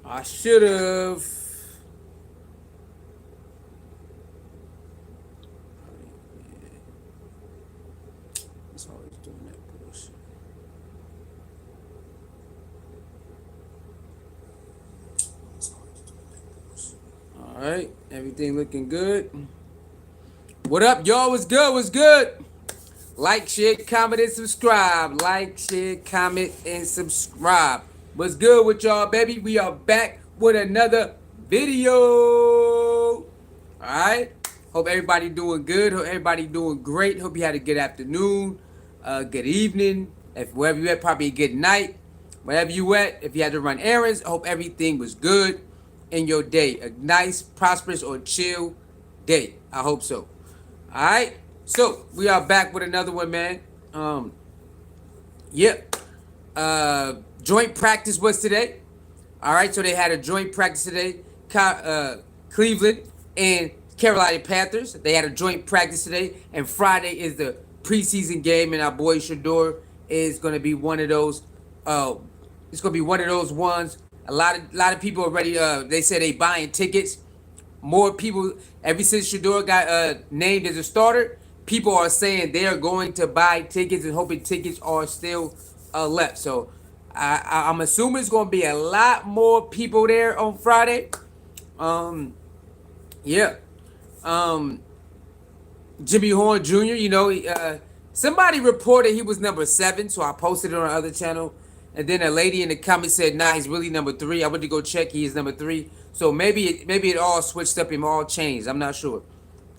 I should have. It's always doing that bullshit. All right, everything looking good. What up, y'all? What's good? What's good? Like, share, comment, and subscribe. Like, share, comment, and subscribe. What's good with y'all, baby? We are back with another video. Alright? Hope everybody doing good. Hope everybody doing great. Hope you had a good afternoon, good evening. If wherever you at, probably a good night. Wherever you at, if you had to run errands, I hope everything was good in your day. A nice, prosperous, or chill day. I hope so. Alright? So we are back with another one, man. Yep. Joint practice was today. All right, so they had a joint practice today. Cleveland and Carolina Panthers. They had a joint practice today, and Friday is the preseason game, and our boy Shedeur is going to be one of those. It's going to be one of those ones. A lot of people already. They said they buying tickets. More people ever since Shador got named as a starter. People are saying they are going to buy tickets and hoping tickets are still left. So I'm assuming it's going to be a lot more people there on Friday. Yeah. Jimmy Horn Jr., you know, somebody reported he was number 7, so I posted it on another channel. And then a lady in the comments said, nah, he's really number 3. I went to go check. He is number 3. So maybe it all switched up. It all changed. I'm not sure.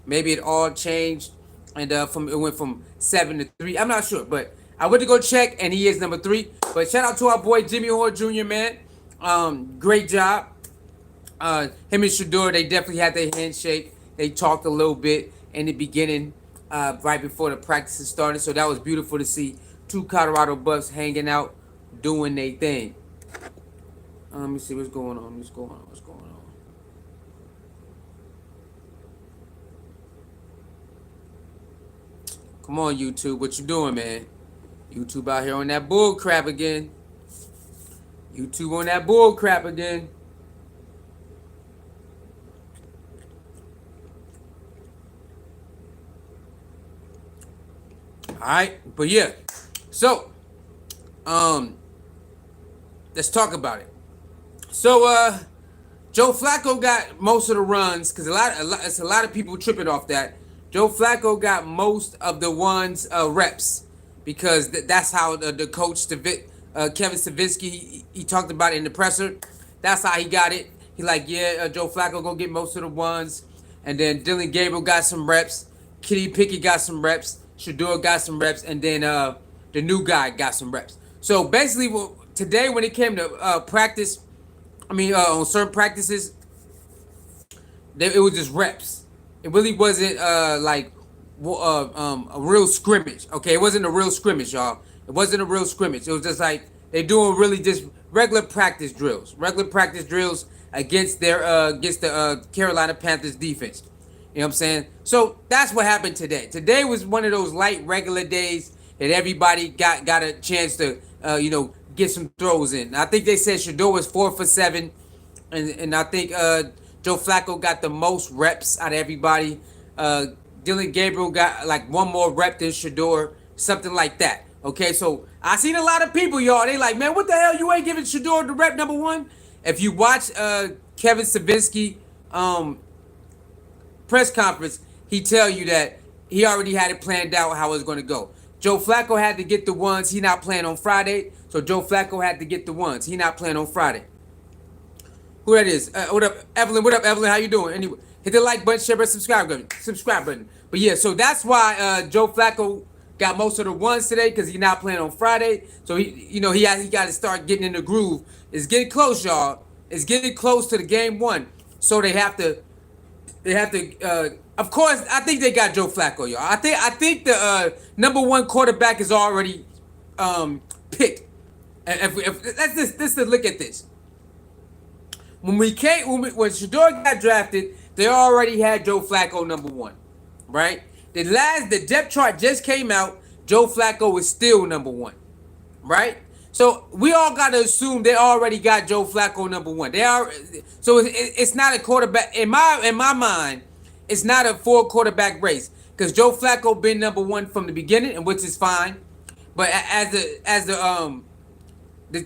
Maybe it all changed. And it went from 7 to 3. I'm not sure. But I went to go check, and he is number 3. But shout out to our boy Jimmy Horn Jr., man. Great job. Him and Shador, they definitely had their handshake. They talked a little bit in the beginning, right before the practices started. So that was beautiful to see 2 Colorado Buffs hanging out, doing their thing. Let me see what's going on. What's going on? Come on, YouTube. What you doing, man? YouTube out here on that bull crap again. YouTube on that bull crap again. Alright, but yeah. So, let's talk about it. So, Joe Flacco got most of the runs because it's a lot of people tripping off that. Joe Flacco got most of the ones reps because that's how the coach Kevin Stefanski he talked about it in the presser. That's how he got it. He like, yeah, Joe Flacco gonna get most of the ones, and then Dylan Gabriel got some reps. Kenny Pickett got some reps. Shedeur got some reps, and then the new guy got some reps. So basically, today when it came to practice, on certain practices, it was just reps. It really wasn't like a real scrimmage. Okay, it wasn't a real scrimmage, y'all. It wasn't a real scrimmage. It was just like they're doing really just regular practice drills. Regular practice drills against the Carolina Panthers defense. You know what I'm saying? So that's what happened today. Today was one of those light regular days that everybody got a chance to get some throws in. I think they said Shador was 4 for 7, and I think Joe Flacco got the most reps out of everybody. Dylan Gabriel got like one more rep than Shedeur, something like that. Okay, so I seen a lot of people, y'all. They like, man, what the hell? You ain't giving Shedeur the rep number 1? If you watch Kevin Stefanski press conference, he tell you that he already had it planned out how it was going to go. Joe Flacco had to get the ones. He not playing on Friday, so Joe Flacco had to get the ones. He not playing on Friday. Who that is? What up, Evelyn? What up, Evelyn? How you doing? Anyway, hit the like button, share button, subscribe button. But yeah, so that's why Joe Flacco got most of the ones today because he's not playing on Friday. So he got to start getting in the groove. It's getting close, y'all. It's getting close to the game 1. So they have to. Of course, I think they got Joe Flacco, y'all. I think the number 1 quarterback is already picked. If let's just look at this. When Shador got drafted, they already had Joe Flacco number 1, right? The depth chart just came out. Joe Flacco was still number 1, right? So we all got to assume they already got Joe Flacco number one. They are, so it's not a quarterback in my mind. It's not a full quarterback race because Joe Flacco been number one from the beginning, and which is fine. But as the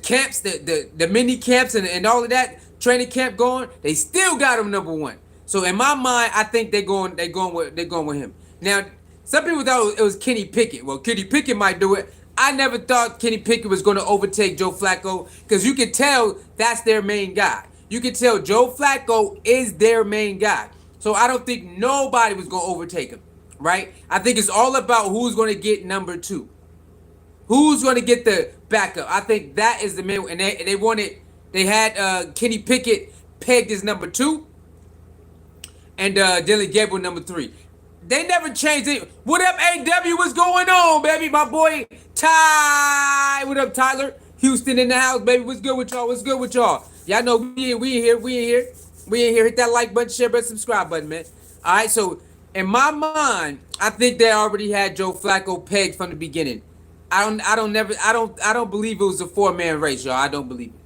camps, the mini camps and all of that training camp going, they still got him number one. So in my mind, I think they're going with him. Now, some people thought it was Kenny Pickett. Well, Kenny Pickett might do it. I never thought Kenny Pickett was going to overtake Joe Flacco because you can tell that's their main guy. You can tell Joe Flacco is their main guy. So I don't think nobody was going to overtake him, right? I think it's all about who's going to get number two. Who's going to get the backup? I think that is the main. And they had Kenny Pickett pegged as number two and Dylan Gabriel number three. They never changed it. What up, AW? What's going on, baby? My boy Ty. What up, Tyler? Houston in the house, baby. What's good with y'all? What's good with y'all? Y'all know we in here. Hit that like button, share button, subscribe button, man. All right. So in my mind, I think they already had Joe Flacco pegged from the beginning. I don't believe it was a 4-man race, y'all. I don't believe it.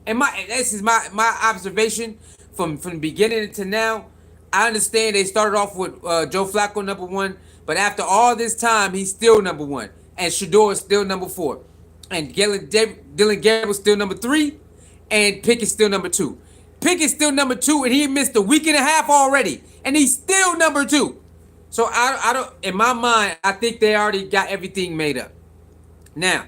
And this is my observation from the beginning to now. I understand they started off with Joe Flacco number one, but after all this time, he's still number one. And Shedeur is still number 4. And Dylan Gabriel is still number 3. And Pickett's still number 2. Pickett's still number 2, and he missed a week and a half already. And he's still number 2. So I don't, in my mind, I think they already got everything made up. Now,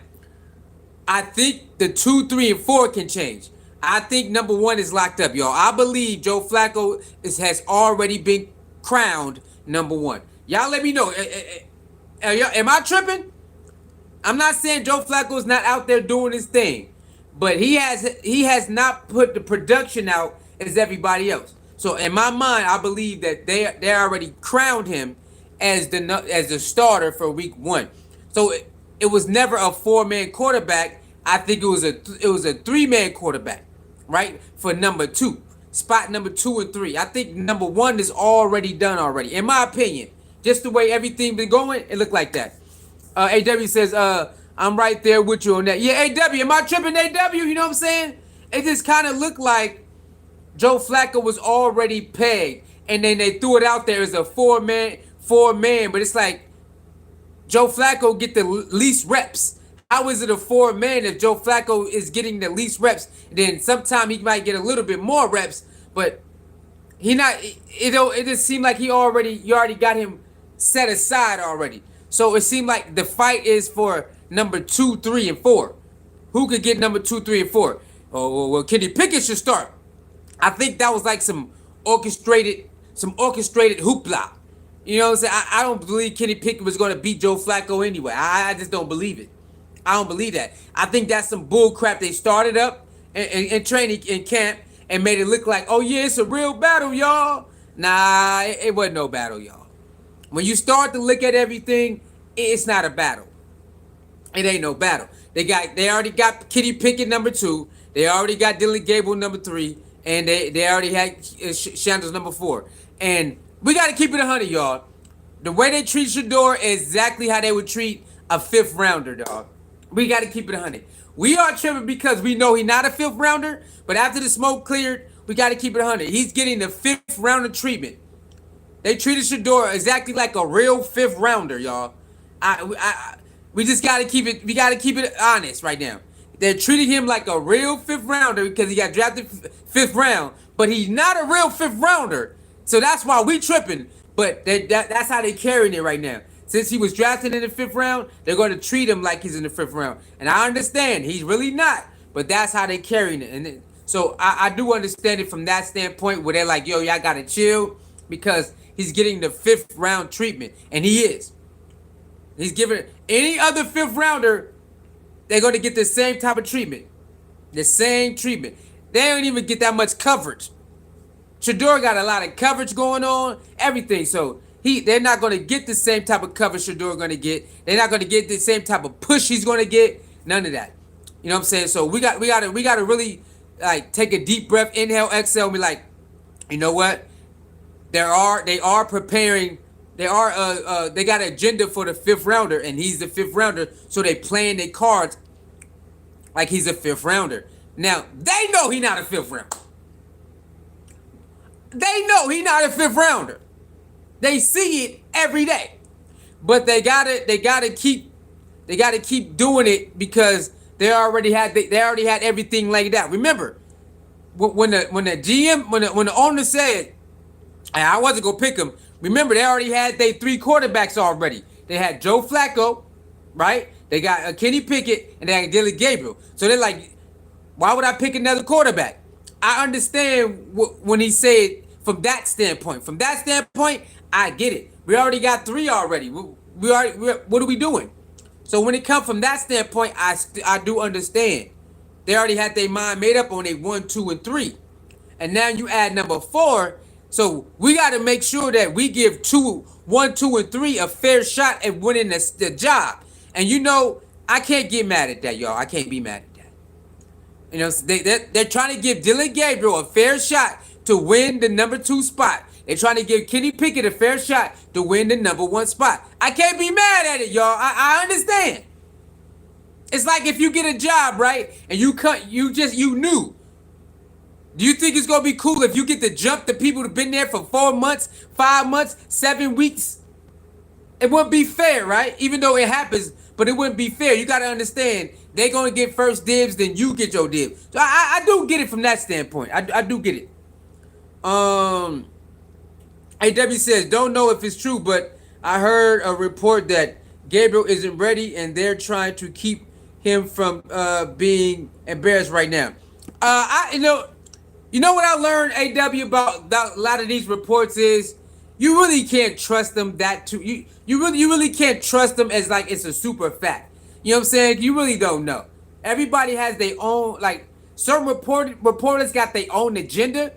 I think the 2, 3, and 4 can change. I think number 1 is locked up, y'all. I believe Joe Flacco has already been crowned number 1. Y'all let me know. Am I tripping? I'm not saying Joe Flacco's not out there doing his thing, but he has not put the production out as everybody else. So in my mind, I believe that they already crowned him as the starter for week 1. So it was never a 4-man quarterback. I think it was a 3-man quarterback, right? For number 2, spot number 2 and 3. I think number 1 is already done already, in my opinion. Just the way everything been going, it looked like that. AW says, I'm right there with you on that. Yeah, AW, am I tripping, AW? You know what I'm saying? It just kind of looked like Joe Flacco was already pegged, and then they threw it out there as a 4-man, but it's like Joe Flacco get the least reps. How is it a 4-man if Joe Flacco is getting the least reps? Then sometime he might get a little bit more reps, but he not. It just seemed like you already got him set aside already. So it seemed like the fight is for number 2, 3, and 4. Who could get number 2, 3, and 4? Oh, well, Kenny Pickett should start. I think that was like some orchestrated hoopla. You know what I'm saying? I don't believe Kenny Pickett was going to beat Joe Flacco anyway. I just don't believe it. I don't believe that. I think that's some bull crap they started up in training in camp and made it look like, oh yeah, it's a real battle, y'all. Nah, it wasn't no battle, y'all. When you start to look at everything, it's not a battle. It ain't no battle. They already got Kenny Pickett number 2. They already got Dylan Gabriel number 3. And they already had Shador's number 4. And we got to keep it 100, y'all. The way they treat Shador is exactly how they would treat a 5th rounder, dog. We got to keep it 100. We are tripping because we know he's not a 5th rounder. But after the smoke cleared, we got to keep it 100. He's getting the 5th rounder treatment. They treated Shador exactly like a real 5th rounder, y'all. We just got to keep it. We got to keep it honest right now. They're treating him like a real 5th rounder because he got drafted 5th round, but he's not a real 5th rounder. So that's why we tripping. But that's how they carrying it right now. Since he was drafted in the 5th round, they're going to treat him like he's in the 5th round. And I understand he's really not, but that's how they carrying it. And so I do understand it from that standpoint where they're like, yo, y'all got to chill because he's getting the 5th round treatment, and he is. He's giving any other 5th rounder. They're going to get the same type of treatment. The same treatment. They don't even get that much coverage. Shador got a lot of coverage going on, everything. So they're not going to get the same type of coverage Shador going to get. They're not going to get the same type of push he's going to get. None of that. You know what I'm saying? So we got to really like take a deep breath, inhale, exhale, and be like, you know what? They are preparing. They got an agenda for the 5th rounder, and he's the 5th rounder. So they playing their cards like he's a fifth rounder. Now they know he's not a fifth rounder. They know he's not a fifth rounder. They see it every day, but they gotta keep doing it because they already had everything laid out. Remember, when the GM when the owner said, "Hey, I wasn't gonna pick him," remember they already had their 3 quarterbacks already. They had Joe Flacco, right? They got Kenny Pickett and they got Dylan Gabriel. So they're like, why would I pick another quarterback? I understand when he said from that standpoint. From that standpoint, I get it. We already got 3 already. What are we doing? So when it comes from that standpoint, I do understand. They already had their mind made up on a 1, 2, and 3. And now you add number 4. So we got to make sure that we give 1, 2, and 3 a fair shot at winning the job. And I can't get mad at that, y'all. I can't be mad at that. They're trying to give Dylan Gabriel a fair shot to win the number 2 spot. They're trying to give Kenny Pickett a fair shot to win the number 1 spot. I can't be mad at it, y'all. I understand. It's like if you get a job, right? And you knew. Do you think it's gonna be cool if you get to jump the people who've been there for 4 months, 5 months, 7 weeks? It wouldn't be fair, right? Even though it happens, but it wouldn't be fair. You gotta understand, they're gonna get first dibs, then you get your dibs. So I do get it from that standpoint. I do get it. AW says, don't know if it's true, but I heard a report that Gabriel isn't ready and they're trying to keep him from being embarrassed right now. You know what I learned, AW, about a lot of these reports is you really can't trust them that too. You really can't trust them as like it's a super fact. You know what I'm saying? You really don't know. Everybody has their own, like certain reporters got their own agenda,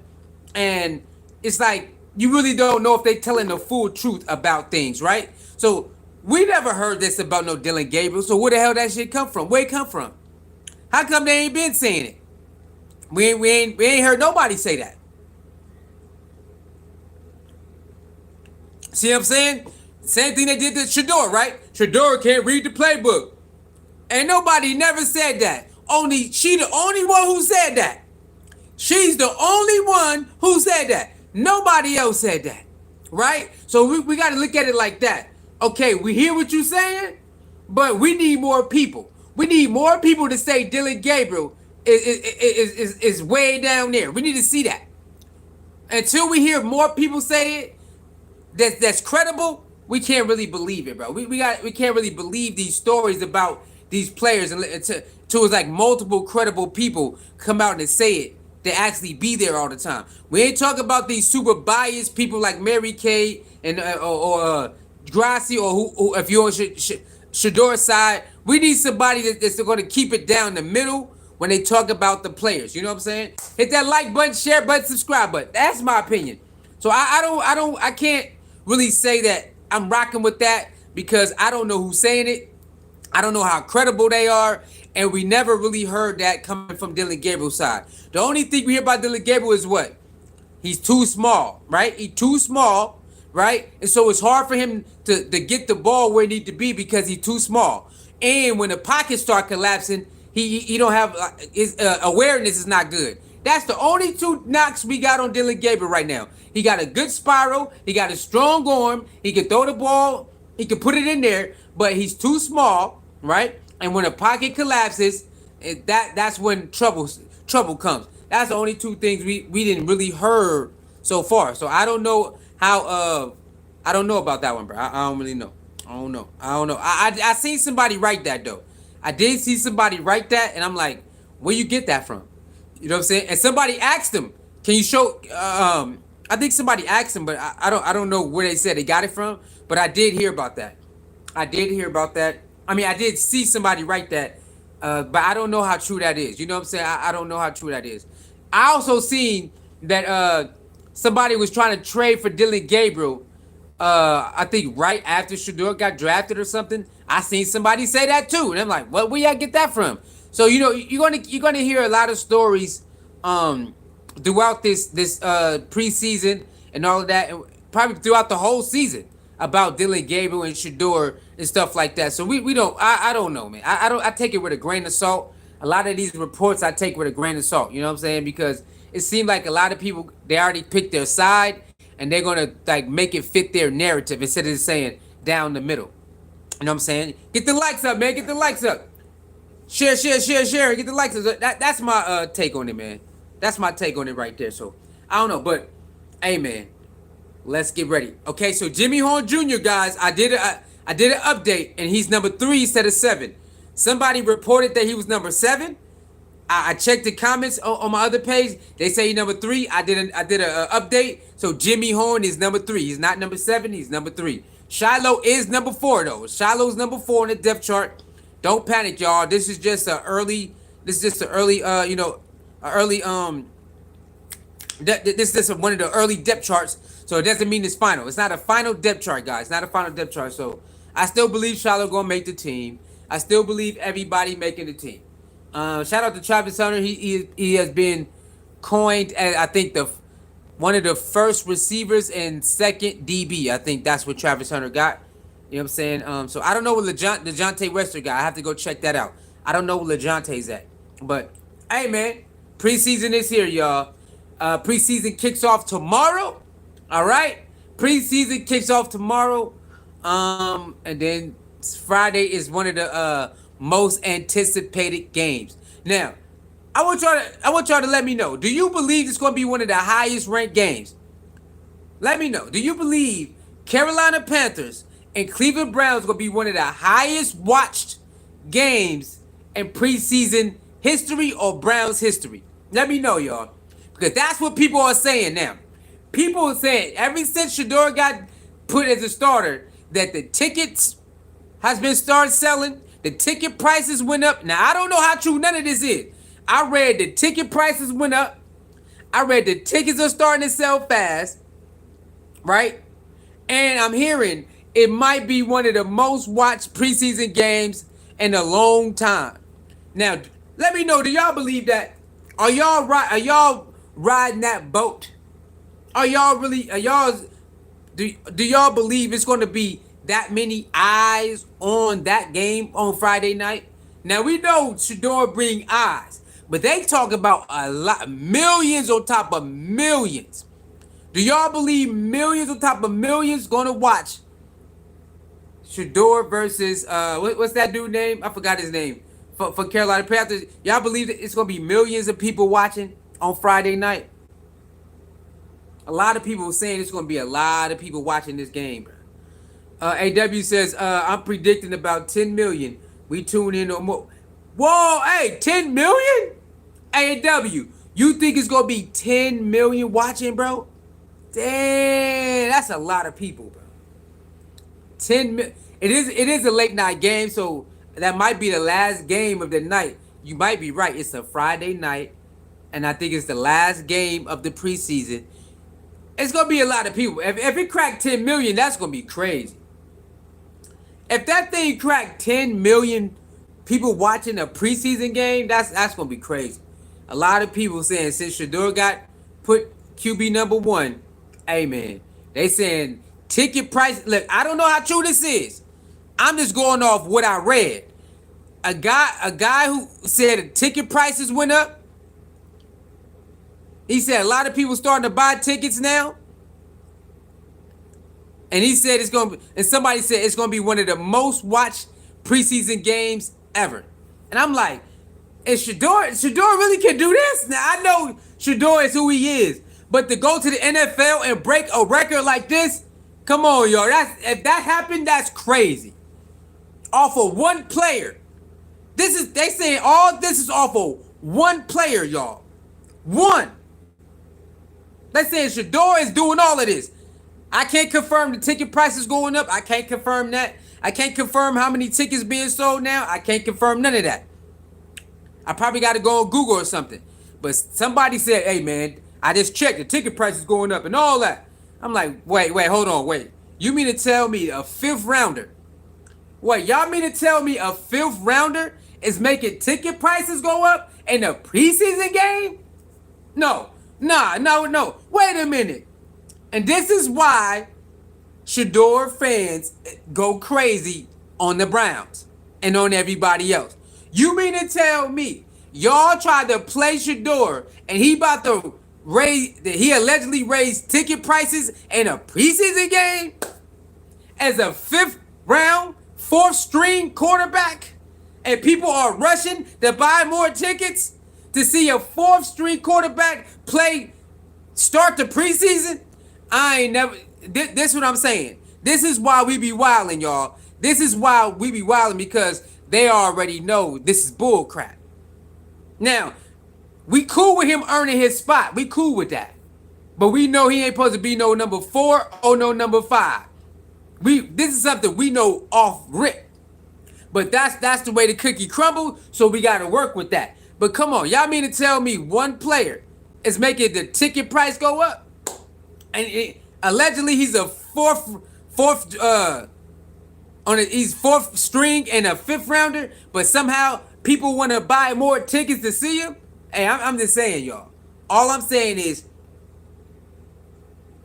and it's like you really don't know if they're telling the full truth about things, right? So we never heard this about no Dylan Gabriel. So where the hell that shit come from? Where it come from? How come they ain't been saying it? We ain't heard nobody say that. See what I'm saying? Same thing they did to Shedeur, right? Shedeur can't read the playbook. And nobody never said that. She the only one who said that. She's the only one who said that. Nobody else said that. Right? So we got to look at it like that. Okay, we hear what you're saying, but we need more people. We need more people to say Dylan Gabriel is way down there. We need to see that. Until we hear more people say it that's credible, we can't really believe it, bro. We can't really believe these stories about these players until it's like multiple credible people come out and say it. They actually be there all the time. We ain't talking about these super biased people like Mary Kay and or Gracie or who if you're on Shador's side. We need somebody that's going to keep it down the middle when they talk about the players. You know what I'm saying? Hit that like button, share button, subscribe button. That's my opinion. So I can't really say that I'm rocking with that because I don't know who's saying it. I don't know how credible they are. And we never really heard that coming from Dylan Gabriel's side. The only thing we hear about Dylan Gabriel is what? He's too small, right? He's too small, right? And so it's hard for him to get the ball where he needs to be because he's too small. And when the pockets start collapsing, he don't have his awareness is not good. That's the only 2 knocks we got on Dylan Gabriel right now. He got a good spiral. He got a strong arm. He can throw the ball. He can put it in there, but he's too small, right? And when a pocket collapses, that's when trouble comes. That's the only 2 things we didn't really heard so far. So I don't know how. I don't know about that one, bro. I don't really know. I don't know. I seen somebody write that though. I did see somebody write that, and I'm like, where you get that from? You know what I'm saying? And somebody asked him, can you show? I think somebody asked him, but I don't know where they said they got it from. But I did hear about that. I mean, I did see somebody write that, but I don't know how true that is. You know what I'm saying? I don't know how true that is. I also seen that somebody was trying to trade for Dylan Gabriel. I think right after Shedeur got drafted or something. I seen somebody say that too, and I'm like, where y'all get that from? So you're gonna hear a lot of stories throughout this preseason and all of that, and probably throughout the whole season about Dylan Gabriel and Shedeur and stuff like that. So we don't. I don't know, man. I take it with a grain of salt. a lot of these reports I take with a grain of salt. You know what I'm saying? Because it seemed like a lot of people, they already picked their side, and they're gonna like make it fit their narrative instead of saying down the middle. You know what I'm saying? Get the likes up, man. Get the likes up. Share, share, share, share. Get the likes up. That's my take on it, man. That's my take on it right there. So I don't know, but hey, man, let's get ready. Okay, so Jimmy Horn Jr., guys, I did an update, and he's number 3 instead of 7. Somebody reported that he was number 7. I checked the comments on my other page. They say he's number 3. I did an update. So Jimmy Horn is number 3. He's not number 7. He's number 3. Shiloh is number 4 though. Shiloh's number 4 on the depth chart. Don't panic, y'all. This is just an early. This is just an early. This is just one of the early depth charts. So it doesn't mean it's final. It's not a final depth chart, guys. It's not a final depth chart. So I still believe Shiloh gonna make the team. I still believe everybody making the team. Shout out to Travis Hunter. He has been coined as, I think, one of the first receivers and second DB. I think that's what Travis Hunter got. You know what I'm saying? So I don't know what DeJounte Wester got. I have to go check that out. I don't know where LeJounte's at. But hey, man, preseason is here, y'all. Preseason kicks off tomorrow. All right, preseason kicks off tomorrow. And then Friday is one of the most anticipated games. Now, I want y'all to let me know. Do you believe it's going to be one of the highest ranked games? Let me know. Do you believe Carolina Panthers and Cleveland Browns going to be one of the highest watched games in preseason history or Browns history? Let me know, y'all. Because that's what people are saying now. People are saying, ever since Shedeur got put as a starter, that the tickets has been started selling. The ticket prices went up. Now, I don't know how true none of this is. I read the ticket prices went up. I read the tickets are starting to sell fast. Right? And I'm hearing it might be one of the most watched preseason games in a long time. Now, let me know, do y'all believe that? Are y'all riding that boat? Do y'all believe it's going to be that many eyes on that game on Friday night? Now, we know Shador bring eyes, but they talk about a lot, millions on top of millions. Do y'all believe millions on top of millions going to watch Shedeur versus what's that dude name? I forgot his name. For Carolina Panthers, y'all believe that it's going to be millions of people watching on Friday night? A lot of people are saying it's going to be a lot of people watching this game. AW says, I'm predicting about 10 million. We tune in on more. Whoa, hey, 10 million? AW, you think it's going to be 10 million watching, bro? Damn, that's a lot of people, bro. 10 million. It is a late night game, so that might be the last game of the night. You might be right. It's a Friday night, and I think it's the last game of the preseason. It's going to be a lot of people. If it cracked 10 million, that's going to be crazy. If that thing cracked 10 million people watching a preseason game, that's going to be crazy. A lot of people saying since Shedeur got put QB number 1, hey, man, they saying ticket price. Look, I don't know how true this is. I'm just going off what I read. A guy who said the ticket prices went up. He said a lot of people starting to buy tickets now. And he said somebody said it's gonna be one of the most watched preseason games ever. And I'm like, is Shedeur really can do this? Now I know Shedeur is who he is, but to go to the NFL and break a record like this, come on, y'all. If that happened, that's crazy. Off of one player. They saying all this is off of one player, y'all. One. They saying Shedeur is doing all of this. I can't confirm the ticket prices going up. I can't confirm that. I can't confirm how many tickets being sold now. I can't confirm none of that. I probably got to go on Google or something. But somebody said, hey, man, I just checked. The ticket prices going up and all that. I'm like, wait, hold on. You mean to tell me a 5th rounder? Wait, y'all mean to tell me a 5th rounder is making ticket prices go up in a preseason game? No. Wait a minute. And this is why Shedeur fans go crazy on the Browns and on everybody else. You mean to tell me Y'all tried to play Shedeur, and he about to he allegedly raised ticket prices in a preseason game as a 5th round, 4th string quarterback, and people are rushing to buy more tickets to see a 4th string quarterback start the preseason. I ain't never. This what I'm saying. This is why we be wilding, y'all. This is why we be wilding, because they already know this is bull crap. Now, we cool with him earning his spot. We cool with that. But we know he ain't supposed to be no number 4 or no number 5. This is something we know off rip. But that's the way the cookie crumbled, so we got to work with that. But come on, y'all mean to tell me one player is making the ticket price go up? And allegedly he's a he's 4th string and a 5th rounder, but somehow people want to buy more tickets to see him? Hey, I'm just saying, y'all. All I'm saying is,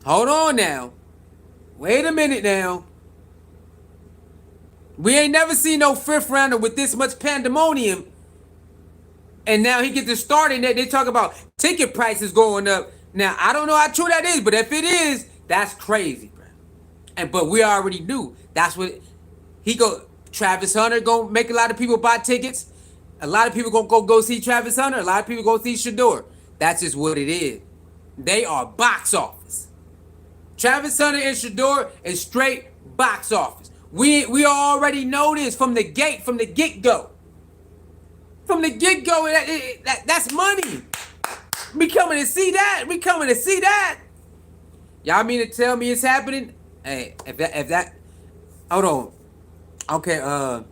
hold on now. Wait a minute now. We ain't never seen no 5th rounder with this much pandemonium. And now he gets to start, and they talk about ticket prices going up. Now, I don't know how true that is, but if it is, that's crazy, bro. But we already knew. That's what Travis Hunter gonna make a lot of people buy tickets. A lot of people gonna go see Travis Hunter. A lot of people gonna see Shador. That's just what it is. They are box office. Travis Hunter and Shador is straight box office. We already know this from the get-go. From the get-go, that's money. We coming to see that. Y'all mean to tell me it's happening? Hey, if that, hold on. Okay, AW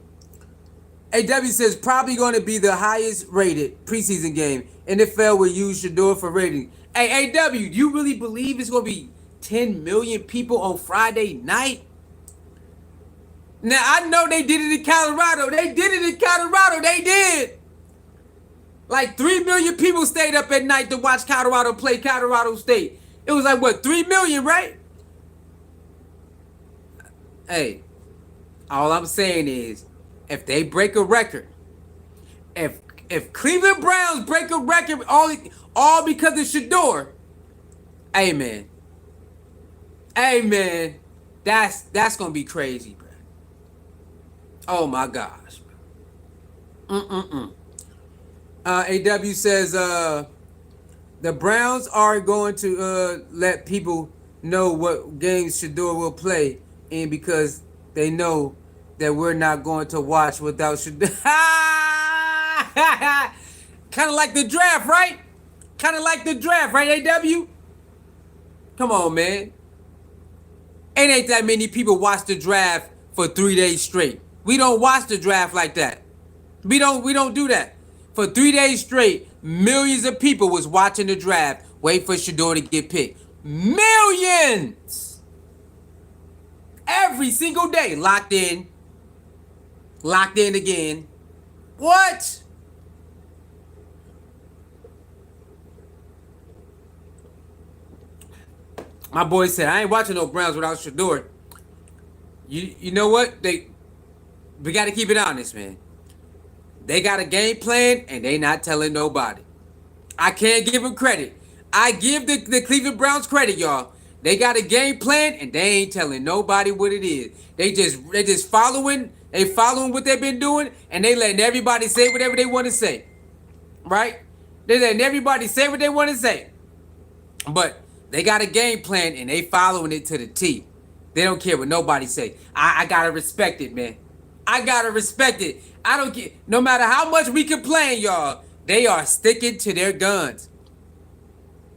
says probably going to be the highest rated preseason game. NFL will use Shedeur for rating. Hey, AW, you really believe it's going to be 10 million people on Friday night? Now, I know they did it in Colorado. They did. Like 3 million people stayed up at night to watch Colorado play Colorado State. It was like, what, 3 million, right? Hey, all I'm saying is, if they break a record, if Cleveland Browns break a record all because of Shedeur, hey man, that's gonna be crazy, bro. Oh my gosh. AW says the Browns are going to let people know what games Shedeur will play in, because they know that we're not going to watch without Shedeur. Kind of like the draft, right? AW? Come on, man. Ain't that many people watch the draft for 3 days straight. We don't watch the draft like that. We don't do that. For 3 days straight, millions of people was watching the draft, wait for Shedeur to get picked. Millions! Every single day, locked in again. What? My boy said, I ain't watching no Browns without Shedeur. You know what? We got to keep it honest, man. They got a game plan, and they not telling nobody. I can't give them credit. I give the Cleveland Browns credit, y'all. They got a game plan, and they ain't telling nobody what it is. They just following. They following what they've been doing, and they letting everybody say whatever they want to say. Right? They letting everybody say what they want to say. But they got a game plan, and they following it to the T. They don't care what nobody say. I gotta respect it, man. I gotta respect it. I don't care. No matter how much we complain, y'all, they are sticking to their guns.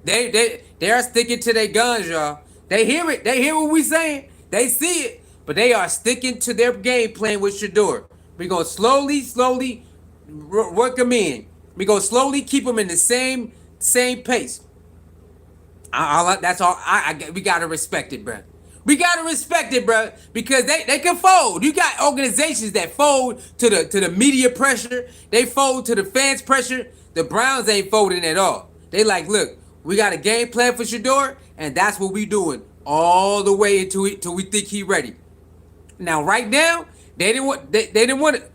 They are sticking to their guns, y'all. They hear it. They hear what we saying. They see it. But they are sticking to their game plan with Shedeur. We're going to slowly work them in. We're going to slowly keep them in the same pace. That's all. We got to respect it, bro. We got to respect it, bro, because they can fold. You got organizations that fold to the media pressure. They fold to the fans' pressure. The Browns ain't folding at all. They like, look, we got a game plan for Shedeur, and that's what we doing all the way until we think he ready. Now, right now, they didn't want it.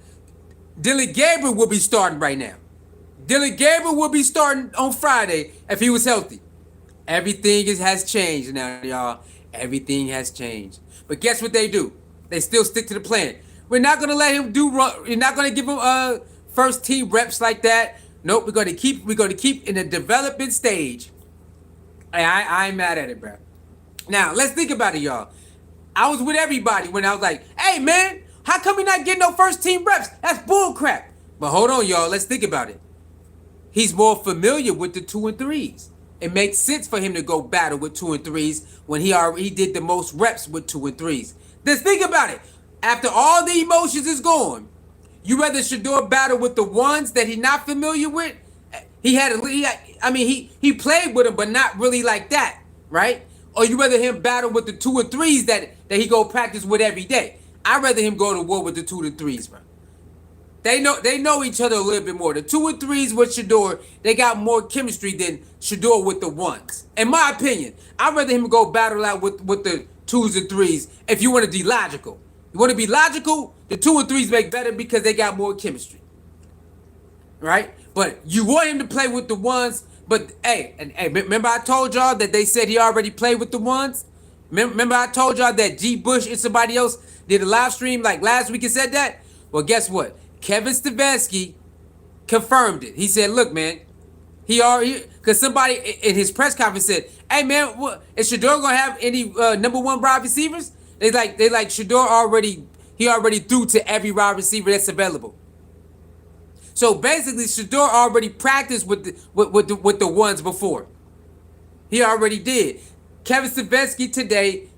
Dylan Gabriel will be starting right now. Dylan Gabriel will be starting on Friday if he was healthy. Everything has changed now, y'all. Everything has changed. But guess what they do? They still stick to the plan. We're not gonna let him do. We're not gonna give him first team reps like that. Nope. We're gonna keep in the development stage. I ain't mad at it, bro. Now let's think about it, y'all. I was with everybody when I was like, "Hey, man, how come we not getting no first team reps? That's bull crap." But hold on, y'all. Let's think about it. He's more familiar with the 2 and 3s. It makes sense for him to go battle with 2 and 3s when he did the most reps with 2 and 3s. Just think about it. After all the emotions is gone, you rather Shedeur battle with the ones that he's not familiar with? He played with them, but not really like that, right? Or you rather him battle with the 2 and 3s that he go practice with every day? I'd rather him go to war with the 2 and 3s, bro. They know each other a little bit more. The 2 and 3s with Shedeur, they got more chemistry than Shedeur with the 1s. In my opinion, I'd rather him go battle out with the 2s and 3s if you want to be logical. You want to be logical? The 2 and 3s make better because they got more chemistry. Right? But you want him to play with the 1s, but hey, remember I told y'all that they said he already played with the 1s? Remember I told y'all that G. Bush and somebody else did a live stream like last week and said that? Well, guess what? Kevin STEFANSKI confirmed it. He said, "Look, man, he already," because somebody in his press conference said, "Hey, man, is Shador gonna have any number 1 wide receivers?" They like Shador already threw to every wide receiver that's available. So basically, Shador already practiced with the 1s before. He already did. Kevin STEFANSKI today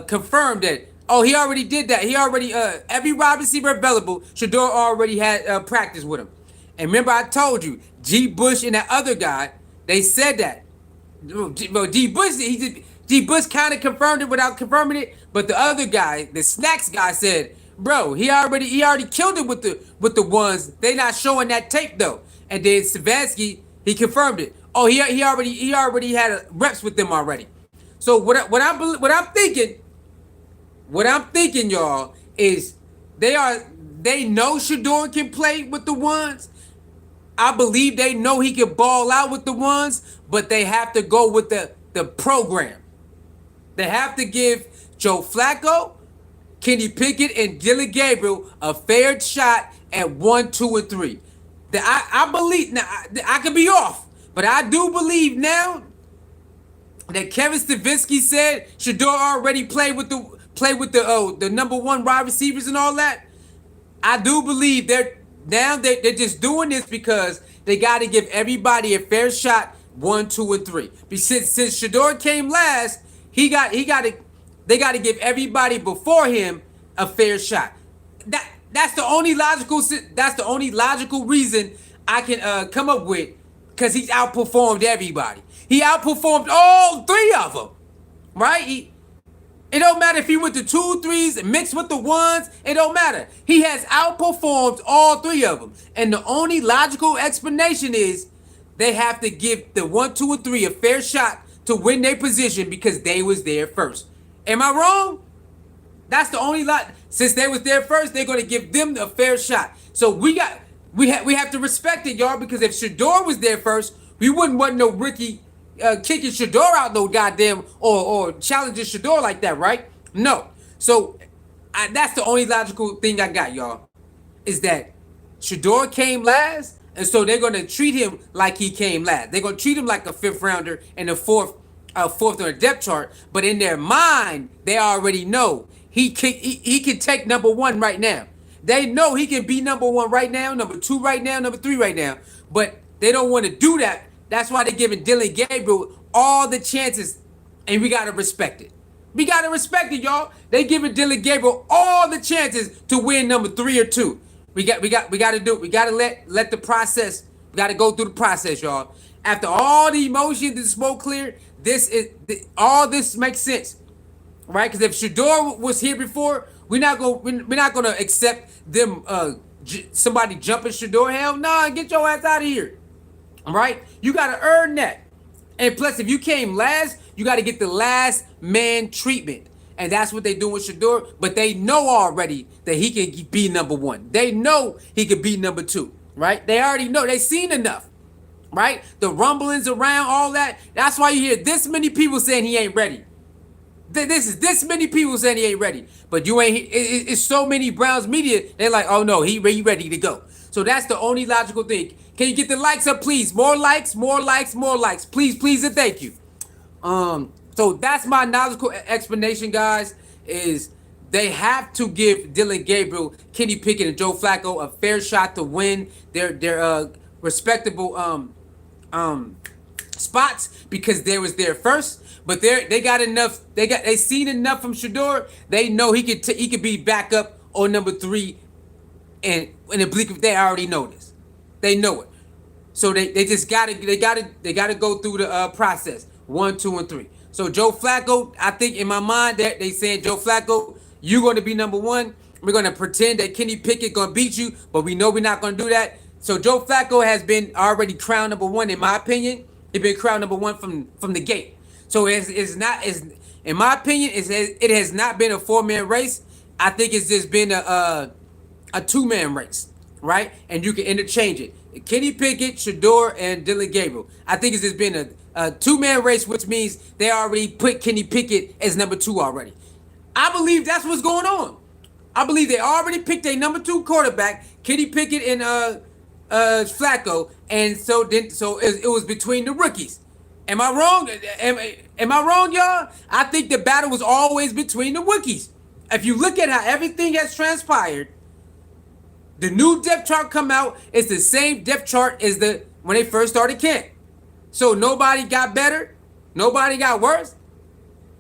confirmed that. Oh, he already did that. He already every wide receiver available, Shedeur already had practice with him. And remember, I told you, G. Bush and that other guy, they said that. Well, G. Bush kind of confirmed it without confirming it, but the other guy, the snacks guy, said, "Bro, he already killed it with the 1s. They not showing that tape though." And then STEFANSKI, he confirmed it. Oh, he already had reps with them already. So what I'm thinking, y'all, is they know Shedeur can play with the 1s. I believe they know he can ball out with the 1s, but they have to go with the program. They have to give Joe Flacco, Kenny Pickett, and Dylan Gabriel a fair shot at 1, 2, and 3. I believe now. I could be off, but I do believe now that Kevin STEFANSKI said Shedeur already played with the number 1 wide receivers and all that. I do believe they're just doing this because they got to give everybody a fair shot 1, 2, and 3. Since Shedeur came last, they got to give everybody before him a fair shot. That's the only logical reason I can come up with, because he's outperformed everybody. He outperformed all 3 of them, right? It don't matter if he went to 2, 3s mixed with the 1s. It don't matter. He has outperformed all 3 of them. And the only logical explanation is they have to give the 1, 2, and 3 a fair shot to win their position because they was there first. Am I wrong? That's the only lot. Since they was there first, they're going to give them a fair shot. So we have to respect it, y'all, because if Shedeur was there first, we wouldn't want no Ricky kicking Shedeur out no goddamn or challenging Shedeur like that, right? No. So that's the only logical thing I got, y'all, is that Shedeur came last, and so they're gonna treat him like he came last. They're gonna treat him like a 5th rounder and a fourth on the depth chart. But in their mind, they already know he can take number 1 right now. They know he can be number 1 right now, number 2 right now, number 3 right now. But they don't want to do that. That's why they're giving Dylan Gabriel all the chances, and we gotta respect it. We gotta respect it, y'all. They giving Dylan Gabriel all the chances to win number 3 or 2. We gotta do it. We gotta let the process. We gotta go through the process, y'all. After all the emotions, the smoke cleared, all this makes sense, right? Because if Shedeur was here before, we're not gonna accept them. Somebody jumping Shedeur. Hell nah, get your ass out of here. Right? You got to earn that. And plus, if you came last, you got to get the last man treatment. And that's what they do with Shedeur. But they know already that he can be number 1. They know he could be number 2. right? They already know. They seen enough, right? The rumblings around, all that. That's why you hear this many people saying he ain't ready. This many people saying he ain't ready. But you ain't. It's so many Browns media. They're like, oh no, he ready to go. So that's the only logical thing. Can you get the likes up, please? More likes, more likes, more likes. Please, please, and thank you. So that's my logical explanation, guys, is they have to give Dylan Gabriel, Kenny Pickett, and Joe Flacco a fair shot to win their respectable spots because they was there first. But they got enough. They seen enough from Shedeur. They know he could be back up on number 3, and in the blink of they already know this. They know it. So they just gotta go through the process 1, 2, and 3. So Joe Flacco, I think in my mind that they saying Joe Flacco, you're going to be number 1. We're going to pretend that Kenny Pickett going to beat you, but we know we're not going to do that. So Joe Flacco has been already crowned number 1 in my opinion. He's been crowned number 1 from the gate. So it's not in my opinion it has not been a 4-man race. I think it's just been a 2-man race, right? And you can interchange it. Kenny Pickett, Shador, and Dylan Gabriel. I think it's just been a 2-man race, which means they already put Kenny Pickett as number 2 already. I believe that's what's going on. I believe they already picked a number 2 quarterback, Kenny Pickett and Flacco, and so it was between the rookies. Am I wrong? Am I wrong, y'all? I think the battle was always between the rookies. If you look at how everything has transpired, the new depth chart come out. It's the same depth chart as when they first started camp. So nobody got better, nobody got worse.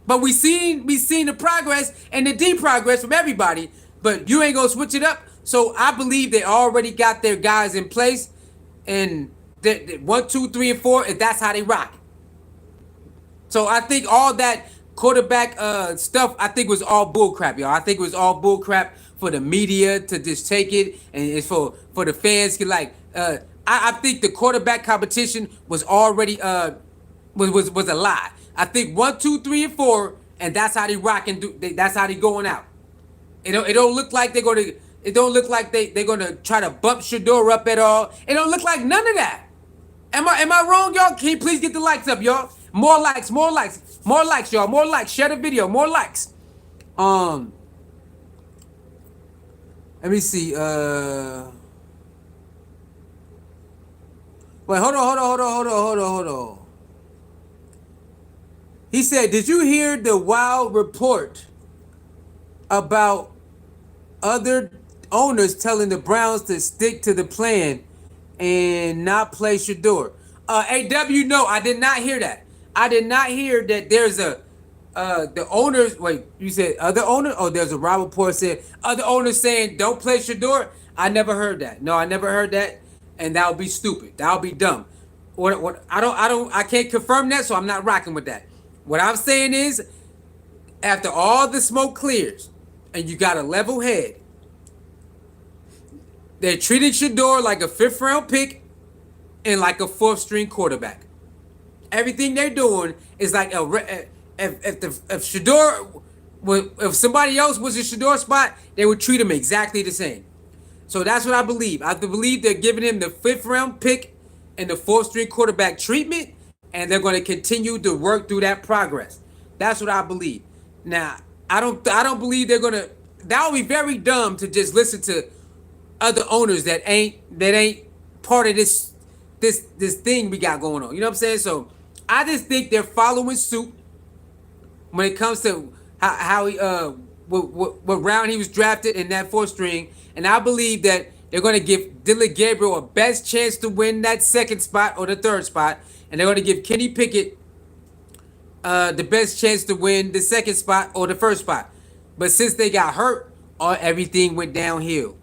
But we seen the progress and the deprogress from everybody. But you ain't gonna switch it up. So I believe they already got their guys in place, and 1, 2, 3, and 4. And that's how they rock. So I think all that quarterback stuff, I think was all bullcrap, y'all. I think it was all bullcrap for the media to just take it, and it's for the fans to like. I think the quarterback competition was already was a lie. I think 1, 2, 3, and 4, and that's how they rock and do. That's how they going out. It don't look like they're gonna. It don't look like they're gonna try to bump Shedeur up at all. It don't look like none of that. Am I wrong, y'all? Can you please get the likes up, y'all? More likes, more likes, more likes, y'all. More likes. Share the video. More likes. Let me see. Wait, hold on. He said, "Did you hear the wild report about other owners telling the Browns to stick to the plan and not play Shedeur?" AW, no, I did not hear that. I did not hear that there's the owners. Wait, you said other owners? Oh, there's a wild report said other owners saying don't play Shedeur. I never heard that. No, I never heard that, and that would be stupid. That would be dumb. What I can't confirm that, so I'm not rocking with that. What I'm saying is, after all the smoke clears, and you got a level head, they're treating Shedeur like a 5th round pick and like a 4th string quarterback. Everything they're doing is like if Shedeur, if somebody else was in Shedeur spot, they would treat him exactly the same. So that's what I believe. I believe they're giving him the 5th round pick and the 4th string quarterback treatment, and they're going to continue to work through that progress. That's what I believe. Now, I don't believe they're going to. That would be very dumb to just listen to other owners that ain't part of this thing we got going on. You know what I'm saying? So I just think they're following suit when it comes to how he what round he was drafted in that 4th string, and I believe that they're going to give Dylan Gabriel a best chance to win that 2nd spot or the 3rd spot, and they're going to give Kenny Pickett the best chance to win the 2nd spot or the 1st spot. But since they got hurt, everything went downhill,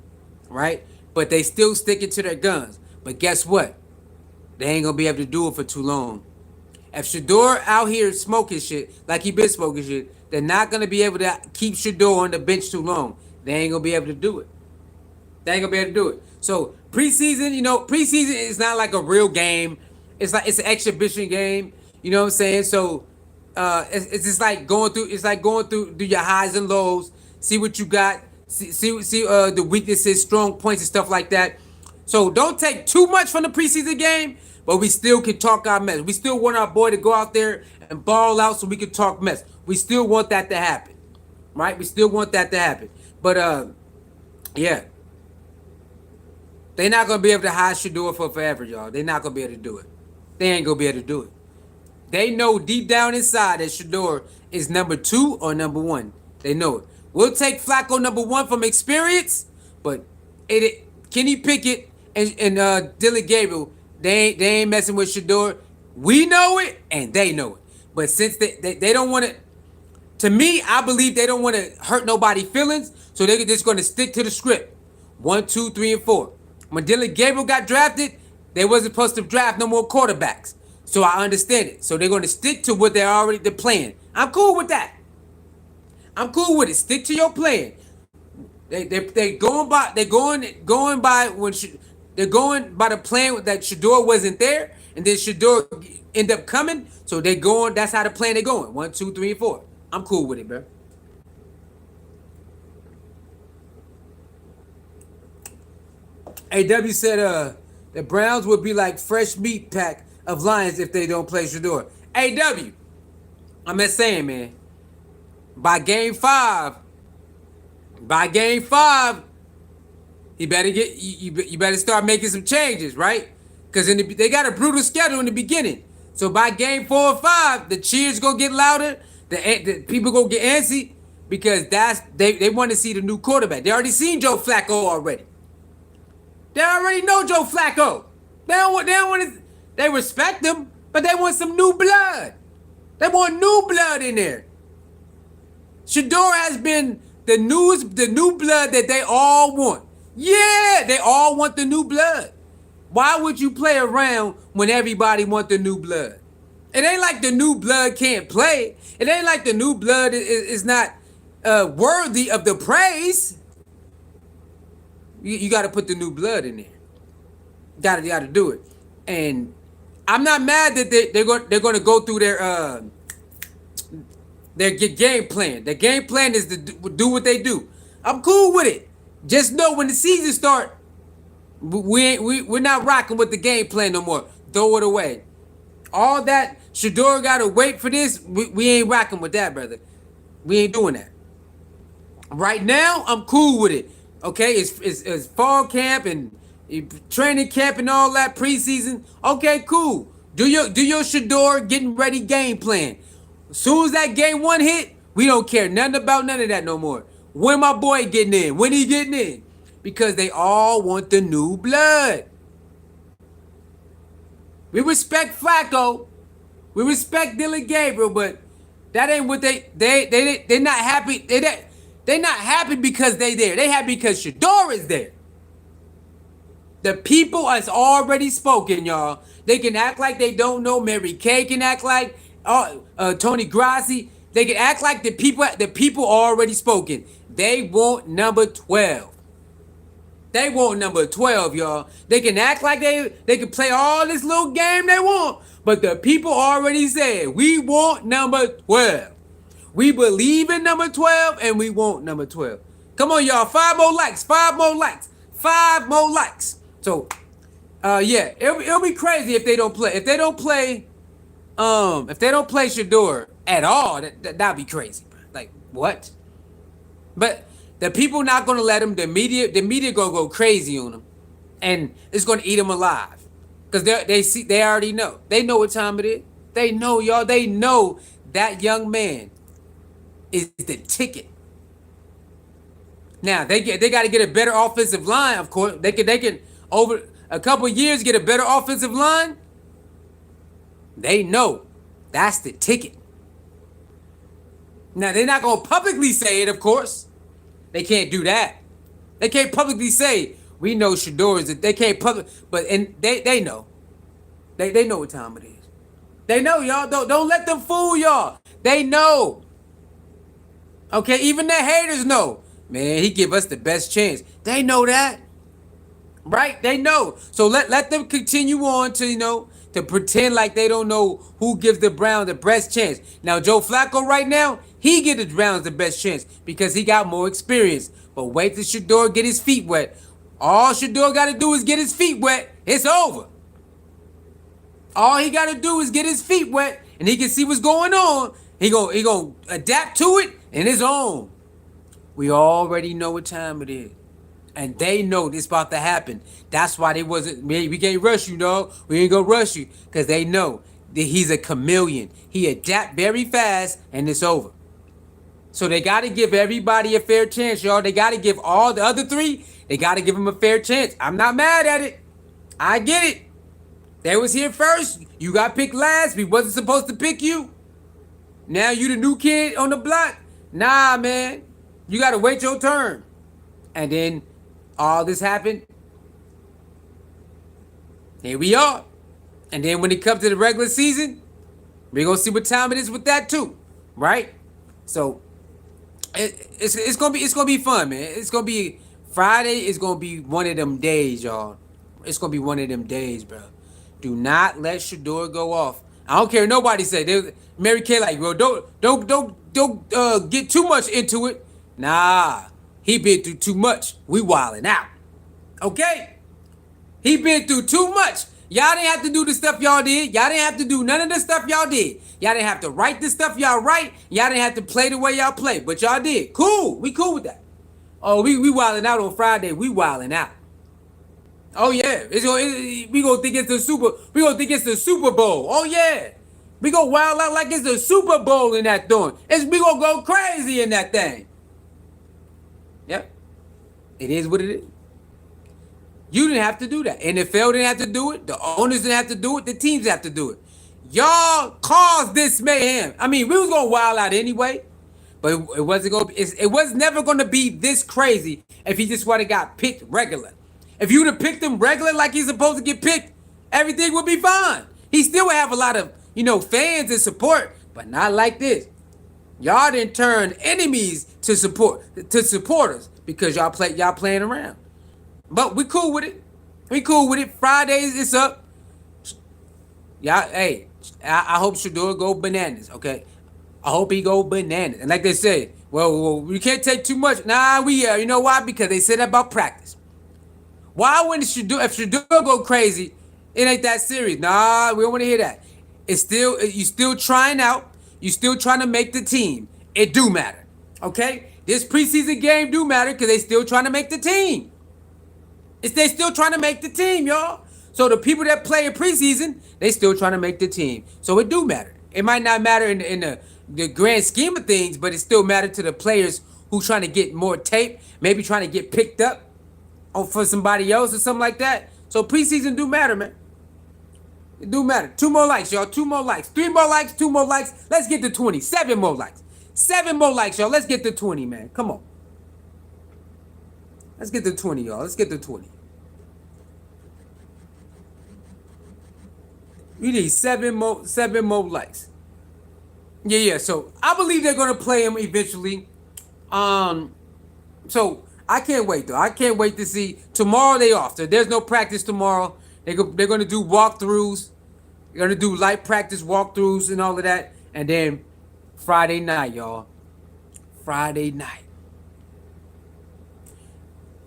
right? But they still sticking to their guns. But guess what? They ain't gonna be able to do it for too long. If Shedeur out here smoking shit like he been smoking shit, they're not gonna be able to keep Shedeur on the bench too long. They ain't gonna be able to do it. They ain't gonna be able to do it. So preseason, preseason is not like a real game. It's like it's an exhibition game. You know what I'm saying? So it's just like going through. It's like going through your highs and lows. See what you got. See the weaknesses, strong points, and stuff like that. So don't take too much from the preseason game, but we still can talk our mess. We still want our boy to go out there and ball out so we can talk mess. We still want that to happen, right? We still want that to happen. But yeah, they're not gonna be able to hide Shedeur for forever, y'all. They're not gonna be able to do it. They ain't gonna be able to do it. They know deep down inside that Shedeur is number 2 or number 1. They know it. We'll take Flacco number 1 from experience, but Kenny Pickett and Dylan Gabriel, they ain't messing with Shedeur. We know it and they know it. But since they don't want to me, I believe they don't want to hurt nobody's feelings, so they're just going to stick to the script. 1, 2, 3, and 4. When Dylan Gabriel got drafted, they wasn't supposed to draft no more quarterbacks. So I understand it. So they're going to stick to what they're playing. I'm cool with that. I'm cool with it. Stick to your plan. They're going by the plan that Shedeur wasn't there, and then Shedeur end up coming. So they going. That's how the plan they going. 1, 2, 3, and 4. I'm cool with it, bro. AW said the Browns would be like fresh meat pack of Lions if they don't play Shedeur. AW, I'm just saying, man. By game 5, you better start making some changes, right? Because they got a brutal schedule in the beginning. So by game 4 or 5, the cheers gonna get louder. The people gonna get antsy because they want to see the new quarterback. They already seen Joe Flacco already. They already know Joe Flacco. They respect him, but they want some new blood. They want new blood in there. Shedeur has been the new blood that they all want. Yeah, they all want the new blood. Why would you play around when everybody want the new blood? It ain't like the new blood can't play. It ain't like the new blood is not worthy of the praise. You got to put the new blood in there. Got to do it. And I'm not mad that they're going to go through their game plan. Their game plan is to do what they do. I'm cool with it. Just know when the season start, we're not rocking with the game plan no more. Throw it away. All that Shedeur got to wait for this. We ain't rocking with that, brother. We ain't doing that. Right now, I'm cool with it. Okay, it's fall camp and training camp and all that preseason. Okay, cool. Do your Shedeur getting ready game plan. As soon as that game 1 hit, we don't care nothing about none of that no more. When my boy getting in? When he getting in? Because they all want the new blood. We respect Flacco. We respect Dylan Gabriel, but that ain't what they're not happy. They're not happy because they there. They happy because Shedeur is there. The people has already spoken, y'all. They can act like they don't know. Mary Kay can act like Tony Grassi. They can act like the people already spoken. They want number 12. They want number 12, y'all. They can act like they can play all this little game they want, but the people already said, we want number 12. We believe in number 12, and we want number 12. Come on, y'all. 5 more likes. 5 more likes. 5 more likes. So, yeah, it'll be crazy if they don't play. If they don't play Shedeur at all, that'd be crazy. Like, what? But the people not gonna let them. The media gonna go crazy on them, and it's gonna eat them alive. Cause they already know. They know what time it is. They know, y'all. They know that young man is the ticket. Now they got to get a better offensive line. Of course, they can over a couple years get a better offensive line. They know that's the ticket. Now they're not gonna publicly say it, of course. They can't do that. They can't publicly say we know Shedeur is that. They can't but they know. They know what time it is. They know, y'all. Don't let them fool y'all. They know. Okay, even the haters know. Man, he give us the best chance. They know that. Right? They know. So let them continue on to, to pretend like they don't know who gives the Browns the best chance. Now, Joe Flacco right now, he gives the Browns the best chance because he got more experience. But wait till Shedeur get his feet wet. All Shedeur got to do is get his feet wet. It's over. All he got to do is get his feet wet, and he can see what's going on. He gonna adapt to it, and it's on. We already know what time it is. And they know this about to happen. That's why they wasn't, man, we can't rush you, no. We ain't gonna rush you. Because they know that he's a chameleon. He adapt very fast, and it's over. So they got to give everybody a fair chance, y'all. They got to give all the other three, they got to give them a fair chance. I'm not mad at it. I get it. They was here first. You got picked last. We wasn't supposed to pick you. Now you the new kid on the block. Nah, man. You got to wait your turn. And then all this happened. Here we are. And then when it comes to the regular season, we're going to see what time it is with that too. Right? So it's gonna be fun, man. It's gonna be Friday. Is gonna be one of them days, y'all. It's gonna be one of them days, bro. Do not let Shador go off. I don't care. Nobody said. Mary Kay like, bro, don't get too much into it. Nah, he been through too much. We wilding out. Okay, he been through too much. Y'all didn't have to do the stuff y'all did. Y'all didn't have to do none of the stuff y'all did. Y'all didn't have to write the stuff y'all write. Y'all didn't have to play the way y'all play. But y'all did. Cool. We cool with that. Oh, we wilding out on Friday. We wilding out. Oh yeah. We gonna think it's the Super Bowl. Oh yeah. We gonna wild out like it's the Super Bowl in that thing. We gonna go crazy in that thing. Yep. It is what it is. You didn't have to do that. NFL didn't have to do it. The owners didn't have to do it. The teams have to do it. Y'all caused this mayhem. I mean, we was gonna wild out anyway, but it wasn't gonna. It was never gonna be this crazy if he just would have got picked regular. If you would have picked him regular like he's supposed to get picked, everything would be fine. He still would have a lot of fans and support, but not like this. Y'all didn't turn enemies to supporters because y'all playing around. But we cool with it. We cool with it. Fridays, it's up. Y'all, hey, I hope Shador go bananas, okay? I hope he go bananas. And like they say, well, we can't take too much. Nah, you know why? Because they said that about practice. Why wouldn't Shador, if Shador go crazy, it ain't that serious. Nah, we don't want to hear that. You still trying out. You still trying to make the team. It do matter, okay? This preseason game do matter because they still trying to make the team. They still trying to make the team, y'all. So the people that play in preseason, they still trying to make the team. So it do matter. It might not matter in the grand scheme of things, but it still matter to the players who trying to get more tape, maybe trying to get picked up for somebody else or something like that. So preseason do matter, man. It do matter. 2 more likes, y'all. 2 more likes. 3 more likes. 2 more likes. Let's get to 20. 7 more likes. 7 more likes, y'all. Let's get to 20, man. Come on. Let's get to 20, y'all. Let's get to 20. We need 7 more likes. Yeah. So I believe they're gonna play him eventually. So I can't wait though. I can't wait to see. Tomorrow they off. So there's no practice tomorrow. They're gonna do walkthroughs. They're gonna do light practice walkthroughs and all of that. And then Friday night, y'all. Friday night.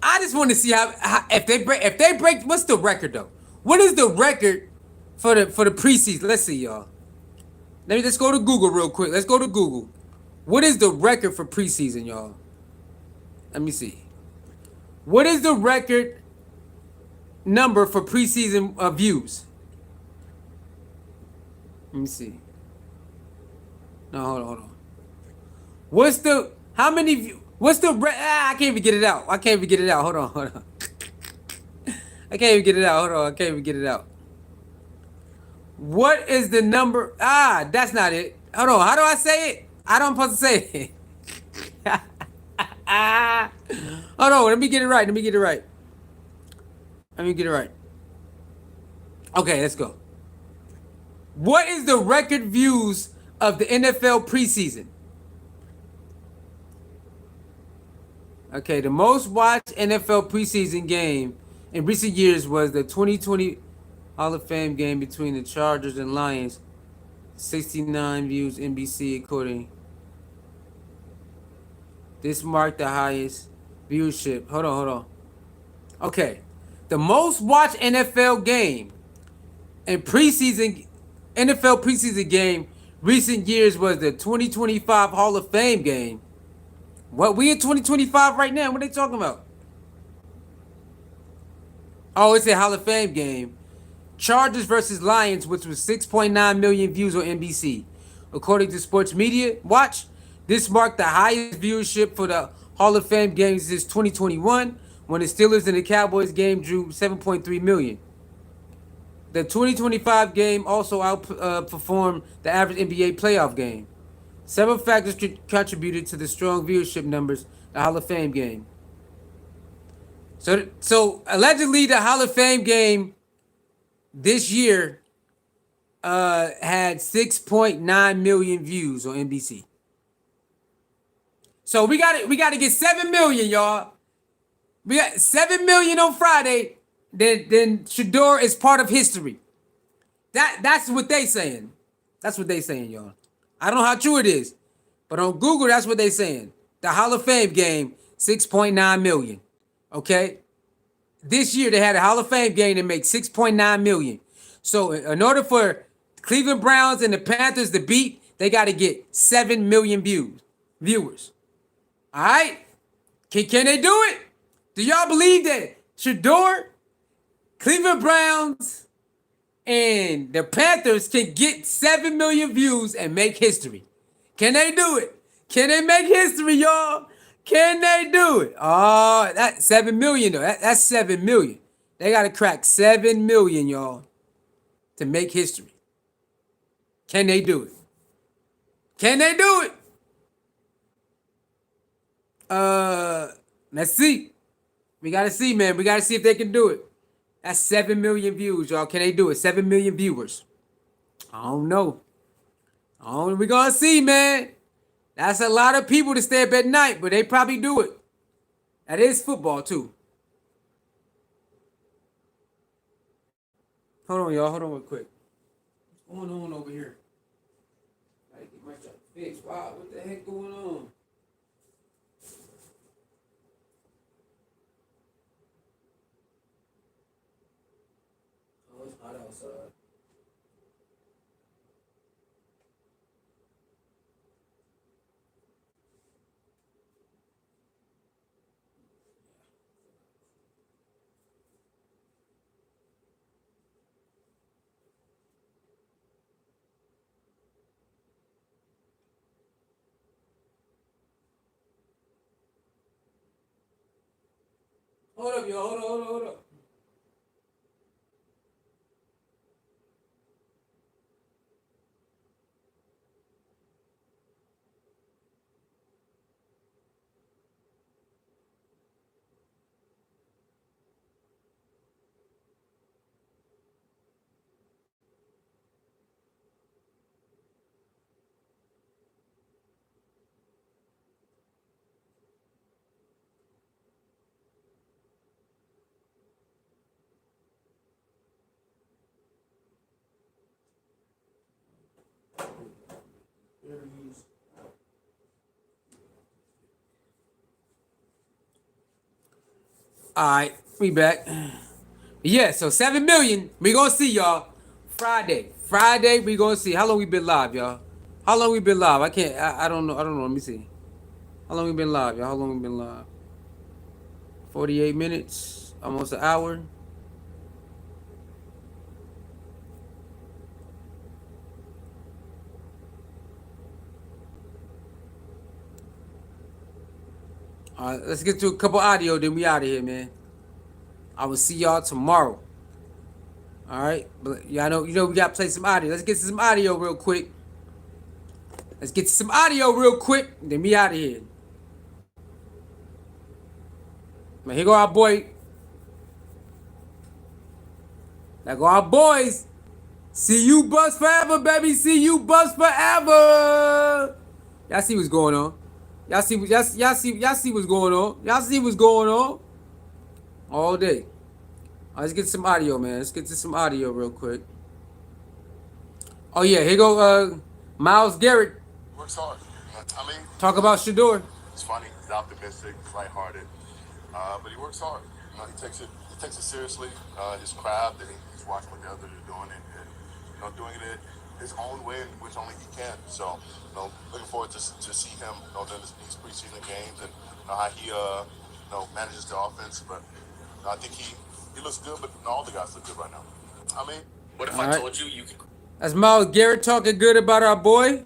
I just want to see how if they break what's the record though? What is the record for the preseason? Let's see, y'all. Let's go to Google real quick. Let's go to Google. What is the record for preseason, y'all? Let me see. What is the record number for preseason views? Let me see. No, hold on. What's the how many views? What's the I can't even get it out. Hold on. I can't even get it out. What is the number? That's not it. Hold on. How do I say it? I don't supposed to say it. Hold on. Let me get it right. Okay, let's go. What is the record views of the NFL preseason? Okay, the most watched NFL preseason game in recent years was the 2020 Hall of Fame game between the Chargers and Lions. 69 views, NBC according. This marked the highest viewership. Hold on. Okay. The most watched NFL game and NFL preseason game recent years was the 2025 Hall of Fame game. What, we in 2025 right now? What are they talking about? Oh, it's a Hall of Fame game. Chargers versus Lions, which was 6.9 million views on NBC. According to Sports Media Watch, this marked the highest viewership for the Hall of Fame games since 2021, when the Steelers and the Cowboys game drew 7.3 million. The 2025 game also outperformed the average NBA playoff game. Several factors contributed to the strong viewership numbers the Hall of Fame game. So allegedly the Hall of Fame game this year had 6.9 million views on NBC. So we got to get 7 million, y'all. We got 7 million on Friday. Then Shedeur is part of history. That's what they saying. That's what they saying, y'all. I don't know how true it is, but on Google, that's what they saying. The Hall of Fame game, 6.9 million. Okay? This year, they had a Hall of Fame game that makes 6.9 million. So in order for Cleveland Browns and the Panthers to beat, they got to get 7 million viewers. All right? Can they do it? Do y'all believe that Shador, Cleveland Browns, and the Panthers can get 7 million views and make history? Can they do it? Can they make history, y'all? Can they do it? Oh, that's 7 million, though. That's 7 million. They got to crack 7 million, y'all, to make history. Can they do it? Can they do it? Let's see. We got to see, man. We got to see if they can do it. That's 7 million views, y'all. Can they do it? 7 million viewers. I don't know. We're going to see, man. That's a lot of people to stay up at night, but they probably do it. That is football, too. Hold on, y'all. Hold on real quick. What's going on over here? I gotta get my stuff fixed. Wow, what the heck going on? Oh, it's hot outside. Hold up, y'all. Hold up. All right, we back. Yeah, so 7 million. We gonna see, y'all. Friday, we gonna see. How long we been live, y'all? How long we been live? I don't know. Let me see. How long we been live, y'all? How long we been live? 48 minutes, almost an hour. All right, let's get to a couple audio, then we out of here, man. I will see y'all tomorrow. All right, but y'all know, we gotta play some audio. Let's get to some audio real quick. Then we out of here. Man, here go our boy. There go our boys. See you bust forever, baby. See you bust forever. Y'all see what's going on. Y'all see what's going on. Y'all see what's going on. All day. All right, let's get some audio, man. Let's get to some audio real quick. Oh yeah, here go Myles Garrett. Works hard. I mean, talk about Shedeur. It's funny. He's optimistic. He's lighthearted. But he works hard. he takes it seriously. His craft, and he's watching what the others are doing, and doing it his own way, in which only he can. So, looking forward to see him, during these preseason games, and how he manages the offense. But I think he looks good, but all the guys look good right now. I mean, what if I told you could? That's Myles Garrett talking good about our boy.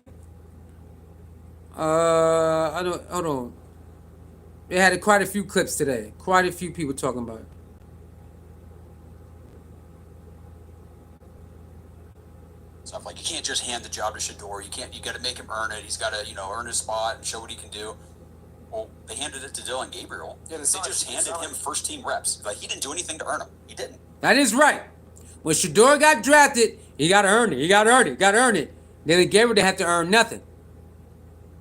Hold on. They had quite a few clips today. Quite a few people talking about it. Stuff like you can't just hand the job to Shedeur. You got to make him earn it. He's got to earn his spot and show what he can do. Well, they handed it to Dylan Gabriel. Yeah, they just handed him first team reps. Like, he didn't do anything to earn them. He didn't. That is right. When Shedeur got drafted, he got to earn it. He got to earn it. Dylan Gabriel didn't have to earn nothing.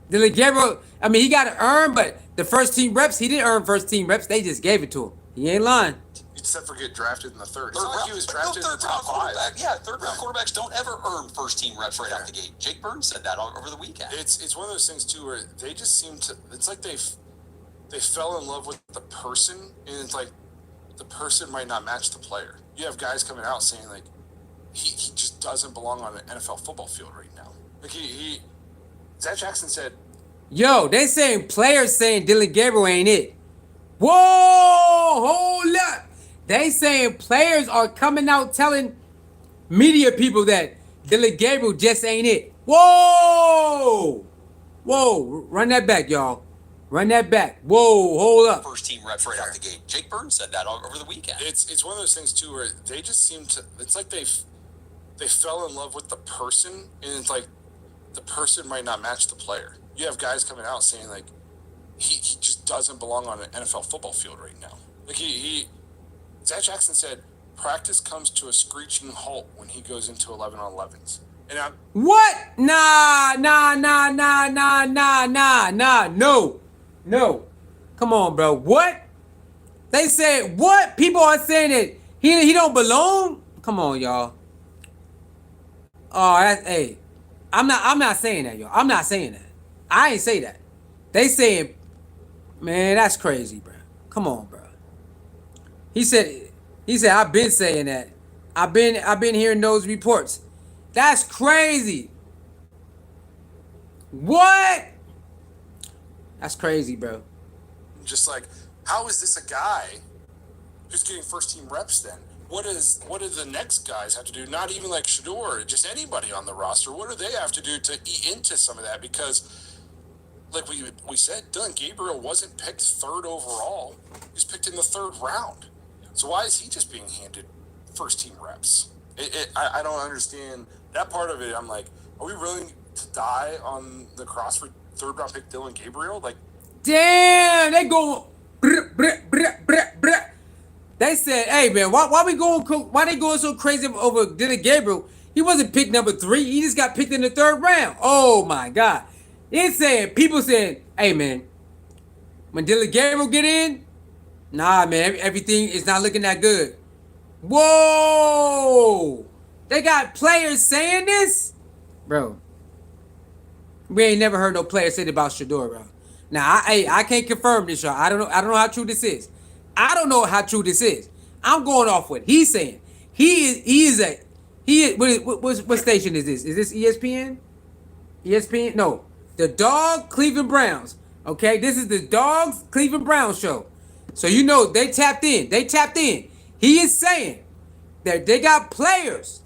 Dylan Gabriel, he got to earn, but the first team reps, he didn't earn first team reps. They just gave it to him. He ain't lying. Except for get drafted in the third. It's not like he was drafted in the top five. Third round quarterbacks don't ever earn first team reps right out the gate. Jake Burns said that over the weekend. It's one of those things too where they just seem to. It's like they fell in love with the person, and it's like the person might not match the player. You have guys coming out saying like he just doesn't belong on an NFL football field right now. Like Zach Jackson said. Yo, they saying players saying Dylan Gabriel ain't it. Whoa, hold up. They saying players are coming out telling media people that Dylan Gabriel just ain't it. Whoa, run that back, y'all. Run that back. Whoa, hold up. First team reps right out the gate. Jake Burns said that over the weekend. It's one of those things too where they just seem to. It's like they fell in love with the person, and it's like the person might not match the player. You have guys coming out saying like he just doesn't belong on an NFL football field right now. Like Zach Jackson said, practice comes to a screeching halt when he goes into 11-on-11s. And what? Nah. No. Come on, bro. What? They said what? People are saying that he don't belong? Come on, y'all. Oh, hey. I'm not saying that, y'all. I'm not saying that. I ain't say that. They saying, man, that's crazy, bro. Come on, bro. He said, I've been saying that. I've been hearing those reports. That's crazy. What? That's crazy, bro. Just like, how is this a guy who's getting first team reps then? What do the next guys have to do? Not even like Shedeur, just anybody on the roster. What do they have to do to eat into some of that? Because, like we said, Dylan Gabriel wasn't picked third overall. He was picked in the third round. So why is he just being handed first team reps? I don't understand that part of it. I'm like, are we willing to die on the cross for third round pick Dylan Gabriel? Like, damn, they go. They said, hey man, why they going so crazy over Dylan Gabriel? He wasn't picked number 3. He just got picked in the third round. Oh my God. It's saying, people saying, hey man, when Dylan Gabriel get in, nah man, everything is not looking that good. Whoa! They got players saying this? Bro. We ain't never heard no player say it about Shador, bro. Now, I can't confirm this, y'all. I don't know how true this is. I'm going off what he's saying. What station is this? Is this ESPN? ESPN? No. The Dog Cleveland Browns. Okay, this is the Dogs Cleveland Browns show. So you know they tapped in. He is saying that they got players.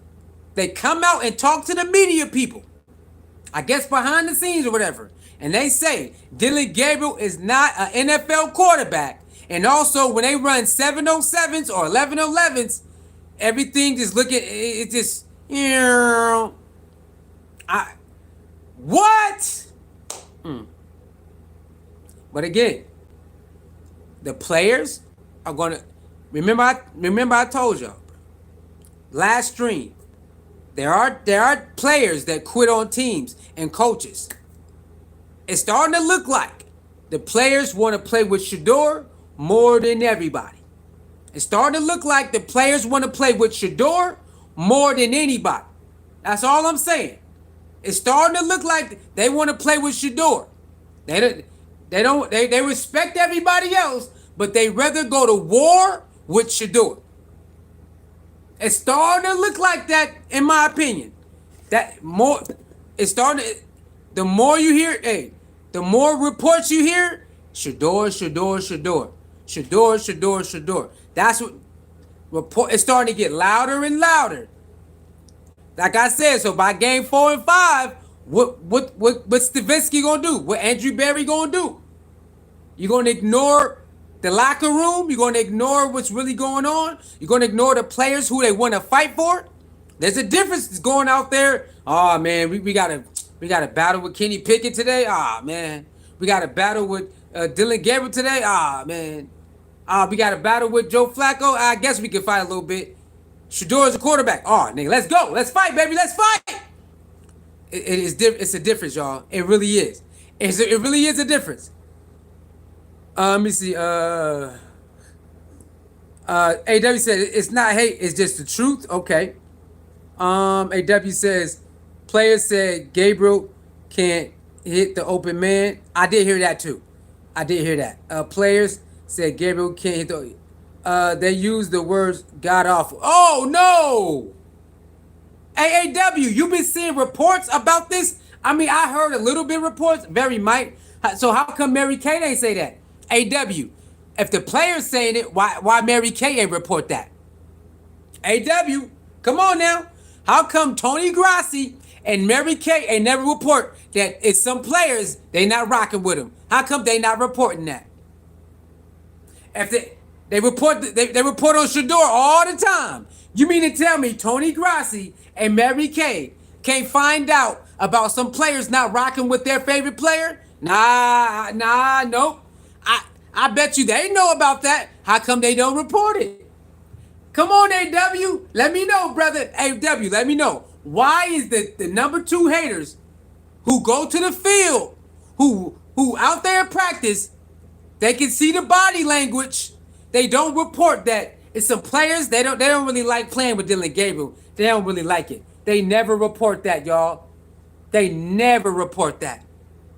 They come out and talk to the media people. I guess behind the scenes or whatever. And they say Dylan Gabriel is not an NFL quarterback. And also when they run 707s or 1111s, everything just it just, what? But again, the players are going to, remember I told y'all, last stream, there are players that quit on teams and coaches. It's starting to look like the players want to play with Shador more than everybody. It's starting to look like the players want to play with Shador more than anybody. That's all I'm saying. It's starting to look like they want to play with Shador. They respect everybody else, but they rather go to war with Shedeur. It's starting to look like that, in my opinion. That more, it's starting to, the more you hear, hey, the more reports you hear, Shador. That's what report. It's starting to get louder and louder. Like I said, so by game 4 and 5, what's STEFANSKI gonna do? What Andrew Berry gonna do? You gonna ignore the locker room? You gonna ignore what's really going on? You gonna ignore the players who they want to fight for? There's a difference going out there. Oh man, we got a battle with Kenny Pickett today. Ah man, we got a battle with Dylan Gabriel today. Ah man, we got a battle with Joe Flacco. I guess we can fight a little bit. Shedeur is a quarterback. Oh nigga, let's go. Let's fight, baby. Let's fight. It's a difference, y'all. It really is. It really is a difference. Let me see. AW said it's not hate, it's just the truth. Okay. AW says players said Gabriel can't hit the open man. I did hear that too. I did hear that. Players said Gabriel can't hit the. They use the words god awful. Oh no. AAW, you've been seeing reports about this? I mean, I heard a little bit of reports, very might. So how come Mary Kay ain't say that? AW, if the player's saying it, why Mary Kay ain't report that? AW, come on now. How come Tony Grassi and Mary Kay ain't never report that it's some players they not rocking with them? How come they not reporting that? If they report on Shador all the time. You mean to tell me Tony Grassi and Mary Kay can't find out about some players not rocking with their favorite player? Nah, nope. I bet you they know about that. How come they don't report it? Come on, AW. Let me know, brother. AW, let me know. Why is the number 2 haters who go to the field, who out there in practice, they can see the body language, they don't report that it's some players they don't really like playing with Dylan Gabriel. They don't really like it. They never report that, y'all. They never report that.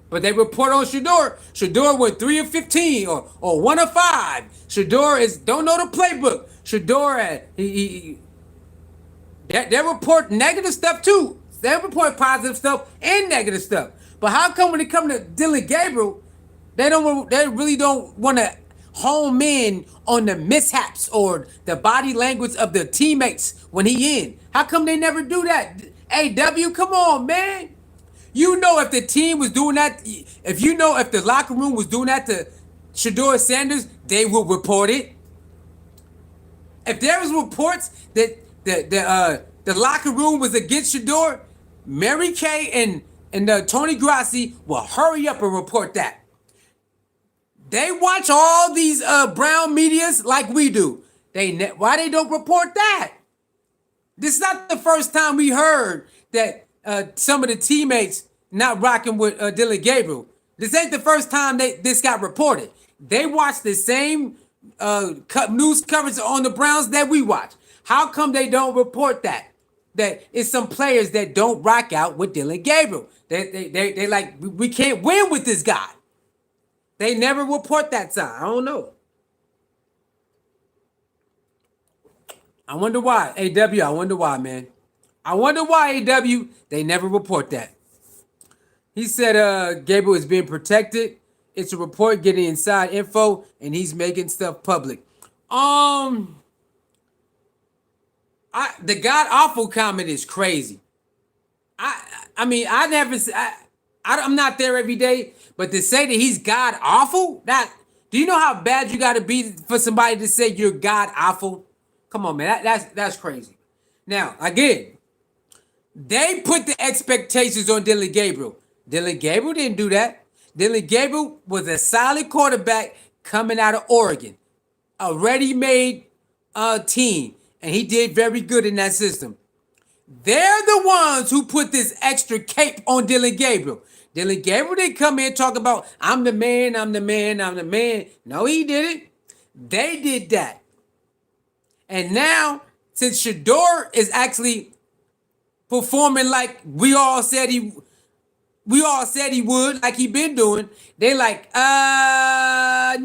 But they report on Shedeur. Shedeur went 3 of 15 or 1 of 5. Shedeur don't know the playbook. Shedeur they report negative stuff too. They report positive stuff and negative stuff. But how come when it comes to Dylan Gabriel, they really don't want to home in on the mishaps or the body language of the teammates when he in? How come they never do that? AW, come on, man. You know if the team was doing that, if the locker room was doing that to Shedeur Sanders, they would report it. If there was reports that the locker room was against Shedeur, Mary Kay and Tony Grassi will hurry up and report that. They watch all these brown medias like we do. Why they don't report that? This is not the first time we heard that some of the teammates not rocking with Dylan Gabriel. This ain't the first time this got reported. They watch the same news coverage on the Browns that we watch. How come they don't report that? That it's some players that don't rock out with Dylan Gabriel. They like, we can't win with this guy. They never report that side. I don't know. I wonder why. AW, I wonder why, man. I wonder why, AW, they never report that. He said Gabriel is being protected. It's a report getting inside info, and he's making stuff public. The God awful comment is crazy. I mean, I'm not there every day, but to say that he's God awful, do you know how bad you got to be for somebody to say you're God awful? Come on, man, that's crazy. Now, again, they put the expectations on Dylan Gabriel. Dylan Gabriel didn't do that. Dylan Gabriel was a solid quarterback coming out of Oregon, a ready-made team, and he did very good in that system. They're the ones who put this extra cape on Dylan Gabriel. Dylan Gabriel didn't come in and talk about, I'm the man, I'm the man, I'm the man. No, he didn't. They did that. And now, since Shador is actually performing like we all said We all said he would, like he been doing. They like, nah.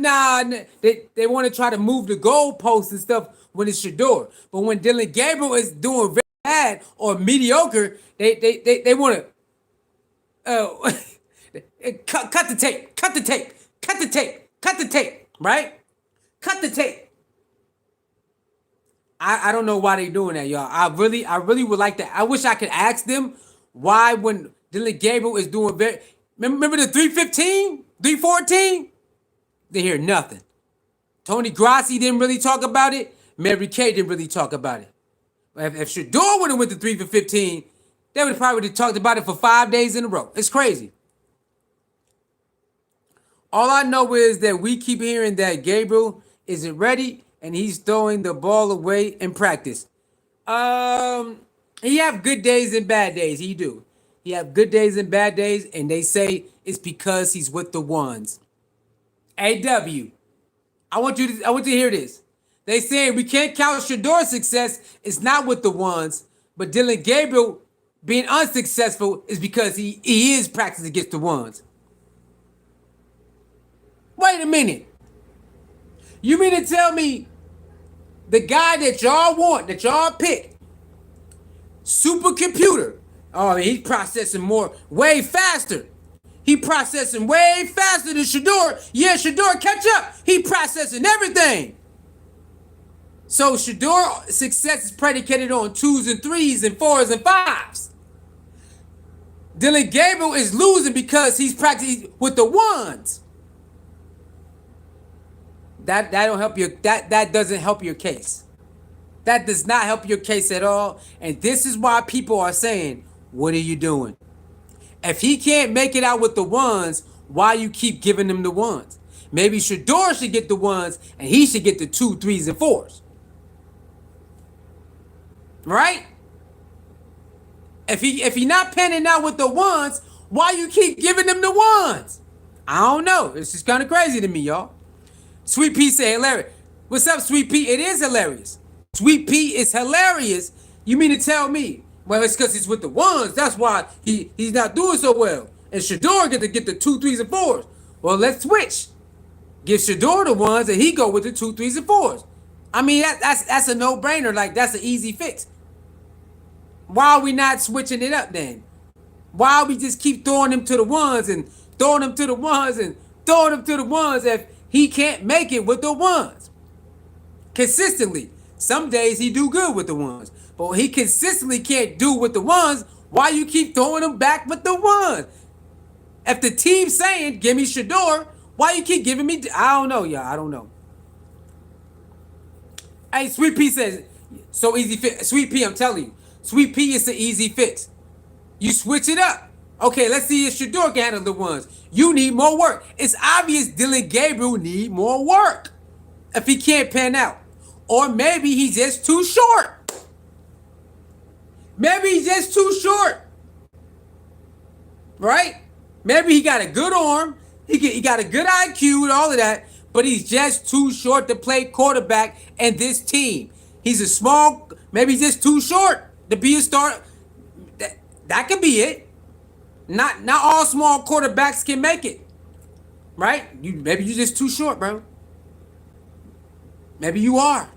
They want to try to move the goalposts and stuff when it's Shedeur. But when Dylan Gabriel is doing very bad or mediocre, they want to cut the tape, cut the tape, cut the tape, cut the tape, right? Cut the tape. I don't know why they doing that, y'all. I really would like to. I wish I could ask them why when Dylan Gabriel is doing very. Remember the 315, 314? They hear nothing. Tony Grassi didn't really talk about it. Mary Kay didn't really talk about it. If Shador would have went to 3 for 15, they would have probably talked about it for 5 days in a row. It's crazy. All I know is that we keep hearing that Gabriel isn't ready and he's throwing the ball away in practice. He have good days and bad days. He do. He have good days and bad days, and they say it's because he's with the ones. AW, I want you to hear this. They saying we can't count Shedor's success. It's not with the ones, but Dylan Gabriel being unsuccessful is because he is practicing against the ones. Wait a minute. You mean to tell me the guy that y'all want, that y'all pick, supercomputer, oh, he's processing way faster. He processing way faster than Shedeur. Yeah, Shedeur, catch up. He processing everything. So Shedeur's success is predicated on 2s and 3s and 4s and 5s. Dylan Gabriel is losing because he's practicing with the 1s. That don't help your that doesn't help your case. That does not help your case at all. And this is why people are saying, what are you doing? If he can't make it out with the 1s, why you keep giving him the 1s? Maybe Shedeur should get the 1s and he should get the 2, 3s, and 4s. Right? If he not panning out with the 1s, why you keep giving him the 1s? I don't know. It's just kind of crazy to me, y'all. Sweet Pea say hilarious. What's up, Sweet Pea? It is hilarious. Sweet Pea is hilarious. You mean to tell me? Well, it's because he's with the 1s. That's why he's not doing so well. And Shedeur get to get the 2, 3s, and 4s. Well, let's switch. Give Shedeur the 1s and he go with the 2, 3s, and 4s. I mean, that's a no-brainer. Like, that's an easy fix. Why are we not switching it up then? Why we just keep throwing him to the 1s and throwing him to the 1s and throwing him to the 1s if he can't make it with the 1s? Consistently. Some days he do good with the 1s. But he consistently can't do with the 1s. Why you keep throwing him back with the 1s? If the team's saying, give me Shedeur, why you keep giving me... I don't know, y'all. I don't know. Hey, Sweet Pea says, so easy fix. Sweet Pea, I'm telling you. Sweet Pea is an easy fix. You switch it up. Okay, let's see if Shedeur can handle the 1s. You need more work. It's obvious Dylan Gabriel need more work if he can't pan out. Or maybe he's just too short. Maybe he's just too short. Right? Maybe he got a good arm. He got a good IQ and all of that. But he's just too short to play quarterback in this team. He's a small... Maybe he's just too short to be a starter. That could be it. Not all small quarterbacks can make it. Right? Maybe you're just too short, bro. Maybe you are.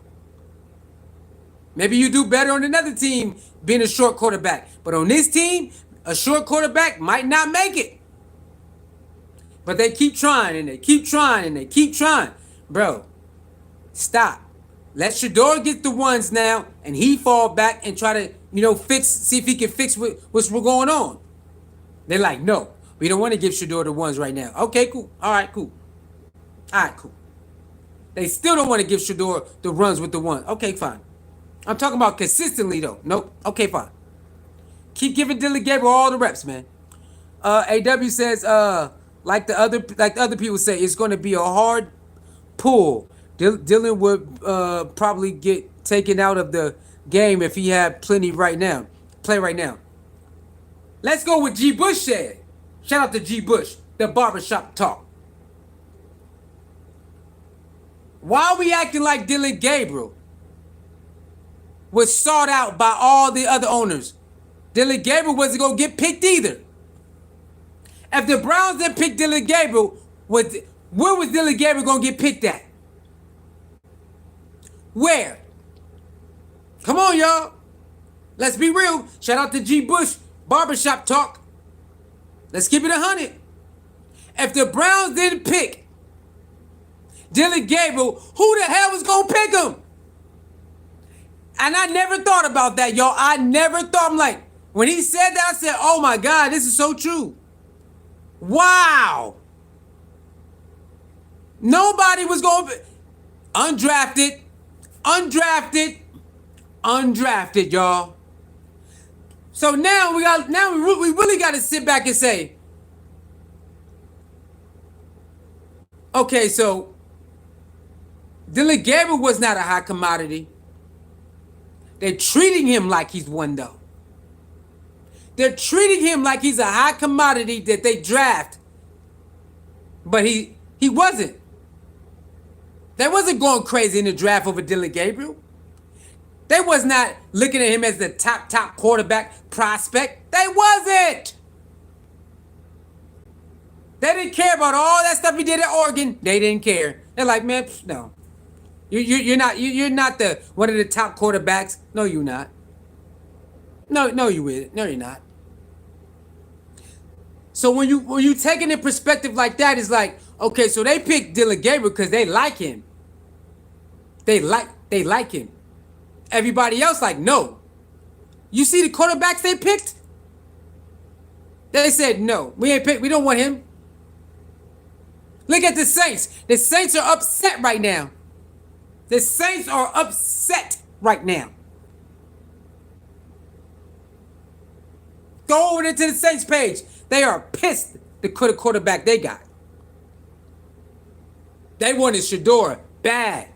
Maybe you do better on another team being a short quarterback. But on this team, a short quarterback might not make it. But they keep trying and they keep trying and they keep trying. Bro, stop. Let Shedeur get the 1s now and he fall back and try to, see if he can fix what's going on. They're like, no, we don't want to give Shedeur the 1s right now. Okay, cool. All right, cool. All right, cool. They still don't want to give Shedeur the runs with the 1. Okay, fine. I'm talking about consistently, though. Nope. Okay, fine. Keep giving Dylan Gabriel all the reps, man. AW says, like the other people say, it's going to be a hard pull. Dylan would probably get taken out of the game if he had plenty play right now. Let's go with G. Bush said. Shout out to G. Bush, the barbershop talk. Why are we acting like Dylan Gabriel was sought out by all the other owners? Dylan Gabriel wasn't going to get picked either. If the Browns didn't pick Dylan Gabriel, where was Dylan Gabriel going to get picked at? Where? Come on, y'all. Let's be real. Shout out to G. Bush, Barbershop Talk. Let's keep it 100. If the Browns didn't pick Dylan Gabriel, who the hell was going to pick him? And I never thought about that, y'all. I never thought. I'm like, when he said that, I said, oh my God, this is so true. Wow. Nobody was going to be undrafted, y'all. So now we really got to sit back and say, okay, so Dylan Gabriel was not a high commodity. They're treating him like he's one, though. They're treating him like he's a high commodity that they draft. But he wasn't. They wasn't going crazy in the draft over Dylan Gabriel. They was not looking at him as the top quarterback prospect. They wasn't. They didn't care about all that stuff he did at Oregon. They didn't care. They're like, man, no. You're not the one of the top quarterbacks. No, you're not. No, you is. No, you're not. So when you take it in perspective like that, it's like, okay, so they picked Dylan Gabriel because they like him. They like him. Everybody else like, no. You see the quarterbacks they picked? They said no. We don't want him. Look at the Saints. The Saints are upset right now. The Saints are upset right now. Go over there to the Saints page. They are pissed the quarterback they got. They wanted Shedeur bad.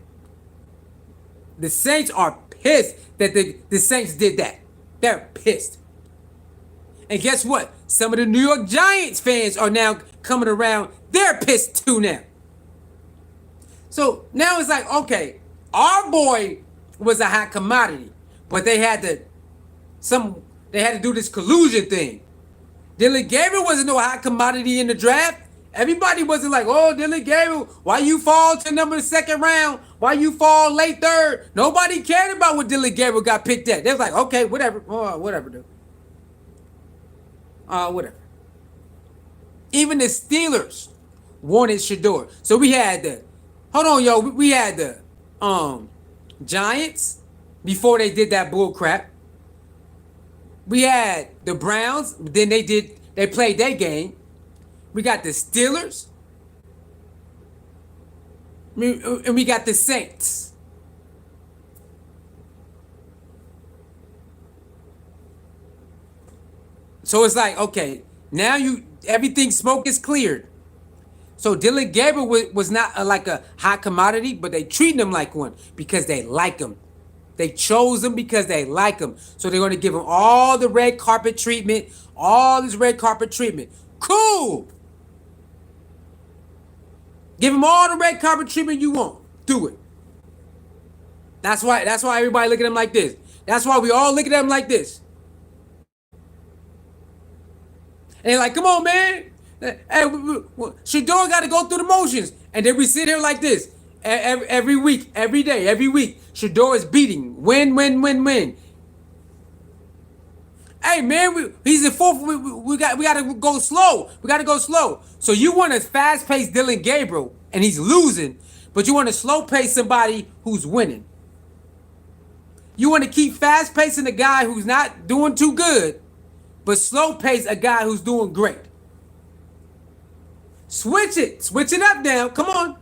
The Saints are pissed that the Saints did that. They're pissed. And guess what? Some of the New York Giants fans are now coming around. They're pissed too now. So now it's like, okay, our boy was a hot commodity, but they had to do this collusion thing. Dylan Gabriel wasn't no hot commodity in the draft. Everybody wasn't like, oh, Dylan Gabriel, why you fall to number the second round? Why you fall late third? Nobody cared about what Dylan Gabriel got picked at. They was like, okay, whatever. Whatever, dude. Whatever. Even the Steelers wanted Shedeur. So we had we had the Giants before they did that bull crap. We had the Browns, then they played their game. We got the Steelers. And we got the Saints. So it's like, okay, now everything smoke is cleared. So Dylan Gabriel was not like a hot commodity, but they treat him like one because they like him. They chose him because they like him. So they're going to give him all the red carpet treatment, all this red carpet treatment. Cool. Give him all the red carpet treatment you want. Do it. That's why everybody look at him like this. That's why we all look at him like this. And they're like, come on, man. Hey, Shador got to go through the motions. And then we sit here like this. Every week, every day, every week. Shador is beating. Win. Hey, man, he's in fourth. We got to go slow. We got to go slow. So you want a fast-paced Dylan Gabriel, and he's losing, but you want to slow-pace somebody who's winning. You want to keep fast-pacing the guy who's not doing too good, but slow-pace a guy who's doing great. Switch it up now. Come on.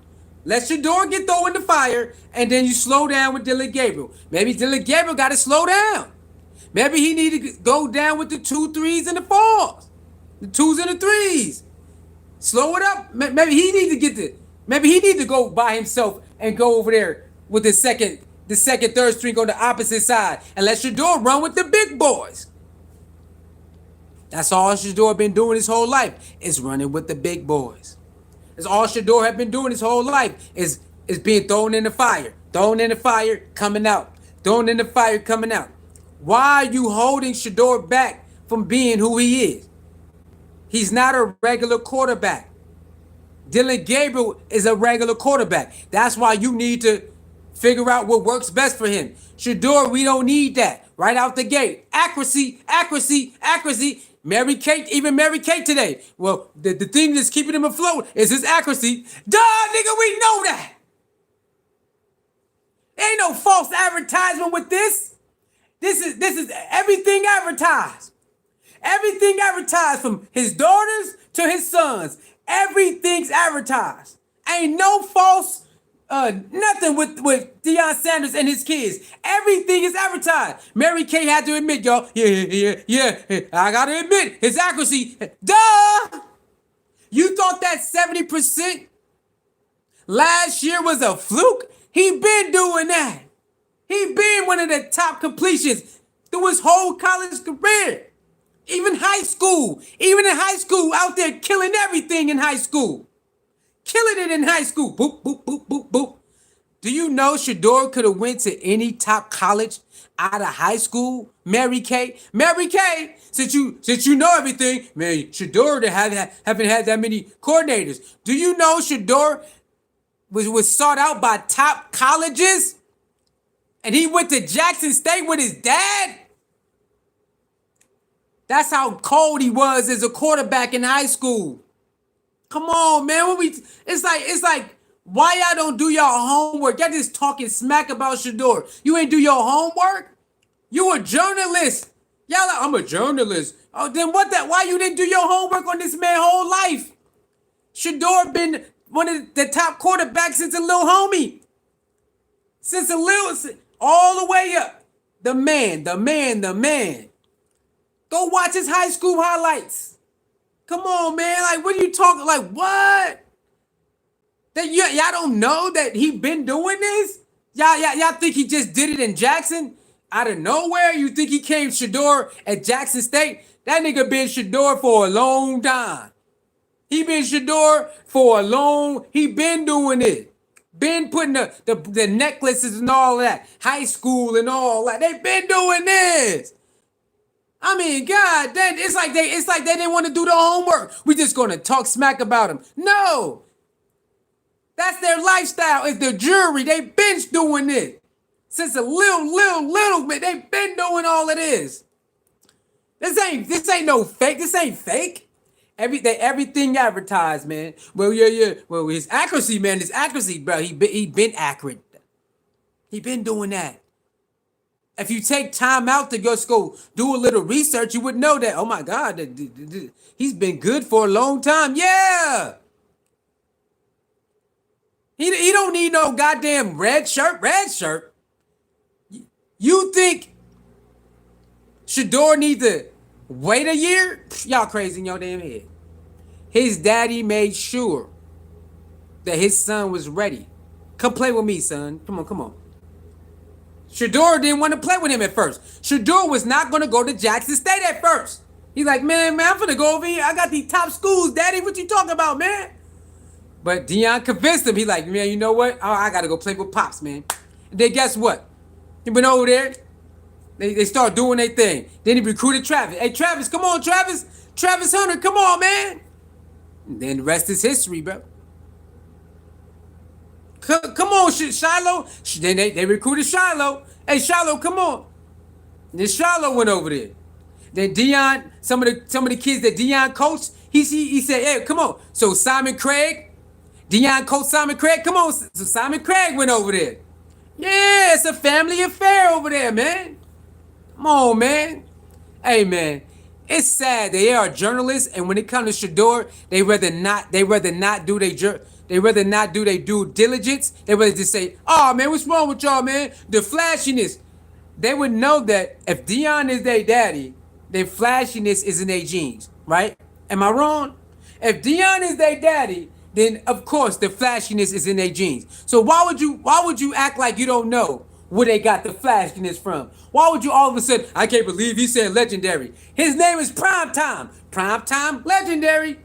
Let Shedeur get thrown in the fire, and then you slow down with Dylan Gabriel. Maybe Dylan Gabriel got to slow down. Maybe he need to go down with the 2 3s and the 4s. The 2s and the 3s. Slow it up. Maybe he need to go by himself and go over there with the second, third string on the opposite side and let Shedeur run with the big boys. That's all Shedeur been doing his whole life, is running with the big boys. That's all Shedeur have been doing his whole life, is being thrown in the fire. Thrown in the fire, coming out. Thrown in the fire, coming out. Why are you holding Shedeur back from being who he is? He's not a regular quarterback. Dylan Gabriel is a regular quarterback. That's why you need to figure out what works best for him. Shedeur, we don't need that. Right out the gate. Accuracy, accuracy, accuracy. Mary Kate, even Mary Kate today. Well, the thing that's keeping him afloat is his accuracy. Duh, nigga, we know that. Ain't no false advertisement with this. This is everything advertised. Everything advertised from his daughters to his sons. Everything's advertised. Ain't no false nothing with Deion Sanders and his kids. Everything is advertised. Mary Kay had to admit, y'all. Yeah. I gotta admit, his accuracy. Duh! You thought that 70% last year was a fluke? He been doing that. He been one of the top completions through his whole college career. Even high school. Even in high school, out there killing everything in high school. Killing it in high school. Boop, boop, boop, boop, boop. Do you know Shador could have went to any top college out of high school? Mary Kay? Mary Kay, since you know everything, man, Shador haven't had that many coordinators. Do you know Shador was sought out by top colleges? And he went to Jackson State with his dad? That's how cold he was as a quarterback in high school. Come on, man. It's like, why y'all don't do your homework? Y'all just talking smack about Shador. You ain't do your homework? You a journalist. Y'all like, I'm a journalist. Oh, then why you didn't do your homework on this man's whole life? Shador been one of the top quarterbacks since a little homie. All the way up. The man. Go watch his high school highlights. Come on, man. Like, what are you talking? Like, what? That y'all don't know that he been doing this? Y'all think he just did it in Jackson? Out of nowhere? You think he came Shador at Jackson State? That nigga been Shador for a long time. He been Shador for a long... He been doing it. Been putting the necklaces and all that. High school and all that. They been doing this. I mean, God, it's like they didn't want to do the homework. We just gonna talk smack about him. No, that's their lifestyle. It's their jewelry. They been doing it since a little bit. They been doing all of this. This ain't no fake. This ain't fake. Everything advertised, man. Well, yeah. Well, his accuracy, man. His accuracy, bro. He been accurate. He been doing that. If you take time out to go do a little research, you would know that, oh my God, he's been good for a long time. Yeah. He don't need no goddamn red shirt. You think Shador needs to wait a year? Y'all crazy in your damn head. His daddy made sure that his son was ready. Come play with me, son. Come on. Shador didn't want to play with him at first. Shador was not going to go to Jackson State at first. He's like, man, I'm finna go over here. I got these top schools, daddy. What you talking about, man? But Deion convinced him. He like, man, you know what? I got to go play with Pops, man. And then guess what? He went over there. They start doing their thing. Then he recruited Travis. Hey, Travis, come on, Travis. Travis Hunter, come on, man. And then the rest is history, bro. Come on, Shiloh. Then they recruited Shiloh. Hey, Shiloh, come on. Then Shiloh went over there. Then Deion, some of the kids that Deion coached, he said, hey, come on. So Simon Craig, Deion coached Simon Craig. Come on. So Simon Craig went over there. Yeah, it's a family affair over there, man. Come on, man. Hey, man. It's sad. They are journalists, and when it comes to Shador, they rather not do their due diligence. They rather just say, oh man, what's wrong with y'all, man? The flashiness. They would know that if Deion is their daddy, their flashiness is in their genes, right? Am I wrong? If Deion is their daddy, then of course the flashiness is in their genes. So why would you act like you don't know where they got the flashiness from? Why would you all of a sudden, I can't believe he said legendary. His name is Primetime. Primetime legendary.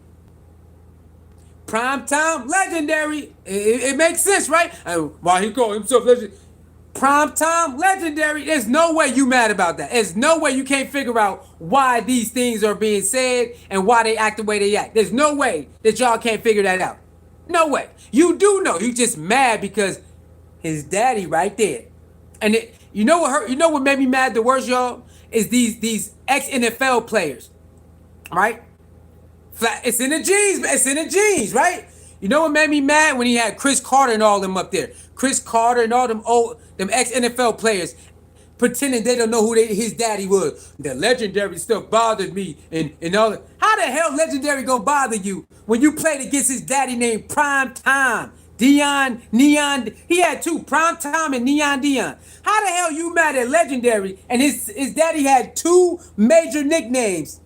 Primetime legendary. It makes sense, right? Why he called himself legendary? Prime time, legendary. There's no way you mad about that. There's no way you can't figure out why these things are being said and why they act the way they act. There's no way that y'all can't figure that out. No way. You do know. You just mad because his daddy right there. And you know what hurt? You know what made me mad the worst, y'all? Is these ex-NFL players, right? It's in the genes. It's in the genes, right? You know what made me mad? When he had Chris Carter and all them up there. Chris Carter and all them ex-NFL players pretending they don't know who his daddy was. The legendary stuff bothered me and all that. How the hell legendary gonna bother you when you played against his daddy named Prime Time? Neon, he had two, Prime Time and Neon Dion. How the hell you mad at legendary and his daddy had two major nicknames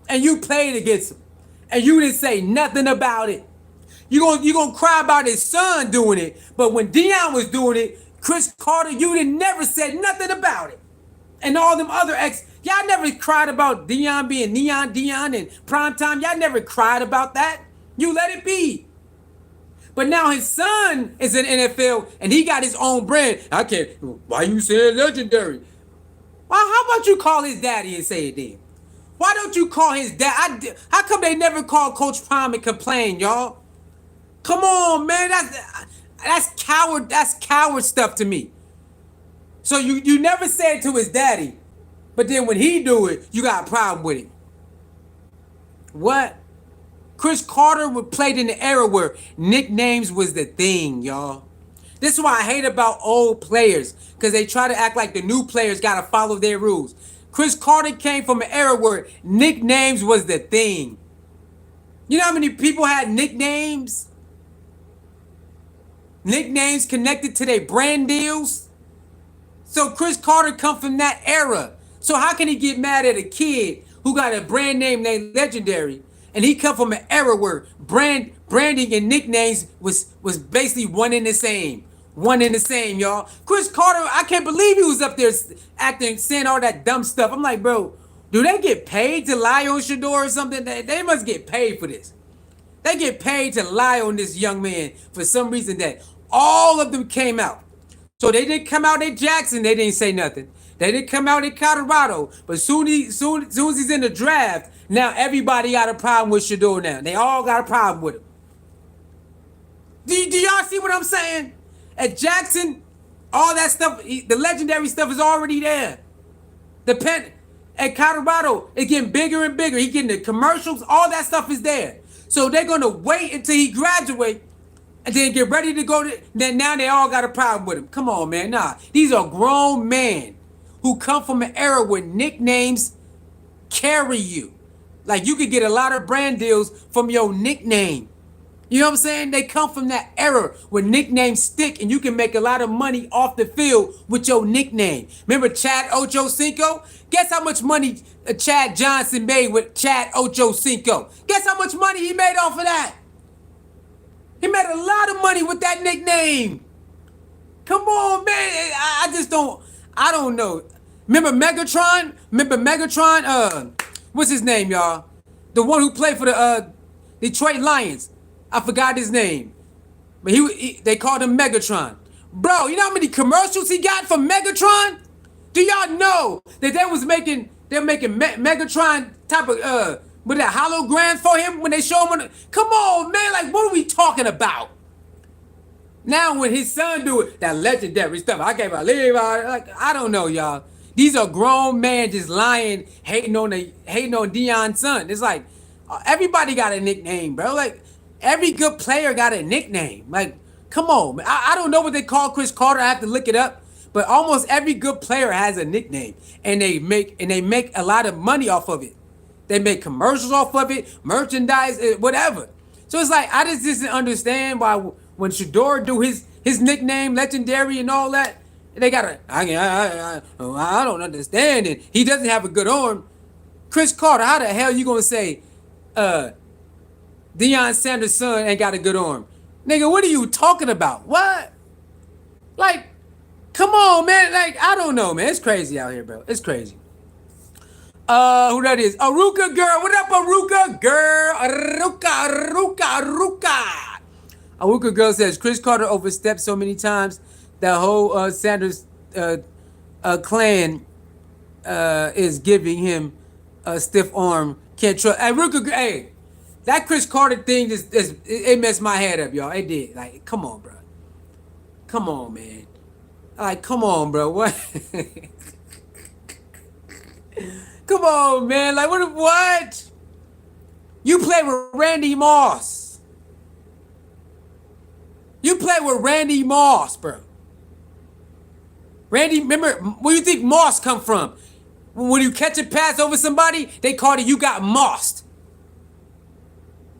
and you played against him and you didn't say nothing about it? You gonna cry about his son doing it, but when Dion was doing it, Chris Carter, you didn't never said nothing about it. And all them other y'all never cried about Dion being Neon Dion and Prime Time. Y'all never cried about that. You let it be. But now his son is in NFL and he got his own brand. I can't. Why you saying legendary? Well, how about you call his daddy and say it then? Why don't you call his dad? How come they never call Coach Prime and complain, y'all? Come on, man. That's coward. That's coward stuff to me. So you never said to his daddy, but then when he do it, you got a problem with it. What? Chris Carter played in the era where nicknames was the thing, y'all. This is why I hate about old players, because they try to act like the new players got to follow their rules. Chris Carter came from an era where nicknames was the thing. You know how many people had nicknames? Nicknames connected to their brand deals? So Chris Carter come from that era. So how can he get mad at a kid who got a brand name named Legendary? And he come from an era where branding and nicknames was basically one and the same. One and the same, y'all. Chris Carter, I can't believe he was up there acting, saying all that dumb stuff. I'm like, bro, do they get paid to lie on Shedeur or something? They must get paid for this. They get paid to lie on this young man for some reason that all of them came out. So they didn't come out at Jackson, they didn't say nothing. They didn't come out in Colorado. But soon as he's in the draft, now everybody got a problem with Shador now. They all got a problem with him. Do y'all see what I'm saying? At Jackson, all that stuff, the legendary stuff is already there. At Colorado, it's getting bigger and bigger. He getting the commercials, all that stuff is there. So they're going to wait until he graduate and then get ready to go. Then now they all got a problem with him. Come on, man. Nah, these are grown men who come from an era where nicknames carry you. Like you could get a lot of brand deals from your nickname. You know what I'm saying? They come from that era where nicknames stick and you can make a lot of money off the field with your nickname. Remember Chad Ochocinco? Guess how much money Chad Johnson made with Chad Ochocinco? Guess how much money he made off of that? He made a lot of money with that nickname. Come on, man. I don't know. Remember Megatron? What's his name, y'all? The one who played for the Detroit Lions. I forgot his name. But they called him Megatron. Bro, you know how many commercials he got from Megatron? Do y'all know that they're making Megatron type of with that hologram for him when they show him? Come on, man, like what are we talking about? Now when his son do it, that legendary stuff, I can't believe like I don't know, y'all. These are grown men just lying, hating on Dion's son. It's like everybody got a nickname, bro. Like every good player got a nickname. Like, come on, man. I don't know what they call Chris Carter. I have to look it up. But almost every good player has a nickname, and they make a lot of money off of it. They make commercials off of it, merchandise, whatever. So it's like I just didn't understand why when Shador do his nickname legendary and all that, they gotta. I don't understand it. He doesn't have a good arm. Chris Carter, how the hell you gonna say Deion Sanders' son ain't got a good arm? Nigga, what are you talking about? What? Like, come on, man. Like, I don't know, man. It's crazy out here, bro. It's crazy. Who that is? Aruka girl. What up, Aruka girl? Aruka. Aruka girl says Chris Carter overstepped so many times the whole Sanders clan is giving him a stiff arm. Can't trust. Hey, that Chris Carter thing it messed my head up, y'all. It did. Like, come on, bro. Come on, man. Like, come on, bro. What? Come on, man. Like, what? You play with Randy Moss. You play with Randy Moss, bro. Randy, remember, where you think Moss come from? When you catch a pass over somebody, they called it you got mossed.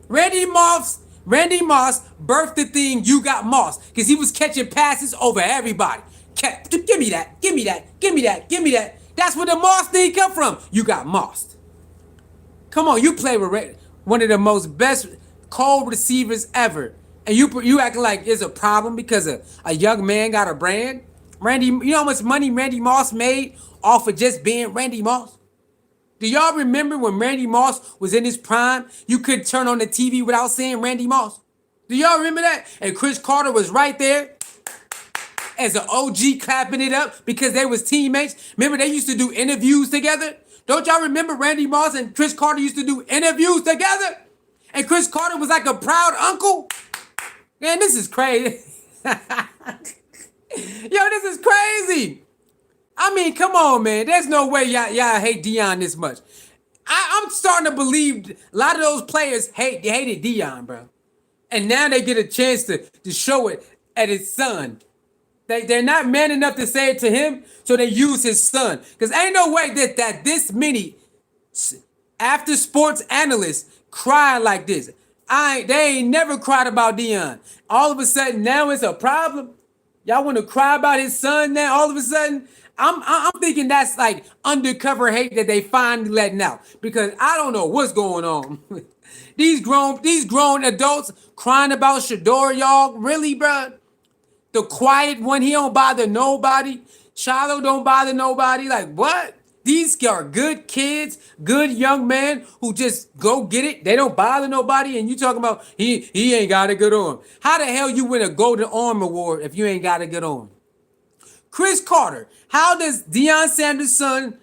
Randy Moss birthed the thing you got mossed because he was catching passes over everybody. Give me that. That's where the Moss thing come from. You got mossed. Come on, you play with one of the most best cold receivers ever, and you acting like it's a problem because a young man got a brand. Randy, you know how much money Randy Moss made off of just being Randy Moss? Do y'all remember when Randy Moss was in his prime? You couldn't turn on the TV without seeing Randy Moss. Do y'all remember that? And Chris Carter was right there as an OG clapping it up because they was teammates. Remember they used to do interviews together? Don't y'all remember Randy Moss and Chris Carter used to do interviews together? And Chris Carter was like a proud uncle? Man, this is crazy. Yo, this is crazy. I mean, come on, man. There's no way y'all hate Deion this much. I'm starting to believe a lot of those players hated Deion, bro. And now they get a chance to show it at his son. They're not man enough to say it to him, so they use his son. Because ain't no way that this many after sports analysts cry like this. They ain't never cried about Deion. All of a sudden, now it's a problem. Y'all want to cry about his son now? All of a sudden, I'm thinking that's like undercover hate that they finally letting out because I don't know what's going on. these grown adults crying about Shedeur, y'all. Really, bro? The quiet one, he don't bother nobody. Shiloh don't bother nobody. Like, what? These are good kids, good young men who just go get it. They don't bother nobody. And you talking about he ain't got a good arm. How the hell you win a Golden Arm Award if you ain't got a good arm? Chris Carter, how does Deion Sanders' son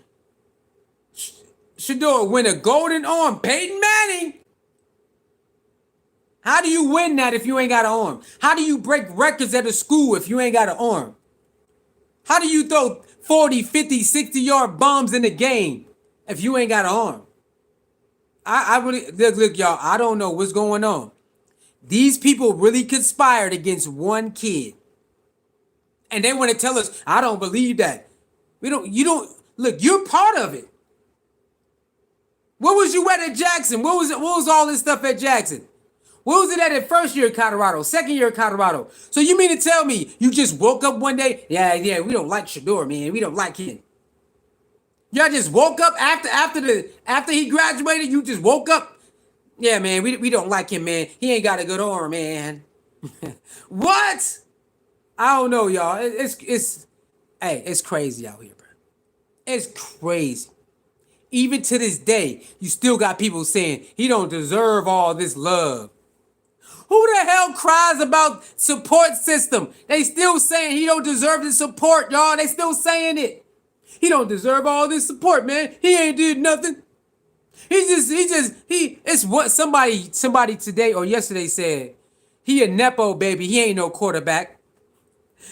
Shador win a Golden Arm? Peyton Manning. How do you win that if you ain't got an arm? How do you break records at a school if you ain't got an arm? How do you throw 40, 50, 60-yard bombs in the game if you ain't got an arm? I really, look, y'all, I don't know what's going on. These people really conspired against one kid. And they want to tell us, I don't believe that. Look, you're part of it. What was you at Jackson? What was all this stuff at Jackson? What was it at first year of Colorado, second year of Colorado? So you mean to tell me you just woke up one day? Yeah, we don't like Shador, man. We don't like him. Y'all just woke up after he graduated. You just woke up. Yeah, man. We don't like him, man. He ain't got a good arm, man. What? I don't know, y'all. It's crazy out here, bro. It's crazy. Even to this day, you still got people saying he don't deserve all this love. Who the hell cries about support system? They still saying he don't deserve the support, y'all. They still saying it. He don't deserve all this support, man. He ain't did nothing. It's what somebody today or yesterday said. He a Nepo baby. He ain't no quarterback.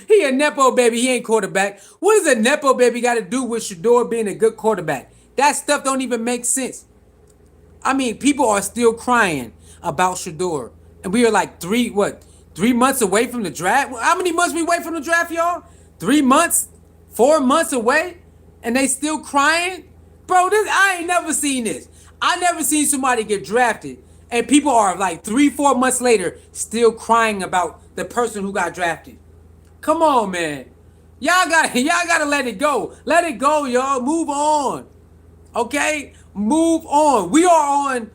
He a Nepo baby. He ain't quarterback. What does a Nepo baby got to do with Shador being a good quarterback? That stuff don't even make sense. I mean, people are still crying about Shador. And we are like 3 months away from the draft? How many months we wait from the draft, y'all? 3 months? 4 months away? And they still crying? Bro, I ain't never seen this. I never seen somebody get drafted and people are like 3-4 months later still crying about the person who got drafted. Come on, man. Y'all gotta let it go. Let it go, y'all. Move on. Okay? Move on. We on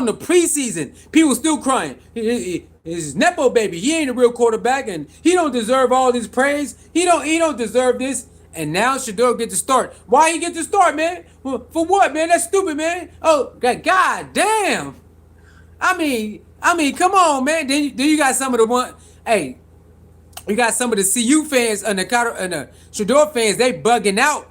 the preseason. People still crying. His Nepo baby. He ain't a real quarterback, and he don't deserve all this praise. He don't deserve this. And now Shedeur get to start. Why he get to start, man? For what, man? That's stupid, man. Oh, god damn. I mean, come on, man. Then you got some of the one. Hey, You got some of the CU fans and the Shedeur fans, they bugging out.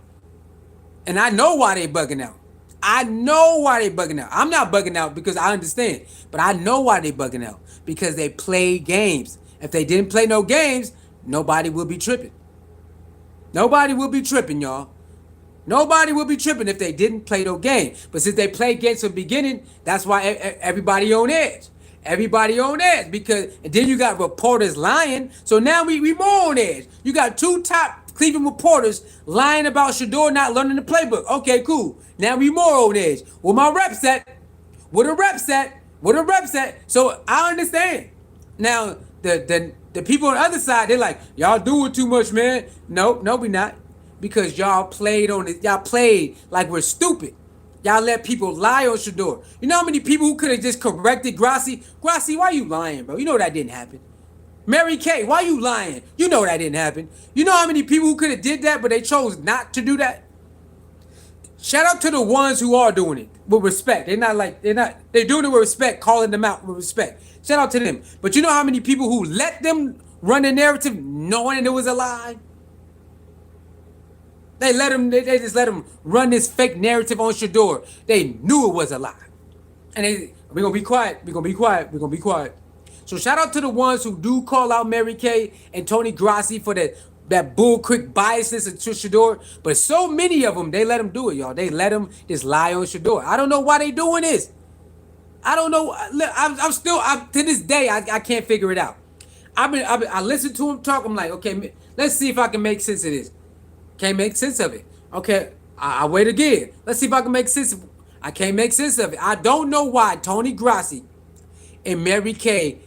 And I know why they bugging out. I know why they bugging out. I'm not bugging out because I understand. But I know why they bugging out. Because they play games. If they didn't play no games, nobody will be tripping. Nobody will be tripping, y'all. Nobody will be tripping if they didn't play no game. But since they played games from the beginning, that's why everybody on edge. Everybody on edge. Because and then you got reporters lying. So now we more on edge. You got 2 top Cleveland reporters lying about Shedeur not learning the playbook. Okay, cool. Now we more on edge. Where my reps at? Where the reps at? Where the reps at? So I understand. Now the people on the other side, they're like, y'all doing too much, man. No, we not. Because y'all played on it. Y'all played like we're stupid. Y'all let people lie on Shedeur. You know how many people who could have just corrected Grassi? Grassi, why you lying, bro? You know that didn't happen. Mary Kay, why you lying? You know that didn't happen. You know how many people who could have did that, but they chose not to do that? Shout out to the ones who are doing it with respect. They're doing it with respect, calling them out with respect. Shout out to them. But you know how many people who let them run the narrative knowing it was a lie? They just let him run this fake narrative on Shedeur. They knew it was a lie. And we're going to be quiet. We're going to be quiet. We're going to be quiet. So shout out to the ones who do call out Mary Kay and Tony Grassi for that bullcrick biasness to Shedeur. But so many of them, they let him do it, y'all. They let him just lie on Shedeur. I don't know why they doing this. I don't know. I'm still, to this day, I can't figure it out. I listened to him talk. I'm like, okay, let's see if I can make sense of this. Can't make sense of it. Okay, I wait again. Let's see if I can make sense of it. I can't make sense of it. I don't know why Tony Grassi and Mary Kay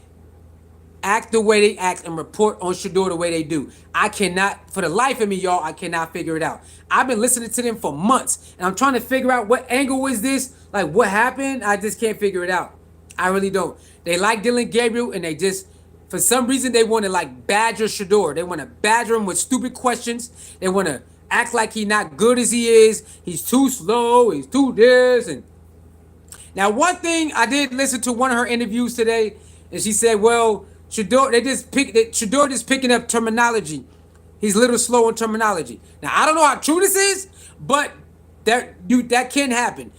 act the way they act and report on Shedeur the way they do. I cannot, for the life of me, y'all, I cannot figure it out. I've been listening to them for months, and I'm trying to figure out what angle is this, like what happened. I just can't figure it out. I really don't. They like Dylan Gabriel, and they just, for some reason, they want to like badger Shedeur. They want to badger him with stupid questions. They want to act like he's not good as he is. He's too slow. He's too this. And now, one thing I did listen to one of her interviews today, and she said, "Well, Shedeur, Shedeur just picking up terminology. He's a little slow on terminology." Now, I don't know how true this is, but that can happen.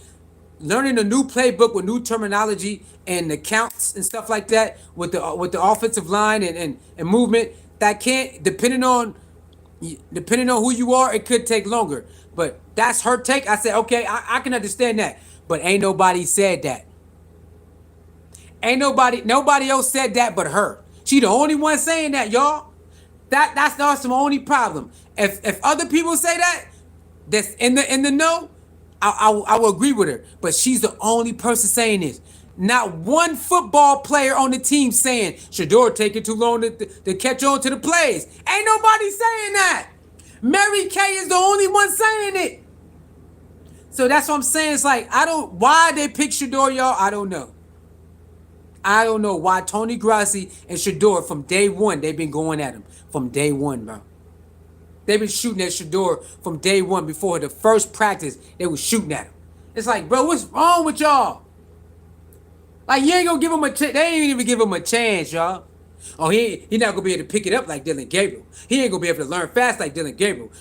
Learning a new playbook with new terminology and the counts and stuff like that with the offensive line and movement, that can't, depending on who you are, it could take longer. But that's her take. I said, okay, I can understand that. But ain't nobody said that. Ain't nobody else said that but her. She the only one saying that, y'all. That's the only problem. If other people say that's in the know, I will agree with her. But she's the only person saying this. Not one football player on the team saying Shedeur taking too long to catch on to the plays. Ain't nobody saying that. Mary Kay is the only one saying it. So that's what I'm saying. It's like, why they pick Shedeur, y'all, I don't know. I don't know why Tony Grassi and Shedeur from day one, they've been going at him. From day one, bro. They've been shooting at Shedeur from day one. Before the first practice, they were shooting at him. It's like, bro, what's wrong with y'all? Like, you ain't gonna give him a chance. They ain't even give him a chance, y'all. Oh, he not gonna be able to pick it up like Dylan Gabriel. He ain't gonna be able to learn fast like Dylan Gabriel.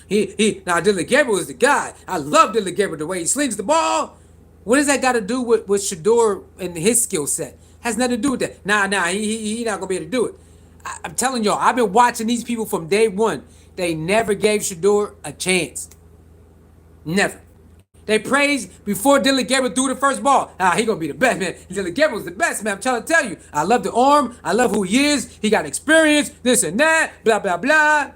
Now Dylan Gabriel is the guy. I love Dylan Gabriel, the way he slings the ball. What does that got to do with Shedeur and his skill set? Has nothing to do with that. Nah, he not gonna be able to do it. I'm telling y'all, I've been watching these people from day one. They never gave Shedeur a chance. Never. They praised before Dylan Gabriel threw the first ball. He gonna be the best, man. Dylan Gabriel's the best, man. I'm trying to tell you. I love the arm. I love who he is. He got experience, this and that, blah, blah, blah.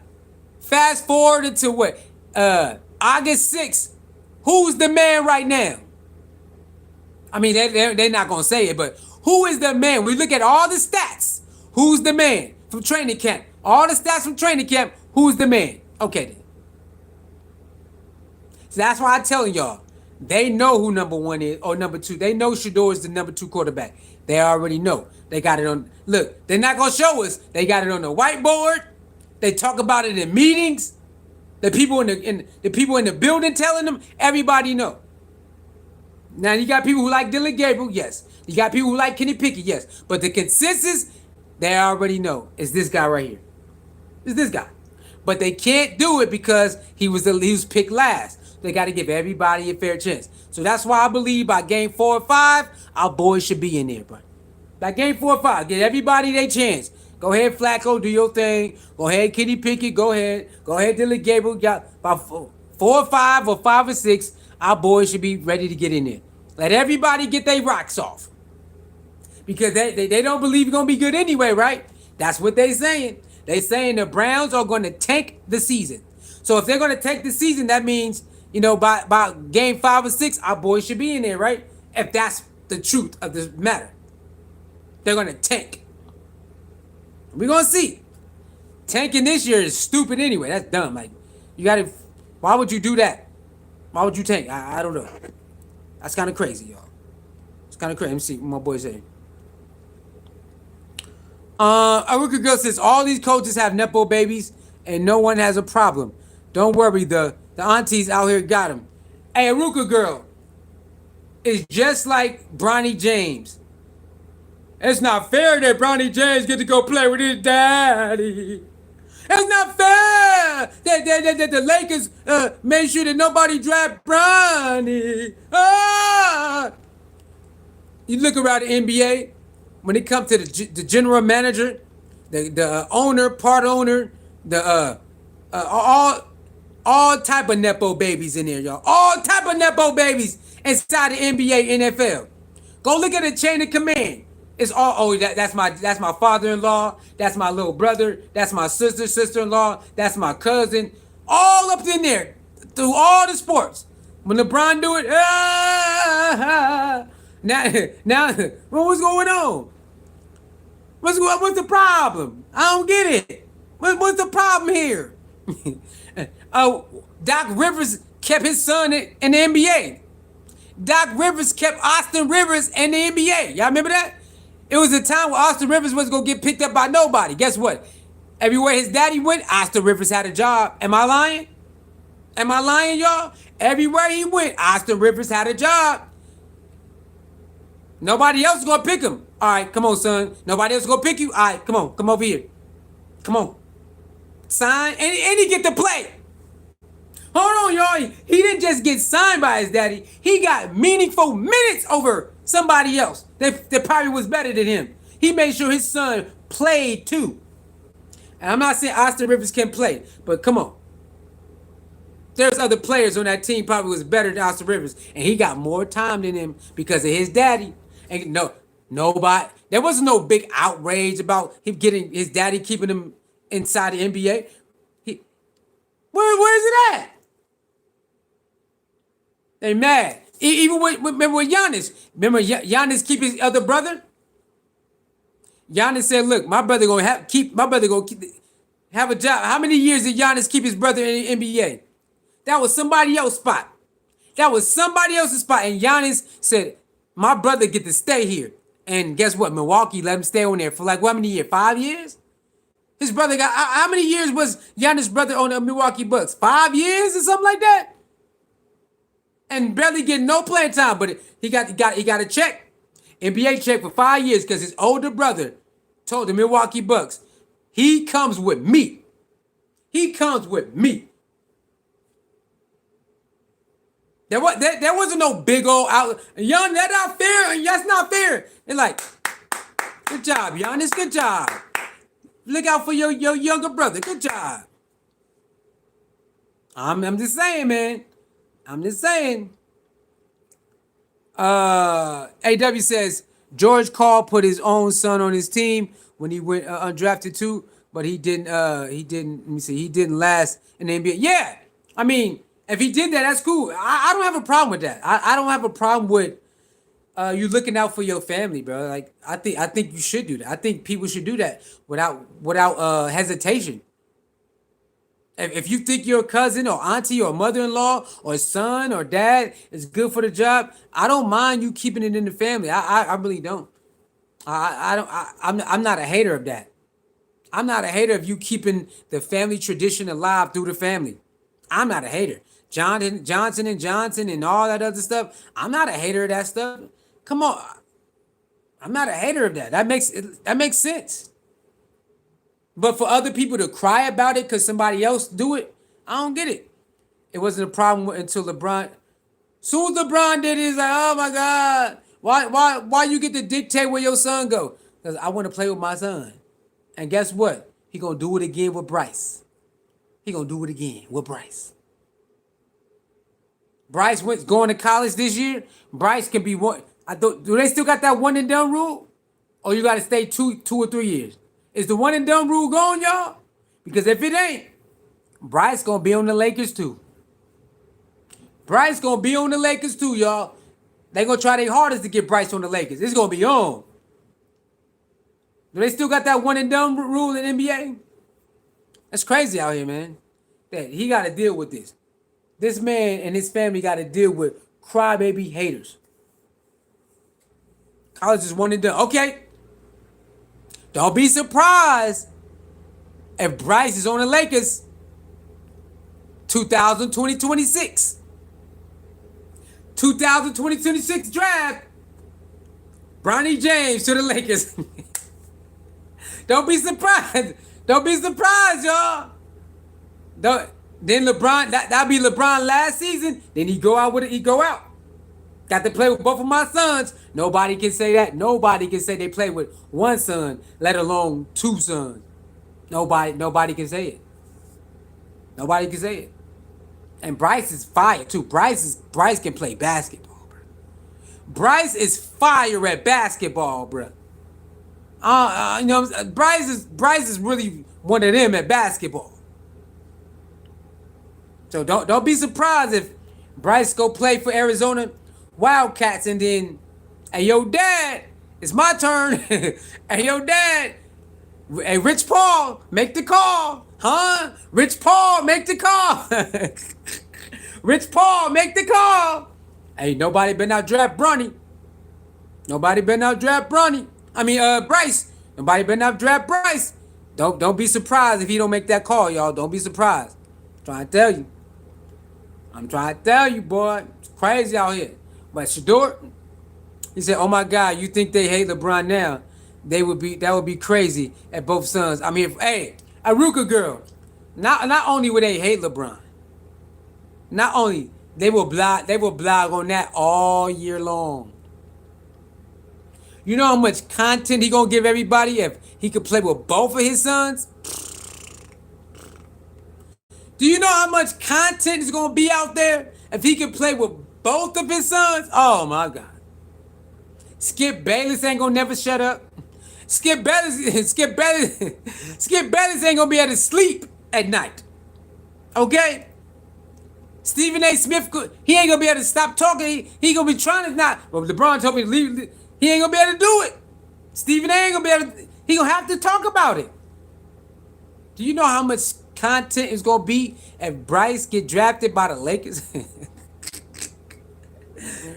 Fast forward into what? August 6th. Who's the man right now? I mean, they're not gonna say it, but who is the man? We look at all the stats. Who's the man from training camp? All the stats from training camp. Who's the man? Okay, then. So that's why I'm telling y'all, they know who number one is or number two. They know Shedeur is the number 2 quarterback. They already know. They got it on. Look, they're not gonna show us. They got it on the whiteboard. They talk about it in meetings. The people in the building telling them. Everybody know. Now you got people who like Dylan Gabriel, yes. You got people who like Kenny Pickett, yes. But the consensus, they already know, is this guy right here. It's this guy. But they can't do it because he was picked last. They got to give everybody a fair chance. So that's why I believe by game 4 or 5, our boys should be in there, bro. By game 4 or 5, give everybody their chance. Go ahead, Flacco, do your thing. Go ahead, Kenny Pickett, go ahead. Go ahead, Dylan Gabriel. Got by 4 or 5 or 5 or 6, our boys should be ready to get in there. Let everybody get their rocks off. Because they don't believe you're going to be good anyway, right? That's what they saying. They saying the Browns are going to tank the season. So if they're going to tank the season, that means, by game 5 or 6, our boys should be in there, right? If that's the truth of the matter. They're going to tank. We're going to see. Tanking this year is stupid anyway. That's dumb. Like, you got to, why would you do that? Why would you tank? I don't know. That's kind of crazy, y'all. It's kind of crazy. Let me see what my boy saying. Aruka Girl says, all these coaches have Nepo babies and no one has a problem. Don't worry, the aunties out here got them. Hey, Aruka Girl, it's just like Bronny James. It's not fair that Bronny James get to go play with his daddy. It's not fair that the Lakers made sure that nobody draft Bronny. You look around the NBA, when it comes to the general manager, the owner, part owner, all type of Nepo babies in there, y'all. All type of Nepo babies inside the NBA, NFL. Go look at the chain of command. It's all that's my father-in-law, that's my little brother, that's my sister-in-law, that's my cousin, all up in there through all the sports. When LeBron do it, now what's going on? What's the problem? I don't get it. What's the problem here? Doc Rivers kept his son in the NBA. Doc Rivers kept Austin Rivers in the NBA. Y'all remember that? It was a time where Austin Rivers was going to get picked up by nobody. Guess what? Everywhere his daddy went, Austin Rivers had a job. Am I lying? Am I lying, y'all? Everywhere he went, Austin Rivers had a job. Nobody else is going to pick him. All right, come on, son. Nobody else is going to pick you. All right, come on. Come over here. Come on. Sign. And he get to play. Hold on, y'all. He didn't just get signed by his daddy. He got meaningful minutes over somebody else that probably was better than him. He made sure his son played too. And I'm not saying Austin Rivers can play, but come on. There's other players on that team probably was better than Austin Rivers, and he got more time than him because of his daddy. And nobody, there wasn't no big outrage about him getting his daddy keeping him inside the NBA. Where is it at? They mad. Even remember with Giannis. Remember Giannis keep his other brother? Giannis said, look, my brother gonna have a job. How many years did Giannis keep his brother in the NBA? That was somebody else's spot. That was somebody else's spot. And Giannis said, my brother get to stay here. And guess what? Milwaukee let him stay on there for like how many years? 5 years? His brother got, how many years was Giannis' brother on the Milwaukee Bucks? 5 years or something like that? And barely getting no playing time, but he got a check, NBA check for 5 years because his older brother told the Milwaukee Bucks, he comes with me. He comes with me. There wasn't no big old out. Young, that's not fair. That's not fair. They're like, good job, Giannis. Good job. Look out for your younger brother. Good job. I'm just saying, man. I'm just saying. AW says George Karl put his own son on his team when he went undrafted too, but he didn't. Let me see. He didn't last in the NBA. Yeah, I mean, if he did that, that's cool. I don't have a problem with that. I don't have a problem with you looking out for your family, bro. Like I think you should do that. I think people should do that without hesitation. If you think your cousin or auntie or mother-in-law or son or dad is good for the job, I don't mind you keeping it in the family. I really don't. I'm not a hater of that. I'm not a hater of you keeping the family tradition alive through the family. I'm not a hater. Johnson and all that other stuff. I'm not a hater of that stuff. Come on. I'm not a hater of that. That makes sense. But for other people to cry about it because somebody else do it, I don't get it. It wasn't a problem until LeBron. Soon as LeBron did it, he's like, oh my God. Why you get to dictate where your son go? Because I want to play with my son. And guess what? He gonna do it again with Bryce. He gonna do it again with Bryce. Bryce went going to college this year. Bryce can be one. Do they still got that one and done rule? Or you gotta stay two or 3 years? Is the one and done rule gone, y'all? Because if it ain't, Bryce gonna be on the Lakers too. Bryce gonna be on the Lakers too, y'all. They gonna try their hardest to get Bryce on the Lakers. It's gonna be on. Do they still got that one and done rule in NBA? That's crazy out here, man. That he got to deal with this. This man and his family got to deal with crybaby haters. College is one and done. Okay. Don't be surprised if Bryce is on the Lakers 2026. 2026 draft. Bronny James to the Lakers. Don't be surprised. Don't be surprised, y'all. Then LeBron, that'll be LeBron last season. Then he go out. Got to play with both of my sons. Nobody can say that. Nobody can say they play with one son, let alone two sons. Nobody can say it. Nobody can say it. And Bryce is fire too. Bryce can play basketball, bro. Bryce is fire at basketball, bro. Bryce is really one of them at basketball. So don't be surprised if Bryce go play for Arizona Wildcats and then, hey yo dad, it's my turn. Hey yo dad, hey Rich Paul, make the call, huh? Rich Paul, make the call. Rich Paul, make the call. Hey, nobody better not draft Bronny. Nobody better not draft Bronny. Bryce. Nobody better not draft Bryce. Don't be surprised if he don't make that call, y'all. Don't be surprised. I'm trying to tell you, boy. It's crazy out here. But Shedeur, he said, "Oh my God, you think they hate LeBron now? That would be crazy at both sons." Hey, Aruka girl. Not only would they hate LeBron, not only they will blog on that all year long. You know how much content he gonna give everybody if he could play with both of his sons? Do you know how much content is gonna be out there if he can play with both of his sons? Oh my God. Skip Bayless ain't gonna never shut up. Skip Bayless ain't gonna be able to sleep at night. Okay? Stephen A. Smith, he ain't gonna be able to stop talking. He gonna be trying to not. Well, LeBron told me to leave. He ain't gonna be able to do it. Stephen A. ain't gonna be able to. He gonna have to talk about it. Do you know how much content is gonna be if Bryce get drafted by the Lakers?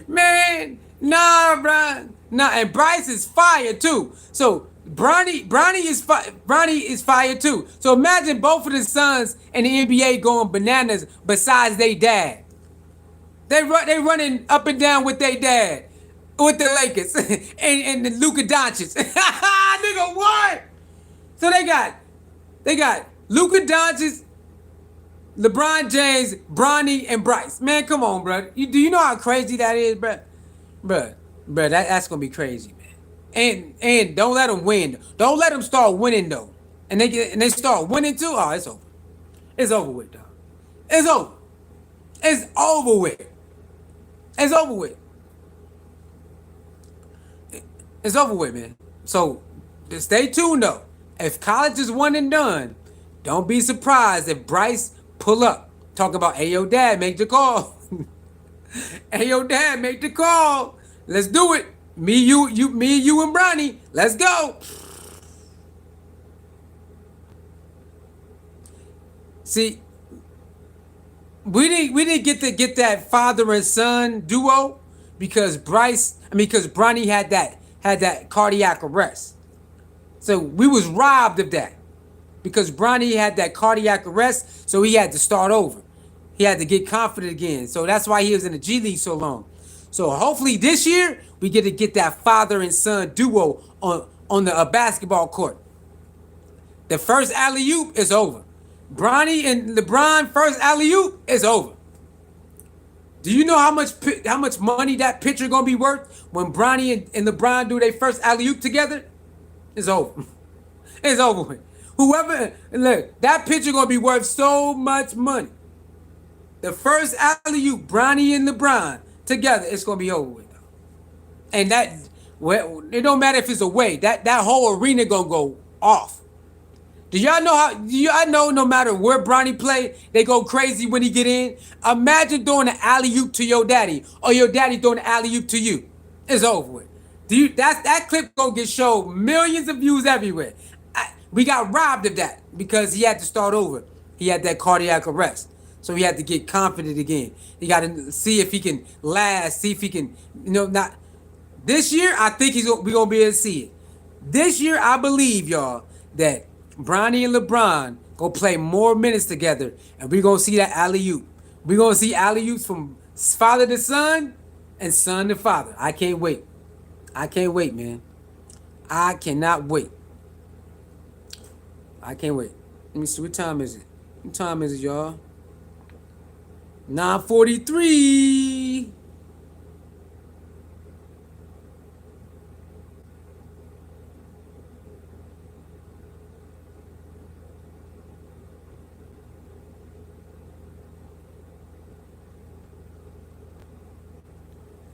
Man, nah, bro. Nah, and Bryce is fire too. So Bronny is fire too. So imagine both of the sons in the NBA going bananas besides their dad. They running up and down with their dad. With the Lakers and the Luka Doncic. Nigga, what? So they got Luka Doncic, LeBron James, Bronny, and Bryce. Man, come on, bro. Do you know how crazy that is, bro? Bro, that's gonna be crazy, man. And don't let them win. Don't let them start winning though. And they start winning too. Oh, it's over. It's over with, dog. It's over. It's over with. It's over with. It's over with, man. So just stay tuned though. If college is one and done, don't be surprised if Bryce pull up. Talk about, hey yo dad, make the call. Hey yo dad, make the call. Let's do it. Me, you, and Bronny. Let's go. See, we didn't get to get that father and son duo because Bronny had that cardiac arrest. So we was robbed of that because Bronny had that cardiac arrest, so he had to start over. He had to get confident again. So that's why he was in the G League so long. So hopefully this year we get to get that father and son duo on the basketball court. The first alley-oop is over. Bronny and LeBron first alley-oop is over. Do you know how much money that picture gonna be worth when Bronny and LeBron do their first alley-oop together? It's over. It's over with. Whoever, look, that picture gonna be worth so much money. The first alley-oop, Bronny and LeBron together, it's gonna be over with. And that, well, it don't matter if it's away. That whole arena gonna go off. Do y'all know no matter where Bronny play, they go crazy when he get in? Imagine throwing an alley-oop to your daddy or your daddy throwing an alley-oop to you. It's over with. That clip gonna get showed millions of views everywhere. We got robbed of that because he had to start over. He had that cardiac arrest. So he had to get confident again. He got to see if he can last, see if he can, not. This year, I think we're going to be able to see it. This year, I believe, y'all, that Bronny and LeBron go play more minutes together, and we're going to see that alley-oop. We're going to see alley-oops from father to son and son to father. I can't wait. I can't wait, man. I cannot wait. I can't wait. Let me see. What time is it? What time is it, y'all? 9:43.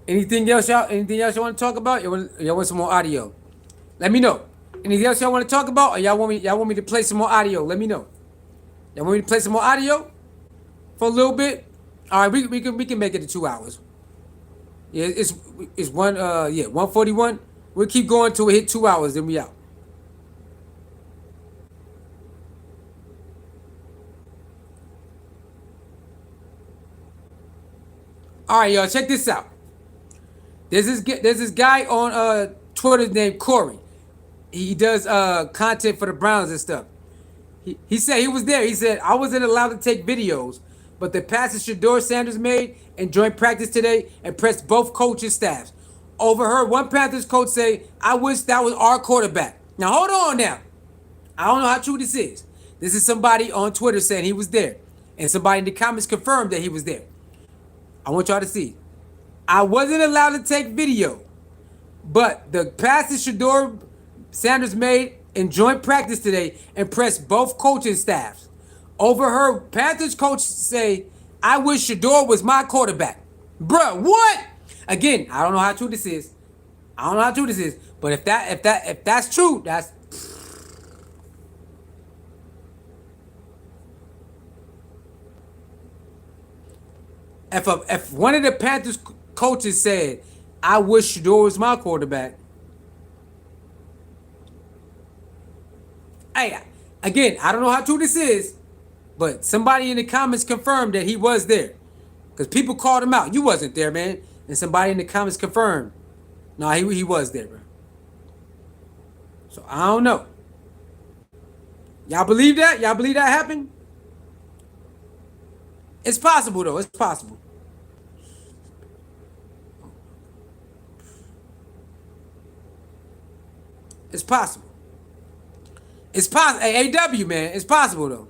Anything else y'all want to talk about? Y'all want some more audio? Let me know. Anything else y'all want to talk about? Or y'all want me to play some more audio? Let me know. Y'all want me to play some more audio for a little bit? All right, we can make it to 2 hours. Yeah, it's 1:41. We'll keep going till we hit 2 hours, then we out. All right, y'all, check this out. There's this guy on Twitter named Corey. He does content for the Browns and stuff. He said he was there. He said, I wasn't allowed to take videos, but the passes Shedeur Sanders made in joint practice today impressed both coaches' staffs. Overheard one Panthers coach say, I wish that was our quarterback. Now, hold on now. I don't know how true this is. This is somebody on Twitter saying he was there. And somebody in the comments confirmed that he was there. I want y'all to see. I wasn't allowed to take video, but the passes Shedeur Sanders made in joint practice today impressed both coaching staffs. Overheard Panthers coach say, I wish Shedeur was my quarterback. Bruh, what? Again, I don't know how true this is. But if that's true, that's if one of the Panthers coaches said, I wish Shedeur was my quarterback. Hey, again, I don't know how true this is, but somebody in the comments confirmed that he was there. Because people called him out. You wasn't there, man. And somebody in the comments confirmed. No, he was there, bro. So, I don't know. Y'all believe that? Y'all believe that happened? It's possible, though. It's possible. It's possible. It's possible. Hey, AW, man. It's possible, though.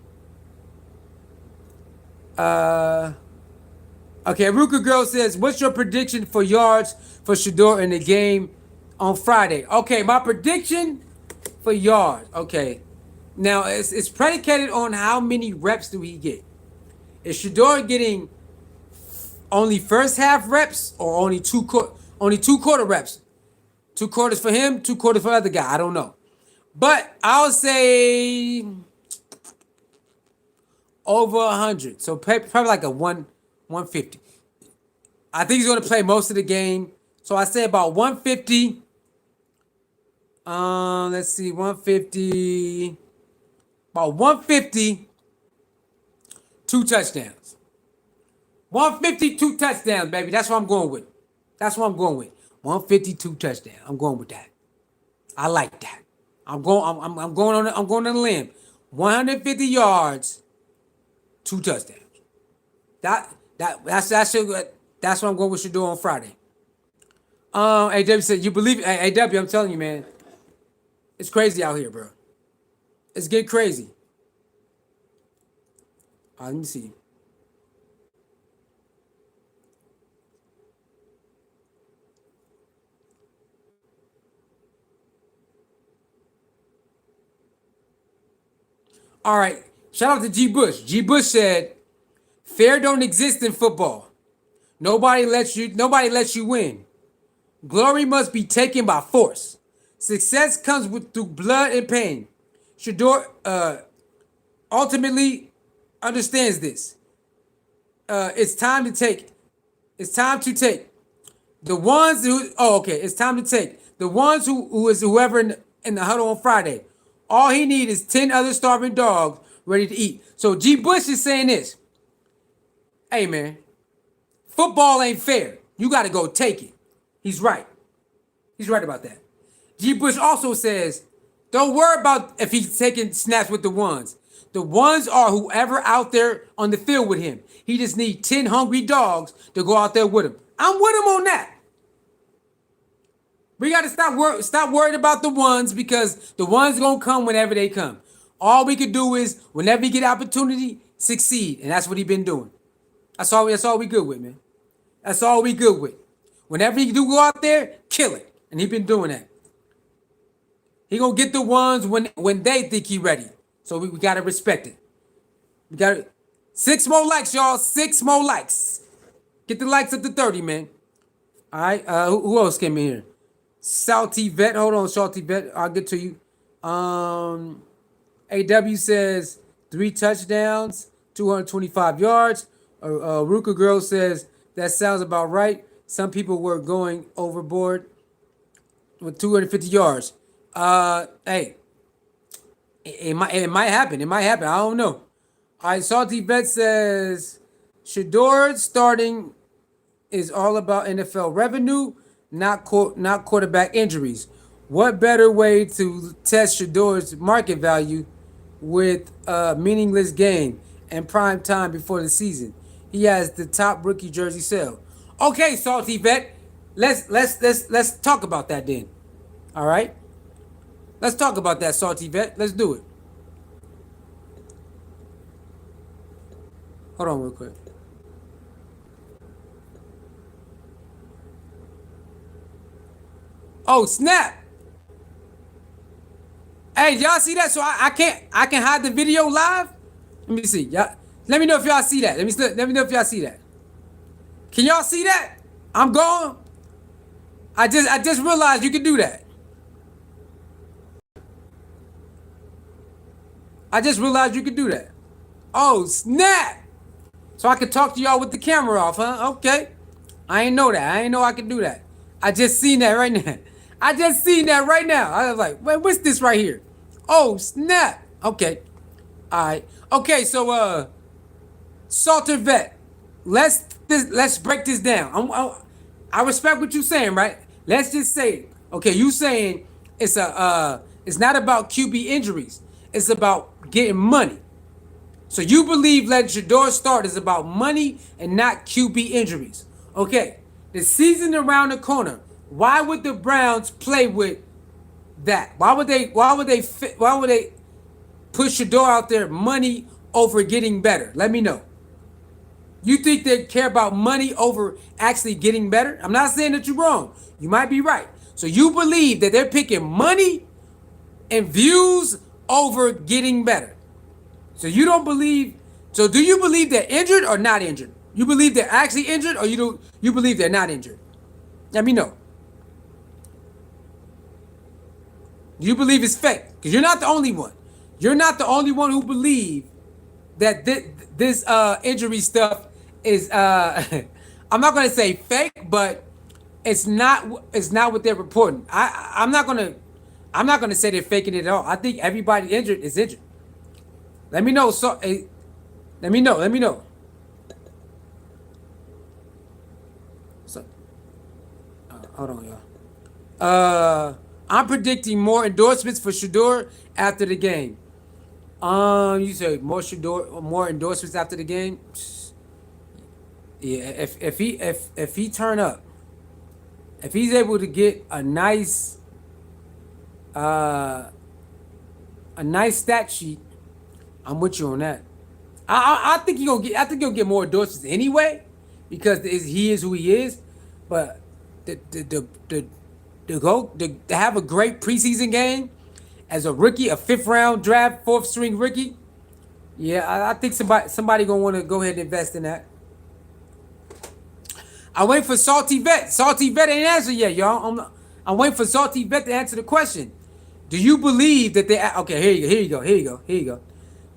Okay, Ruka Girl says, what's your prediction for yards for Shedeur in the game on Friday? Okay, my prediction for yards. Okay. Now, it's predicated on how many reps do he get. Is Shedeur getting only first half reps or only two quarter reps? 2 quarters for him, 2 quarters for the other guy. I don't know. But I'll say over 100. So probably like a 150. I think he's going to play most of the game. So I say about 150. Let's see, 150. About 150. 2 touchdowns. 150, 2 touchdowns, baby. That's what I'm going with. 152 touchdowns. I'm going with that. I like that. I'm going on a limb. 150 yards, 2 touchdowns. That's what I'm going with Shedeur on Friday. AW said, you believe it? AW, I'm telling you, man. It's crazy out here, bro. It's getting crazy. Let me see. All right. Shout out to G. Bush. G. Bush said, "Fair don't exist in football. Nobody lets you win. Glory must be taken by force. Success comes through blood and pain." Shador ultimately understands this. It's time to take. It's time to take the ones who. Oh, okay. It's time to take the ones who is whoever in the huddle on Friday. All he needs is 10 other starving dogs ready to eat. So G. Bush is saying this. Hey man, football ain't fair. You got to go take it. He's right. He's right about that. G. Bush also says, don't worry about if he's taking snaps with the ones. The ones are whoever out there on the field with him. He just needs 10 hungry dogs to go out there with him. I'm with him on that. We got to stop worrying about the ones because the ones going to come whenever they come. All we could do is, whenever you get opportunity, succeed. And that's what he been doing. That's all we good with, man. That's all we good with. Whenever he do go out there, kill it. And he been doing that. He gonna get the ones when they think he ready. So we gotta respect it. We got 6 more likes, y'all. 6 more likes. Get the likes up to 30, man. All right. Who else came in here? Salty Vet. Hold on, Salty Vet. I'll get to you. AW says 3 touchdowns, 225 yards. Ruka Girl says that sounds about right. Some people were going overboard with 250 yards. Hey, it might happen. It might happen. I don't know. All right, Salty Vet says Shedeur starting is all about NFL revenue, not quarterback injuries. What better way to test Shedeur's market value with a meaningless game and prime time before the season? He has the top rookie jersey sale. Okay, Salty Vet, let's talk about that then. All right, let's talk about that, Salty Vet. Let's do it. Hold on real quick. Oh snap! Hey, y'all see that? So I can hide the video live. Let me see. Y'all, let me know if y'all see that. Let me know if y'all see that. Can y'all see that? I'm gone. I just realized you can do that. I just realized you could do that. Oh snap! So I can talk to y'all with the camera off, huh? Okay. I ain't know that. I ain't know I could do that. I just seen that right now. I just seen that right now. I was like, wait, what's this right here? Oh snap! Okay. All right. Okay. So Salter Vet, let's break this down. I respect what you're saying, right? Let's just say it. Okay, you saying it's not about QB injuries. It's about getting money. So you believe letting Shador start is about money and not QB injuries. Okay, the season around the corner. Why would the Browns play with that? Why would they put Shador out there money over getting better? Let me know. You think they care about money over actually getting better? I'm not saying that you're wrong. You might be right. So you believe that they're picking money and views over getting better. So you don't believe. So do you believe they're injured or not injured? You believe they're actually injured or you believe they're not injured? Let me know. You believe it's fake because you're not the only one. You're not the only one who believe that this injury stuff is I'm not gonna say fake, but it's not what they're reporting. I'm not gonna say they're faking it at all. I think everybody injured is injured. Let me know. So let me know. So hold on, y'all. I'm predicting more endorsements for Shedeur after the game. You say more endorsements after the game. Yeah, if he turn up, if he's able to get a nice a nice stat sheet. I'm with you on that. I think he'll get more endorsements anyway, because he is who he is. But to have a great preseason game as a rookie, a 5th round draft, 4th string rookie, yeah, I think somebody gonna want to go ahead and invest in that. I wait for Salty Vet. Salty Vet ain't answered yet, y'all. I'm waiting for Salty Vet to answer the question. Do you believe that they? Okay, here you go.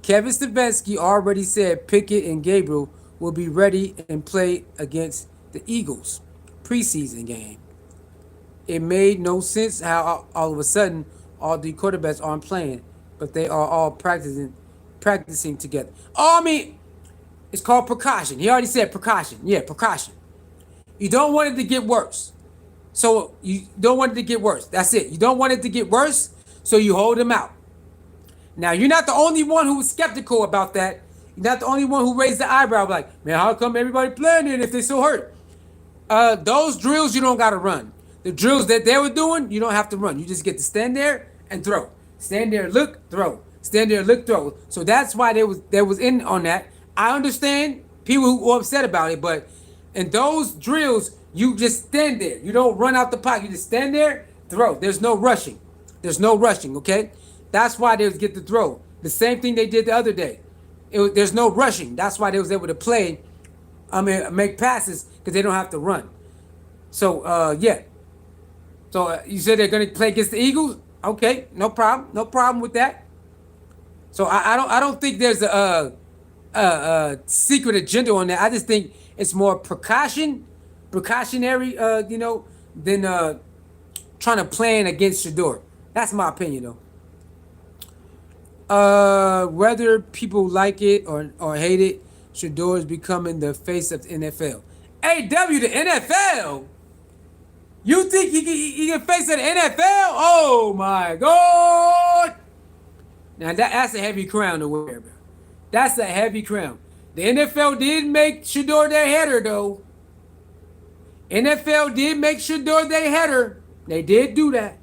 Kevin Stefanski already said Pickett and Gabriel will be ready and play against the Eagles preseason game. It made no sense how all of a sudden all the quarterbacks aren't playing, but they are all practicing together. Oh, I mean, it's called precaution. He already said precaution. Yeah, precaution. You don't want it to get worse. So you don't want it to get worse. That's it. You don't want it to get worse, so you hold them out. Now, you're not the only one who was skeptical about that. You're not the only one who raised the eyebrow like, man, how come everybody playing it if they're so hurt? Those drills you don't got to run. The drills that they were doing, you don't have to run. You just get to stand there and throw. Stand there, look, throw. Stand there, look, throw. So that's why they was in on that. I understand people who are upset about it, but in those drills, you just stand there. You don't run out the pocket. You just stand there, throw. There's no rushing. Okay? That's why they was get to throw. The same thing they did the other day. There's no rushing. That's why they was able to play, make passes, because they don't have to run. So, yeah. So, you said they're going to play against the Eagles? Okay, no problem. No problem with that. So, I don't think there's a secret agenda on that. I just think it's more precautionary, than trying to plan against Shedeur. That's my opinion, though. Whether people like it or hate it, Shedeur is becoming the face of the NFL. AW, the NFL? You think he can face the NFL? Oh my God! Now that's a heavy crown to wear, bro. That's a heavy crown. The NFL did make Shedeur their header, though. NFL did make Shedeur their header. They did do that.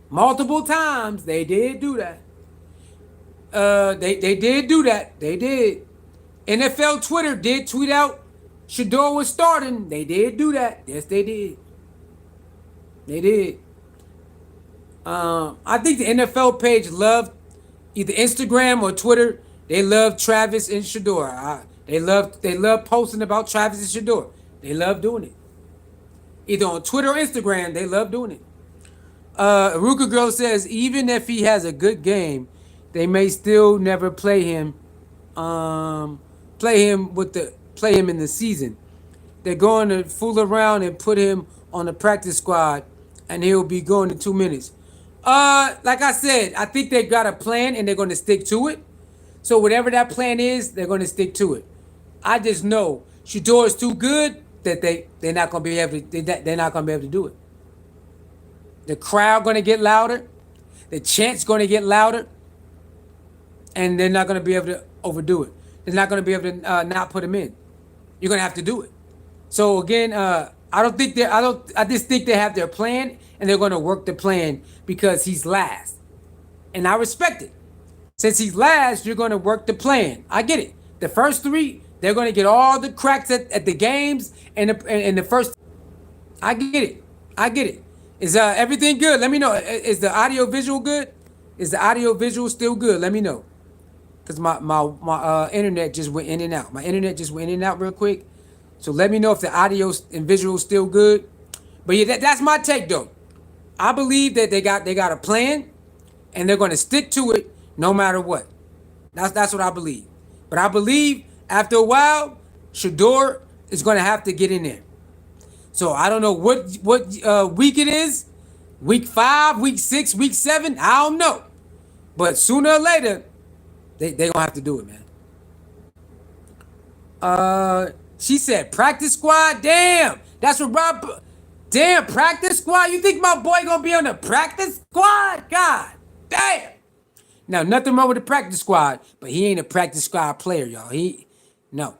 Multiple times, they did do that. They did do that. They did. NFL Twitter did tweet out Shedeur was starting. They did do that. Yes, they did. They did. I think the NFL page loved either Instagram or Twitter. They love Travis and Shedeur. They love posting about Travis and Shedeur. They love doing it. Either on Twitter or Instagram, they love doing it. Ruka Girl says even if he has a good game, they may still never play him. Play him in the season. They're going to fool around and put him on the practice squad, and he'll be going in 2 minutes. Like I said, I think they got a plan and they're going to stick to it. So whatever that plan is, they're going to stick to it. I just know Shedeur is too good that they're not going to be able to. They're not going to be able to do it. The crowd going to get louder. The chant's going to get louder. And they're not going to be able to overdo it. They're not going to be able to not put him in. You're going to have to do it. So again, I just think they have their plan and they're going to work the plan because he's last. And I respect it. Since he's last, you're going to work the plan. I get it. The first three, they're going to get all the cracks at the games and the first. I get it. Is everything good? Let me know. Is the audio visual good? Is the audio visual still good? Let me know. Because my internet just went in and out. My internet just went in and out real quick. So let me know if the audio and visual is still good. But yeah, that's my take though. I believe that they got a plan and they're going to stick to it no matter what. That's what I believe. But I believe after a while, Shedeur is going to have to get in there. So I don't know what week it is. Week 5, week 6, week 7. I don't know. But sooner or later, they going to have to do it, man. She said practice squad. Damn. That's what Rob. Damn, practice squad. You think my boy going to be on the practice squad? God damn. Now, nothing wrong with the practice squad, but he ain't a practice squad player, y'all. He not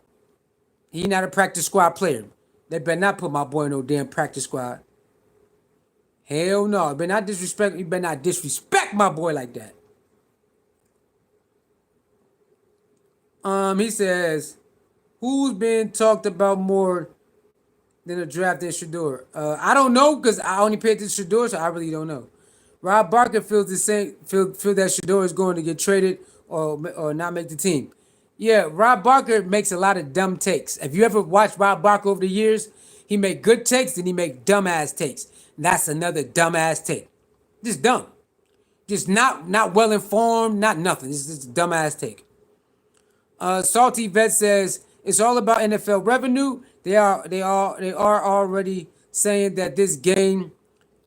a practice squad player. They better not put my boy in no damn practice squad. Hell no. You better not disrespect my boy like that. He says, who's been talked about more than a draft than Shedeur? I don't know because I only paid attention to Shedeur, so I really don't know. Rob Barker feels the same. Feel that Shedeur is going to get traded or not make the team. Yeah, Rob Barker makes a lot of dumb takes. If you ever watched Rob Barker over the years, he make good takes, then he make dumbass takes. And that's another dumbass take. Just dumb. Just not well informed, not nothing. It's just a dumbass take. Salty Vet says it's all about NFL revenue. They are already saying that this game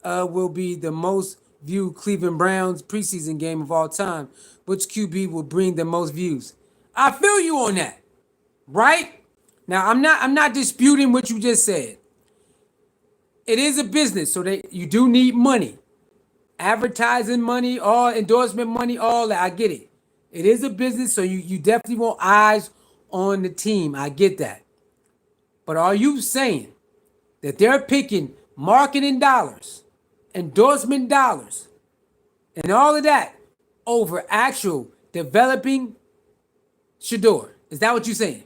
will be the most viewed Cleveland Browns preseason game of all time. Which QB will bring the most views? I feel you on that, right? Now I'm not disputing what you just said. It is a business, so you do need money, advertising money, all endorsement money, all that. I get it. It is a business, so you definitely want eyes on the team. I get that. But are you saying that they're picking marketing dollars, endorsement dollars, and all of that over actual developing Shedeur? Is that what you're saying?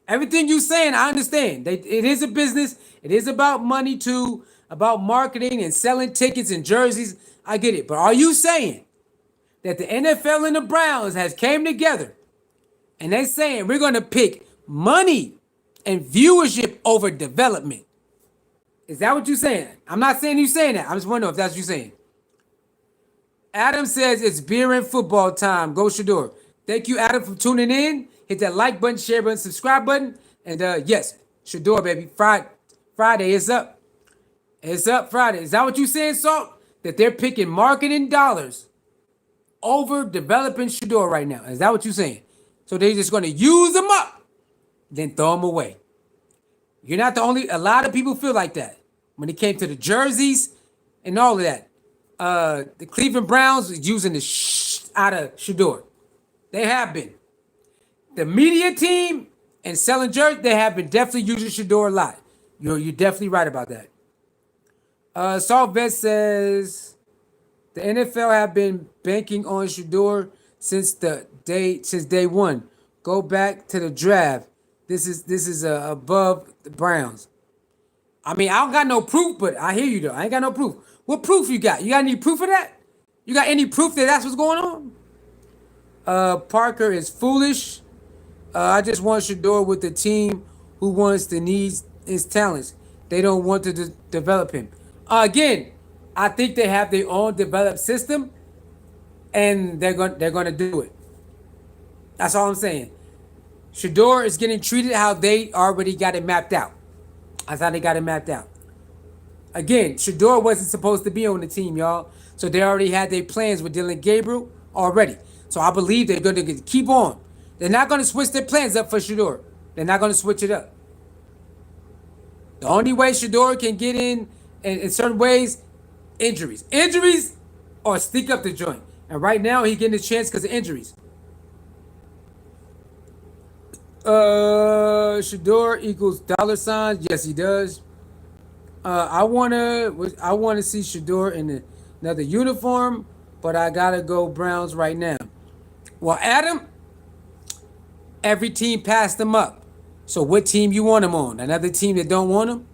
Everything you're saying, I understand. It is a business. It is about money too, about marketing and selling tickets and jerseys. I get it. But are you saying that the NFL and the Browns has came together and they saying we're going to pick money and viewership over development? Is that what you're saying? I'm not saying you're saying that. I just want to know if that's what you're saying. Adam says it's beer and football time. Go Shedeur. Thank you, Adam, for tuning in. Hit that like button, share button, subscribe button. And yes, Shedeur, baby. Friday is up. It's up Friday. Is that what you're saying, Salt? That they're picking marketing dollars over developing Shedeur right now. Is that what you're saying? So they're just going to use them up, then throw them away. You're not the only. A lot of people feel like that when it came to the jerseys and all of that. The Cleveland Browns is using the out of Shedeur. They have been. The media team and selling jerseys, they have been definitely using Shedeur a lot. You're definitely right about that. Salt Vet says the NFL have been banking on Shedeur since day one. Go back to the draft. This is above the Browns. I mean, I don't got no proof, but I hear you though. I ain't got no proof. What proof you got? You got any proof of that? You got any proof that that's what's going on? Parker is foolish. I just want Shedeur with the team who wants to need his talents. They don't want to develop him. Again, I think they have their own developed system, and they're going to do it. That's all I'm saying. Shedeur is getting treated how they already got it mapped out. That's how they got it mapped out. Again, Shedeur wasn't supposed to be on the team, y'all. So they already had their plans with Dylan Gabriel already. So I believe they're going to keep on. They're not going to switch their plans up for Shedeur. They're not going to switch it up. The only way Shedeur can get in certain ways, injuries. Injuries or sneak up the joint. And right now, he's getting a chance because of injuries. Shedeur equals $signs. Yes, he does. I wanna see Shedeur in another uniform, but I gotta go Browns right now. Well, Adam, every team passed him up. So what team you want him on? Another team that don't want him?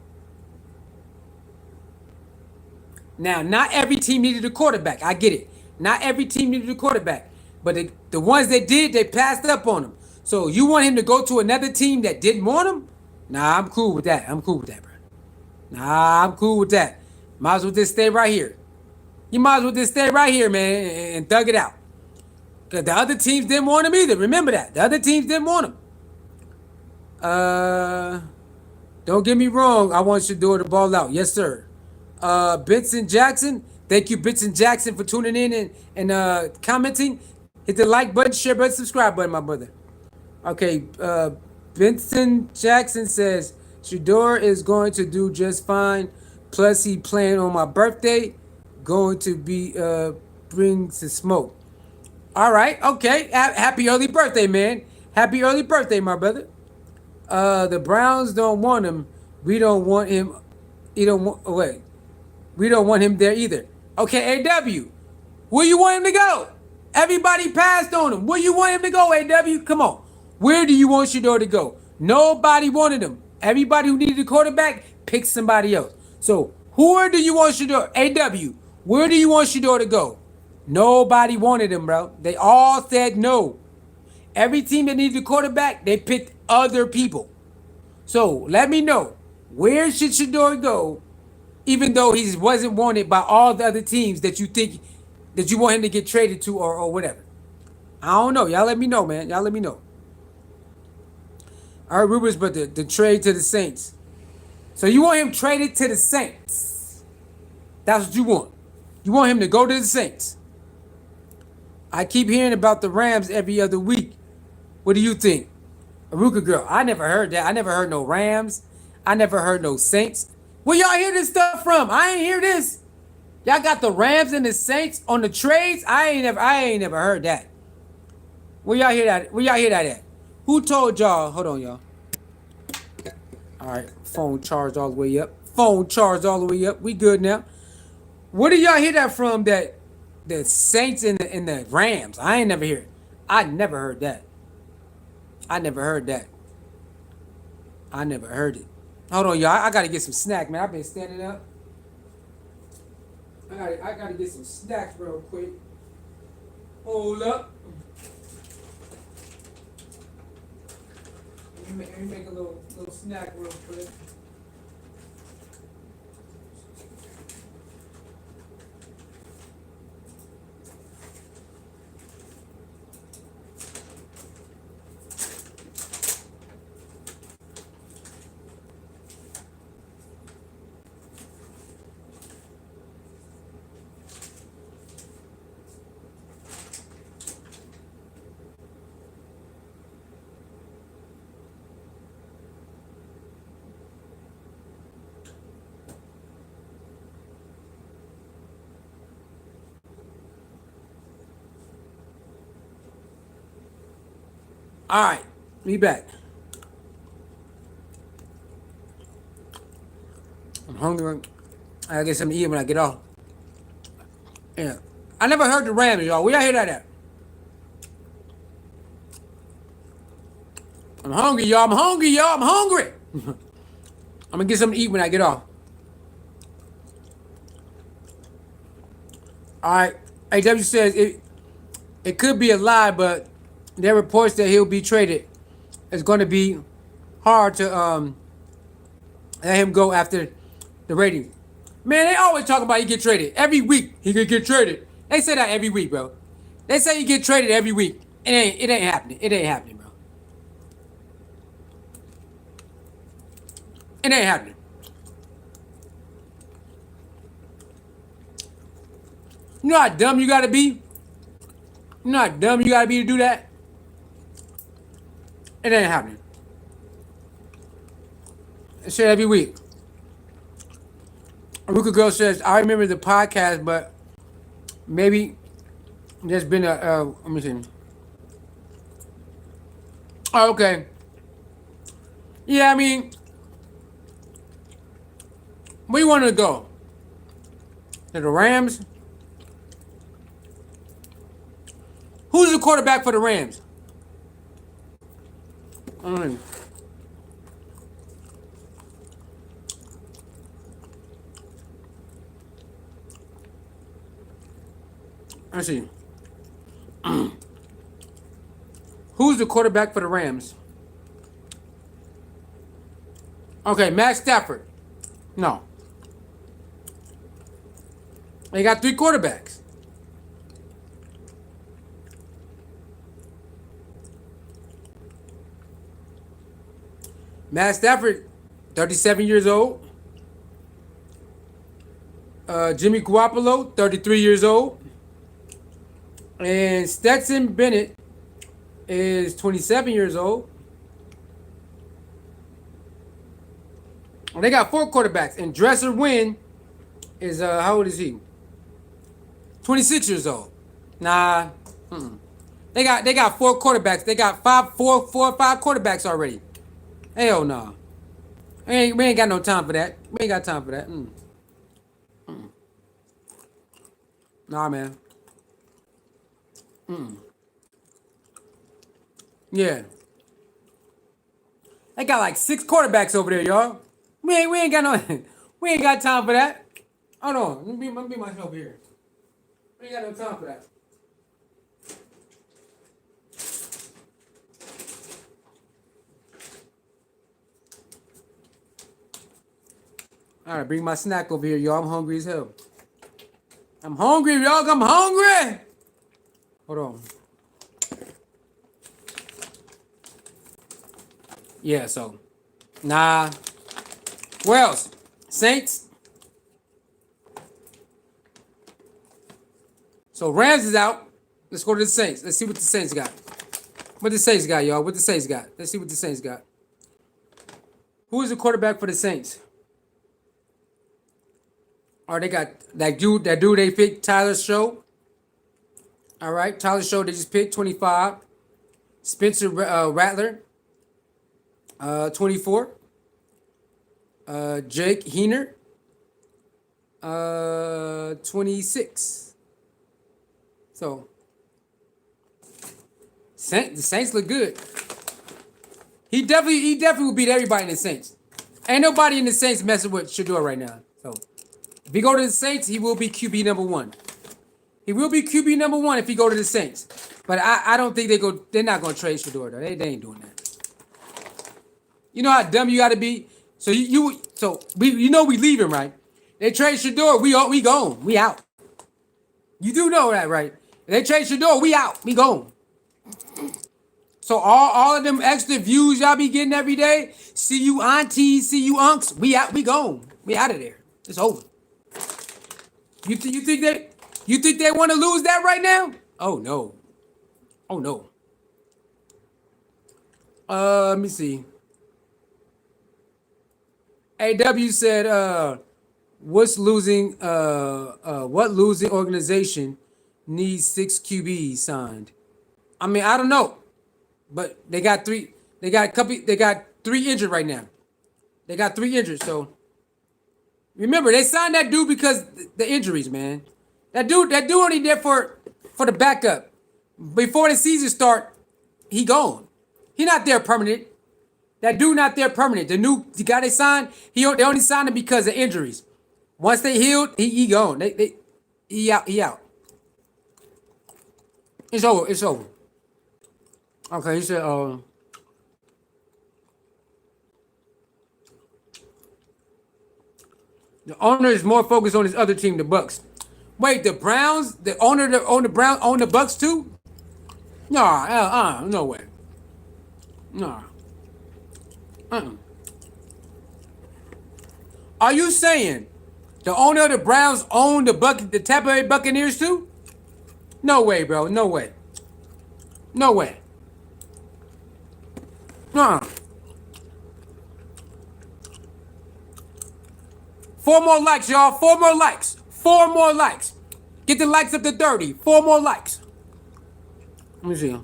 Now, not every team needed a quarterback. I get it. Not every team needed a quarterback. But the ones that did, they passed up on him. So you want him to go to another team that didn't want him? Nah, I'm cool with that. Bro. Nah, I'm cool with that. Might as well just stay right here. You might as well just stay right here, man, and thug it out. Because the other teams didn't want him either. Remember that. The other teams didn't want him. Don't get me wrong. I want Shedeur to ball out. Yes, sir. Benson Jackson. Thank you, Benson Jackson, for tuning in and commenting. Hit the like button, share button, subscribe button, my brother. Okay, Benson Jackson says, Shedeur is going to do just fine. Plus, he playing on my birthday. Going to be bring to smoke. All right, okay. Happy early birthday, man. Happy early birthday, my brother. The Browns don't want him. We don't want him. We don't want him there either. Okay, AW. Where you want him to go? Everybody passed on him. Where you want him to go, AW? Come on. Where do you want Shedeur to go? Nobody wanted him. Everybody who needed a quarterback picked somebody else. So where do you want Shedeur? AW, where do you want Shedeur to go? Nobody wanted him, bro. They all said no. Every team that needed a quarterback, they picked other people. So let me know, where should Shedeur go, even though he wasn't wanted by all the other teams that you think that you want him to get traded to or whatever. I don't know. Y'all let me know, man. Y'all let me know. I heard rumors, but the trade to the Saints. So you want him traded to the Saints? That's what you want. You want him to go to the Saints. I keep hearing about the Rams every other week. What do you think? Aruka girl, I never heard that. I never heard no Rams. I never heard no Saints. Where y'all hear this stuff from? I ain't hear this. Y'all got the Rams and the Saints on the trades? I ain't never heard that. Where y'all hear that? Where y'all hear that at? Who told y'all? Hold on, y'all. All right, phone charged all the way up. Phone charged all the way up. We good now. Where did y'all hear that from? That the Saints and the Rams? I ain't never hear it. I never heard that. I never heard that. I never heard it. Hold on, y'all. I gotta get some snack, man. I've been standing up. I gotta get some snacks real quick. Hold up. Let me make a little snack real quick. All right, be back. I'm hungry. I gotta get something to eat when I get off. Yeah, I never heard the Rams, y'all. Where y'all hear that at? I'm hungry, y'all. I'm hungry, y'all. I'm hungry. I'm gonna get something to eat when I get off. All right. AW says it could be a lie, but there are reports that he'll be traded. It's going to be hard to let him go after the ratings. Man, they always talk about he get traded. Every week he could get traded. They say that every week, bro. They say he get traded every week. It ain't happening. It ain't happening, bro. It ain't happening. You know how dumb you gotta be? You know how dumb you gotta be to do that? It ain't happening. It's shit every week. Aruka Girl says, I remember the podcast, but maybe there's been let me see. Oh, okay. Yeah, I mean, where you want to go? To the Rams? Who's the quarterback for the Rams? Let's see. Who's the quarterback for the Rams? Okay, Matt Stafford. No. They got 3 quarterbacks. Matt Stafford, 37 years old. Jimmy Garoppolo, 33 years old. And Stetson Bennett is 27 years old. They got 4 quarterbacks. And Dresser Wynn is, how old is he? 26 years old. Nah. They got 4 quarterbacks. They got 4 or 5 quarterbacks already. Hell no. Nah. We ain't got no time for that. We ain't got time for that. Nah, man. Yeah. They got like 6 quarterbacks over there, y'all. We ain't got no we ain't got time for that. Hold on. Let me be myself here. We ain't got no time for that. All right, bring my snack over here, y'all. I'm hungry as hell. I'm hungry, y'all. I'm hungry. Hold on. Yeah, so. Nah. Where else? Saints. So Rams is out. Let's go to the Saints. Let's see what the Saints got. What the Saints got, y'all? What the Saints got? Let's see what the Saints got. Who is the quarterback for the Saints? Or they got that dude they picked, Tyler Show. All right, Tyler Show, they just picked 25. Spencer Rattler, 24. Jake Heener, 26. So, the Saints look good. He definitely will beat everybody in the Saints. Ain't nobody in the Saints messing with Shedeur right now. So, if he go to the Saints, he will be QB number 1. He will be QB number 1 if he go to the Saints. But I don't think they're not gonna trade Shedeur though. They ain't doing that. You know how dumb you gotta be? So we leaving, right? They trade Shedeur, we gone. We out. You do know that, right? If they trade Shedeur, we out. We gone. So all of them extra views y'all be getting every day, see you aunties, see you unks, we out, we gone. We out of there. It's over. You think they want to lose that right now? Oh no. Oh no. Let me see. AW said, what losing organization needs 6 QBs signed? I mean, I don't know. But they got 3 injured right now. They got 3 injured, so remember, they signed that dude because the injuries, man. That dude only there for the backup. Before the season start, he gone. He not there permanent. That dude not there permanent. The guy they signed, they only signed him because of injuries. Once they healed, he gone. He out. It's over. Okay, he said, the owner is more focused on his other team, the Bucks. Wait, the Browns? The owner the Browns own the Bucks too? Nah, no way. Nah. Are you saying the owner of the Browns own the Tampa Bay Buccaneers too? No way, bro. No way. No way. Nah. 4 more likes, y'all. 4 more likes. 4 more likes. Get the likes up to 30. 4 more likes. Let me see.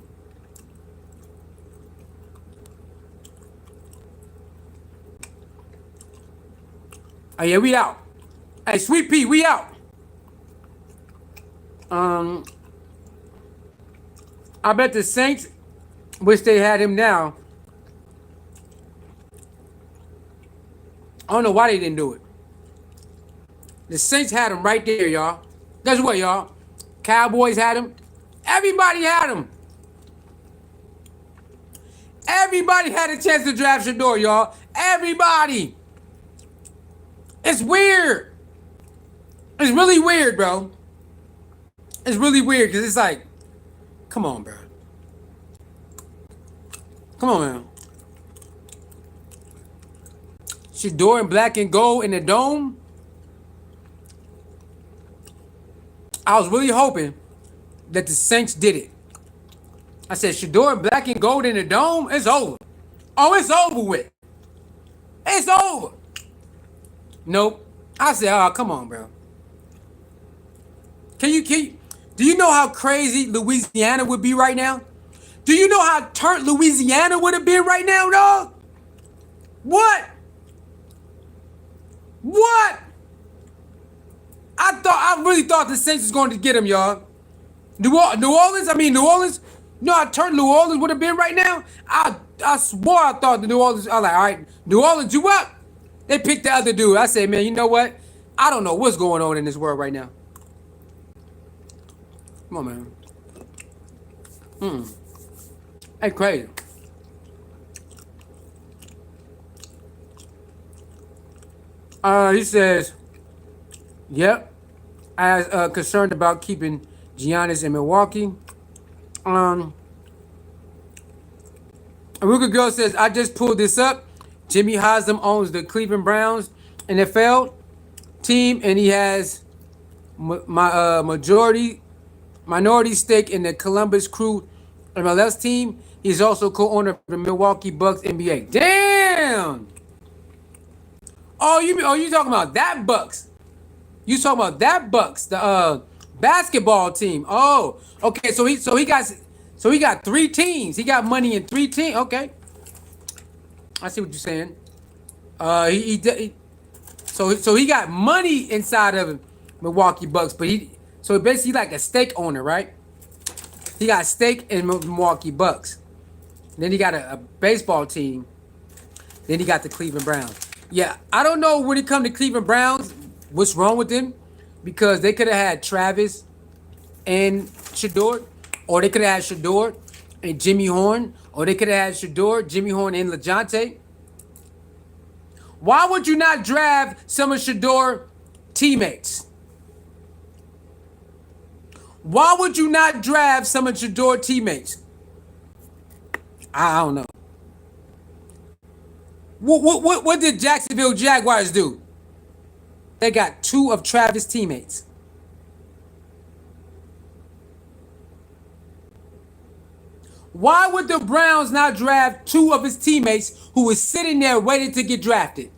Oh yeah, we out. Hey, Sweet Pea, we out. I bet the Saints wish they had him now. I don't know why they didn't do it. The Saints had him right there, y'all. Guess what, y'all? Cowboys had him. Everybody had him. Everybody had a chance to draft Shador, y'all. Everybody. It's weird. It's really weird, bro. It's really weird because it's like, come on, bro. Come on, man. Shedeur in black and gold in the dome. I was really hoping that the Saints did it. I said, Shedeur in black and gold in the dome, it's over. Oh, it's over with. It's over. Nope. I said, oh, come on, bro. Do you know how crazy Louisiana would be right now? Do you know how turned Louisiana would have been right now, dog? What? I really thought the Saints was going to get him, y'all. New Orleans. You know how turned New Orleans would have been right now? I swore I thought the New Orleans. I was like, all right, New Orleans, you up? They picked the other dude. I said, man, you know what? I don't know what's going on in this world right now. Come on, man. Hey, crazy. He says, yep. I was concerned about keeping Giannis in Milwaukee. Aruga Girl says, I just pulled this up. Jimmy Haslam owns the Cleveland Browns NFL team, and he has minority stake in the Columbus Crew MLS team. He's also co-owner of the Milwaukee Bucks NBA. Damn! You talking about that Bucks? You talking about that Bucks, the basketball team? Oh, okay. So he got 3 teams. He got money in 3 teams. Okay, I see what you're saying. So he got money inside of Milwaukee Bucks, but so basically like a stake owner, right? He got a stake in Milwaukee Bucks. Then he got a baseball team. Then he got the Cleveland Browns. Yeah, I don't know when it comes to Cleveland Browns, what's wrong with them, because they could have had Travis and Shedeur, or they could have had Shador and Jimmy Horn, or they could have had Shedeur, Jimmy Horn, and LeJohntay. Why would you not draft some of Shedeur teammates? Why would you not draft some of Shedeur teammates? I don't know. What did Jacksonville Jaguars do? They got 2 of Travis' teammates. Why would the Browns not draft 2 of his teammates who was sitting there waiting to get drafted?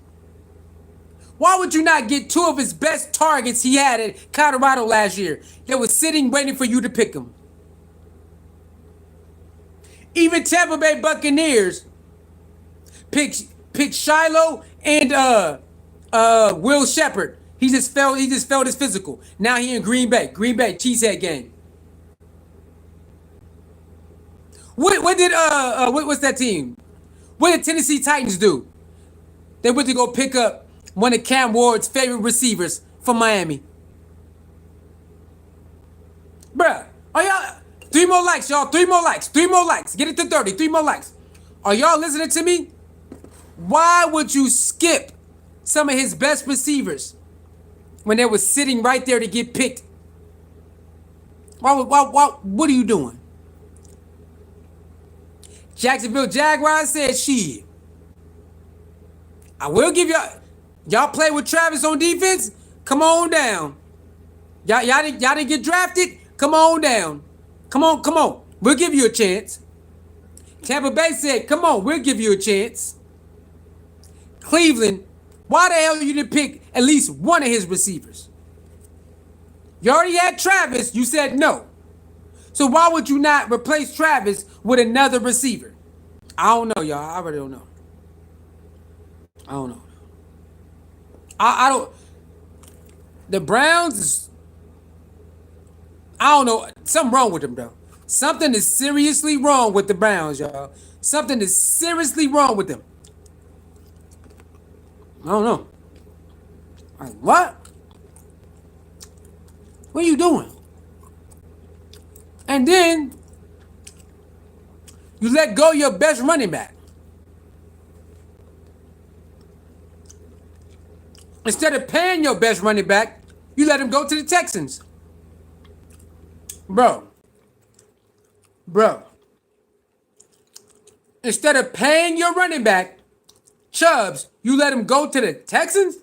Why would you not get 2 of his best targets he had at Colorado last year that was sitting waiting for you to pick them? Even Tampa Bay Buccaneers picked Shiloh and Will Shepard. He just failed his physical. Now he in Green Bay. Green Bay Cheesehead gang. What did what's that team? What did Tennessee Titans do? They went to go pick up one of Cam Ward's favorite receivers from Miami. Bruh, are y'all 3 more likes, y'all? 3 more likes. 3 more likes. Get it to 30. 3 more likes. Are y'all listening to me? Why would you skip some of his best receivers when they were sitting right there to get picked? What are you doing? Jacksonville Jaguars said, shit. I will give y'all play with Travis on defense? Come on down. Y'all didn't get drafted? Come on down. Come on. We'll give you a chance. Tampa Bay said, come on, we'll give you a chance. Cleveland, why the hell you didn't pick at least one of his receivers? You already had Travis, you said no. So why would you not replace Travis with another receiver? I don't know, y'all. I really don't know. I don't know. I don't. The Browns, I don't know. Something wrong with them, though. Something is seriously wrong with the Browns, y'all. Something is seriously wrong with them. I don't know. Like, what? What are you doing? And then you let go your best running back. Instead of paying your best running back, you let him go to the Texans. Bro. Instead of paying your running back, Chubbs, you let him go to the Texans?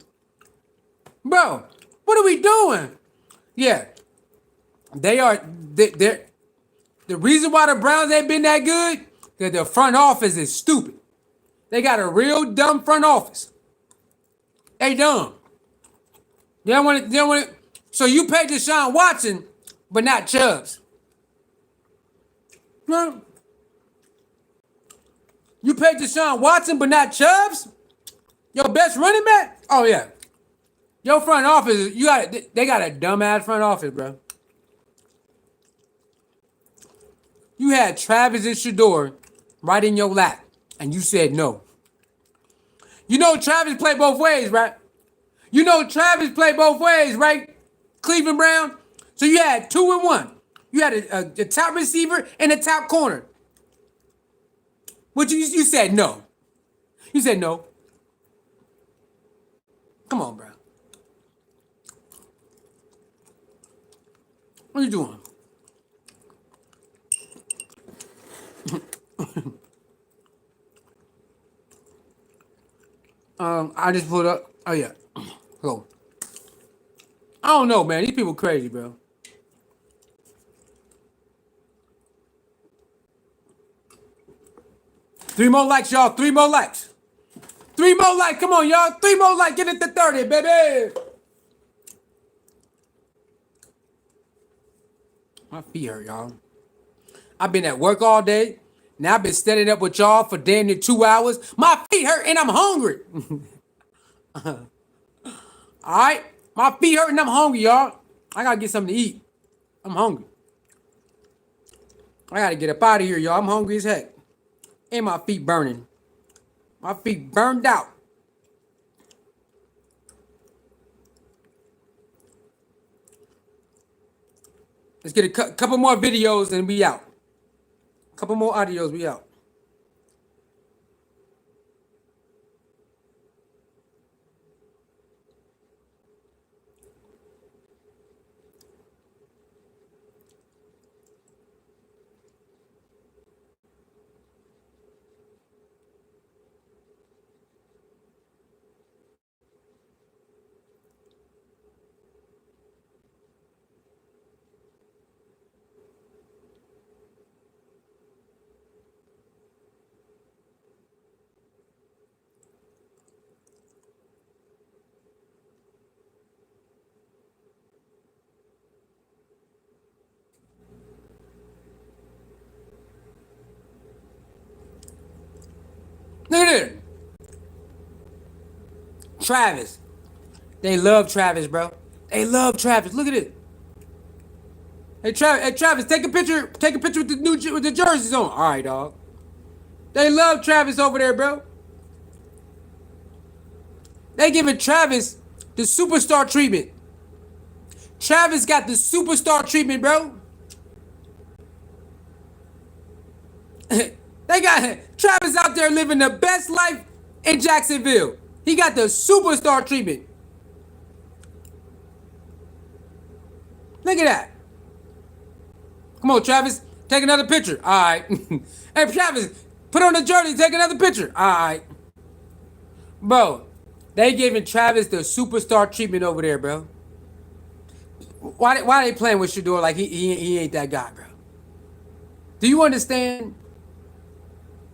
Bro, what are we doing? Yeah. They're the reason why the Browns ain't been that good, that the front office is stupid. They got a real dumb front office. They dumb. They don't want it. So you pay Deshaun Watson, but not Chubbs. Well, you pay Deshaun Watson, but not Chubbs? Your best running back? Oh, yeah. Your front office, they got a dumbass front office, bro. You had Travis and Shedeur right in your lap. And you said no. You know Travis played both ways, right? You know Travis played both ways, right? Cleveland Brown. So you had 2 and 1. You had a top receiver and a top corner. But you said no. You said no. Come on, bro. What are you doing? I just put up. Oh yeah. Go. I don't know, man. These people crazy, bro. Three more likes, y'all. 3 more likes. 3 more likes. Come on, y'all. 3 more likes. Get it to 30, baby. My feet hurt, y'all. I've been at work all day. Now I've been standing up with y'all for damn near 2 hours. My feet hurt and I'm hungry. All right? My feet hurt and I'm hungry, y'all. I gotta get something to eat. I'm hungry. I gotta get up out of here, y'all. I'm hungry as heck. And my feet burning. My feet burned out. Let's get a couple more videos and we out. Couple more audios, we out. Look at it. Travis. They love Travis, bro. They love Travis. Look at it. Hey Travis, take a picture. Take a picture with the jerseys on. All right, dog. They love Travis over there, bro. They giving Travis the superstar treatment. Travis got the superstar treatment, bro. They got Travis out there living the best life in Jacksonville. He got the superstar treatment. Look at that. Come on, Travis. Take another picture. All right. Hey, Travis, put on the jersey. Take another picture. All right. Bro, they giving Travis the superstar treatment over there, bro. Why they playing with Shedeur like he ain't that guy, bro? Do you understand?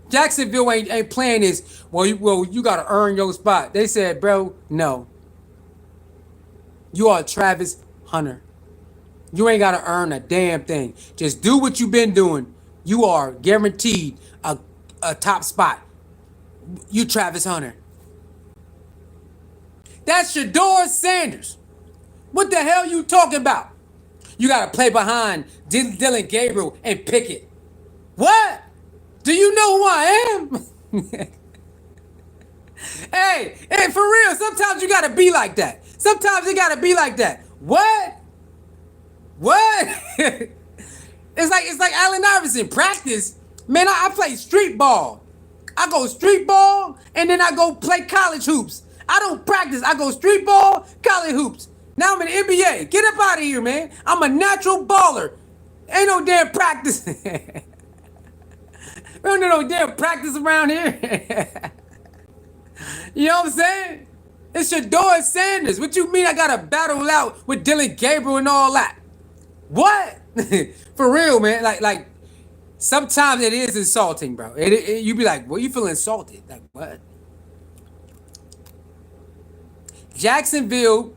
Jacksonville ain't playing this. Well, you got to earn your spot. They said, bro, no. You are Travis Hunter. You ain't got to earn a damn thing. Just do what you've been doing. You are guaranteed a top spot. You Travis Hunter. That's Shedeur Sanders. What the hell you talking about? You got to play behind Dylan Gabriel and Pickett. What? Do you know who I am? Hey, for real, sometimes you gotta be like that. Sometimes you gotta be like that. What? It's like Allen Iverson. Practice. Man, I play street ball. I go street ball and then I go play college hoops. I don't practice. I go street ball, college hoops. Now I'm in the NBA. Get up out of here, man. I'm a natural baller. Ain't no damn practice. We don't do no damn practice around here. You know what I'm saying? It's Shedeur Sanders. What you mean I gotta battle out with Dylan Gabriel and all that? What? For real, man. Like sometimes it is insulting, bro. You be like, well, you feel insulted. Like, what? Jacksonville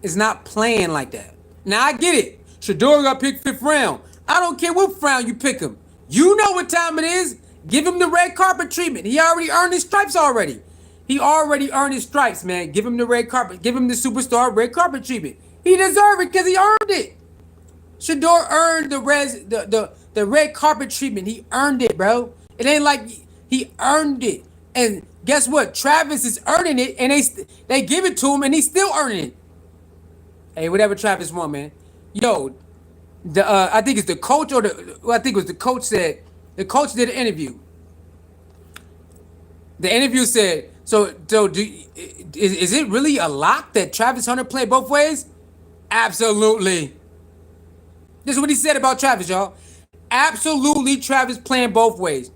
is not playing like that. Now, I get it. Shador got picked 5th round. I don't care what round you pick him. You know what time it is. Give him the red carpet treatment. He already earned his stripes already. He already earned his stripes, man. Give him the red carpet. Give him the superstar red carpet treatment. He deserved it because he earned it. Shador earned the red carpet treatment. He earned it, bro. It ain't like He earned it. And guess what? Travis is earning it, and they give it to him, and he's still earning it. Hey, whatever Travis want, man. Yo, I think it's the coach I think it was the coach said, the coach did an interview. The interview said, is it really a lock that Travis Hunter play both ways? Absolutely. This is what he said about Travis, y'all. Absolutely, Travis playing both ways.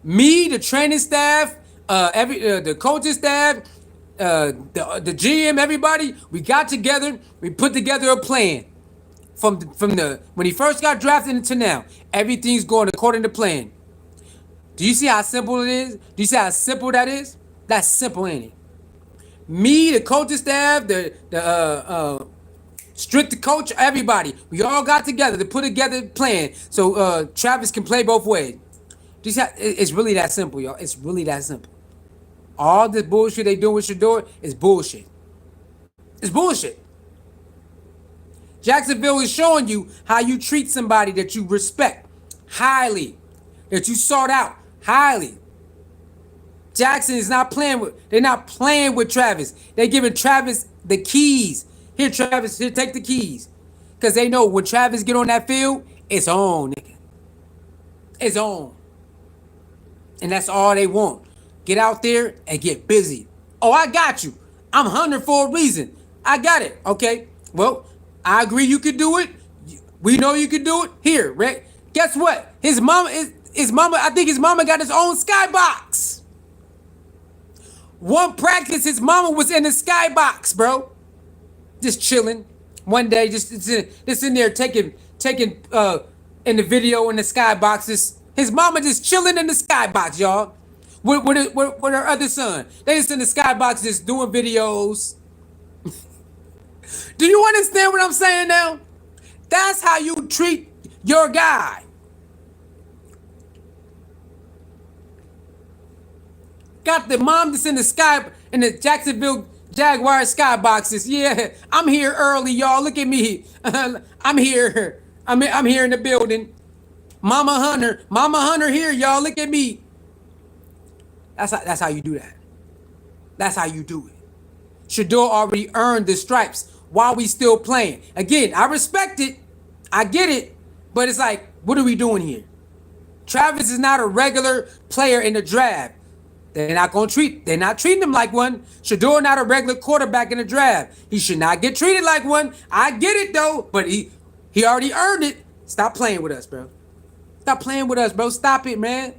Me, the training staff, the coaching staff, the GM, everybody, we got together. We put together a plan from the when he first got drafted into now. Everything's going according to plan. Do you see how simple it is? Do you see how simple that is? That's simple, ain't it? Me, the coaching staff, the strict coach, everybody, we all got together to put together a plan so Travis can play both ways. Do you see how, it's really that simple, y'all. It's really that simple. All this bullshit they doing with Shedeur is bullshit. It's bullshit. Jacksonville is showing you how you treat somebody that you respect highly, that you sought out highly. Jackson is not playing with. They're not playing with Travis. They're giving Travis the keys. Here, Travis. Here, take the keys, because they know when Travis get on that field, it's on, nigga. It's on, and that's all they want. Get out there and get busy. Oh, I got you. I'm hunting for a reason. I got it. Okay. Well, I agree you could do it. We know you could do it. Here, Rick. Guess what? His mama, I think his mama got his own skybox. One practice, his mama was in the skybox, bro. Just chilling. One day, just in there taking in the video in the skyboxes. His mama just chilling in the skybox, y'all. With her other son. They just in the skybox just doing videos. Do you understand what I'm saying now? That's how you treat your guy. Got the mom that's in the Jacksonville Jaguars skyboxes. Yeah, I'm here early, y'all. Look at me. I'm here. I'm here in the building. Mama Hunter here, y'all. Look at me. That's how you do that. That's how you do it. Shedeur already earned the stripes while we still playing. Again, I respect it. I get it. But it's like, what are we doing here? Travis is not a regular player in the draft. They're not treating him like one. Shedeur not a regular quarterback in the draft. He should not get treated like one. I get it though, but he already earned it. Stop playing with us, bro. Stop playing with us, bro. Stop it, man.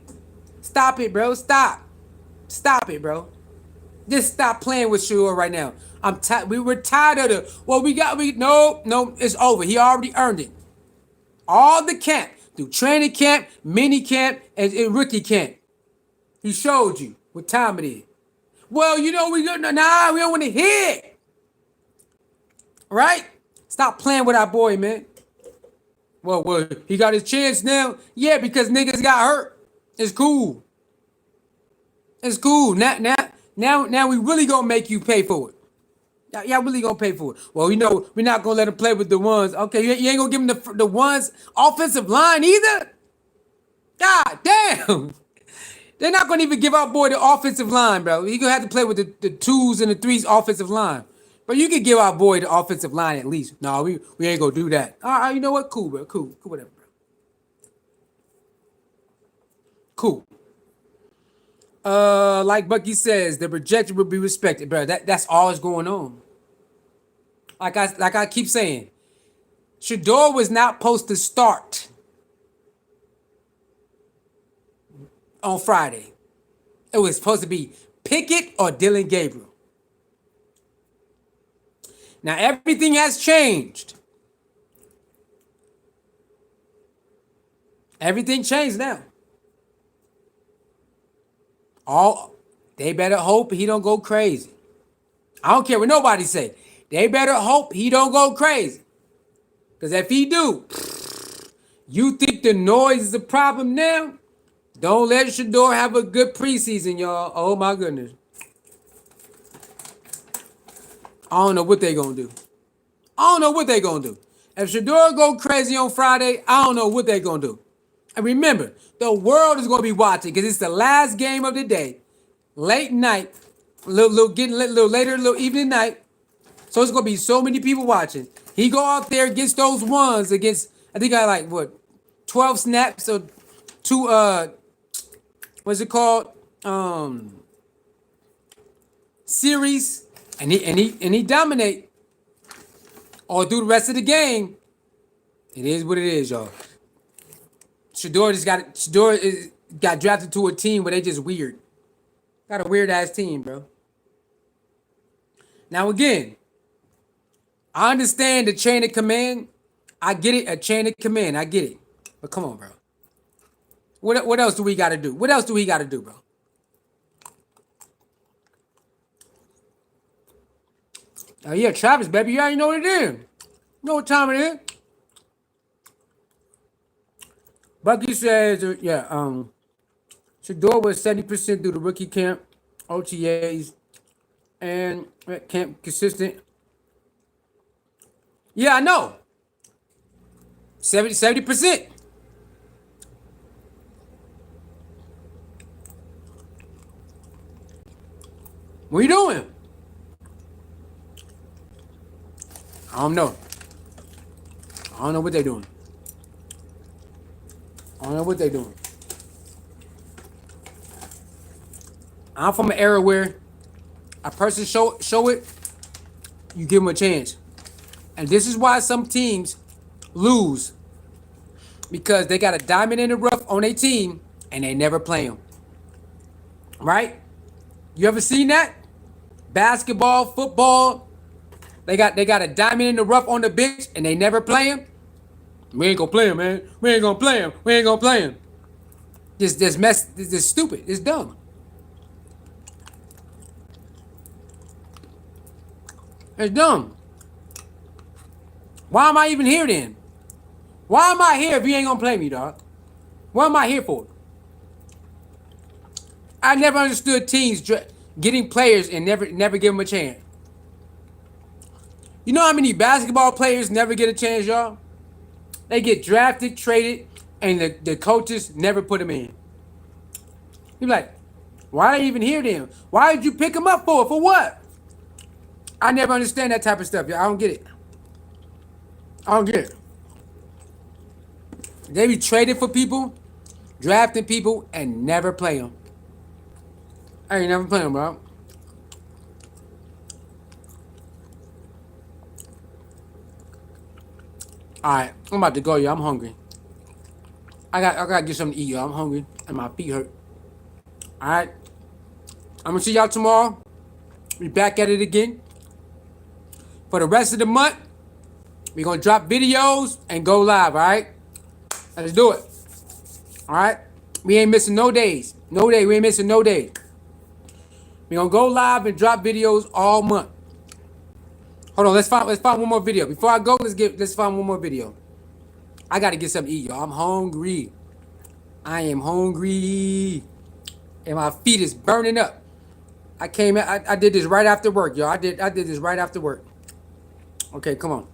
Stop it, bro. Stop it, bro. Just stop playing with Shedeur right now. We were tired of the. No, it's over. He already earned it. All the camp, through training camp, mini camp, and rookie camp. He showed you what time it is. Well, we don't want to hear it. Right? Stop playing with our boy, man. Well, he got his chance now. Yeah, because niggas got hurt. It's cool. It's cool. Now we really gonna make you pay for it. Y'all really gonna pay for it. Well, we're not gonna let him play with the ones. Okay, you ain't gonna give him the ones offensive line either. God damn. They're not gonna even give our boy the offensive line, bro. He gonna have to play with the twos and the threes offensive line. But you can give our boy the offensive line at least. No, we ain't gonna do that. All right, you know what? Cool, bro. Cool, whatever, bro. Cool. Like Bucky says, the projection will be respected, bro. That's all that's going on. Like I keep saying, Shedeur was not supposed to start on Friday. It was supposed to be Pickett or Dylan Gabriel. Now everything has changed. Everything changed now. They better hope he don't go crazy. I don't care what nobody say. They better hope he don't go crazy. Because if he do, you think the noise is a problem now? Don't let Shedeur have a good preseason, y'all. Oh my goodness. I don't know what they gonna do. If Shedeur go crazy on Friday, I don't know what they gonna do. And remember, the world is going to be watching because it's the last game of the day. Late night, little later, little evening night. So it's going to be so many people watching. He go out there against those ones against, I think I like, what, 12 snaps or two, what's it called? Series. And he dominate all through the rest of the game. It is what it is, y'all. Shedeur got drafted to a team where they just weird. Got a weird ass team, bro. Now again, I understand the chain of command. I get it, a chain of command. I get it. But come on, bro. What else do we gotta do? What else do we gotta do, bro? Oh yeah, Travis, baby. You already know what it is. You know what time it is. Bucky says, Shador was 70% through the rookie camp, OTAs, and camp consistent. Yeah, I know. 70%. What are you doing? I don't know. I don't know what they're doing. I don't know what they're doing. I'm from an era where a person show it, you give them a chance. And this is why some teams lose. Because they got a diamond in the rough on their team and they never play them. Right? You ever seen that? Basketball, football, they got a diamond in the rough on the bench and they never play him. We ain't gonna play him, man. We ain't gonna play him. We ain't gonna play him. This stupid. It's dumb. It's dumb. Why am I even here then? Why am I here if you ain't gonna play me, dog? What am I here for? I never understood teams getting players and never give them a chance. You know how many basketball players never get a chance, y'all? They get drafted, traded, and the coaches never put them in. You're like, why are they even here then? Why did you pick them up for? For what? I never understand that type of stuff, y'all. I don't get it. I don't get it. They be traded for people, drafting people, and never play them. I ain't never play them, bro. Alright, I'm about to go, y'all. I'm hungry. I gotta get something to eat, y'all. I'm hungry and my feet hurt. Alright. I'm gonna see y'all tomorrow. We back at it again. For the rest of the month, we're gonna drop videos and go live, alright? Let's do it. Alright? We ain't missing no days. No day. We ain't missing no days. We're gonna go live and drop videos all month. Hold on, let's find one more video. Before I go, let's find one more video. I gotta get something to eat, y'all. I'm hungry. I am hungry. And my feet is burning up. I did this right after work, y'all. I did this right after work. Okay, come on.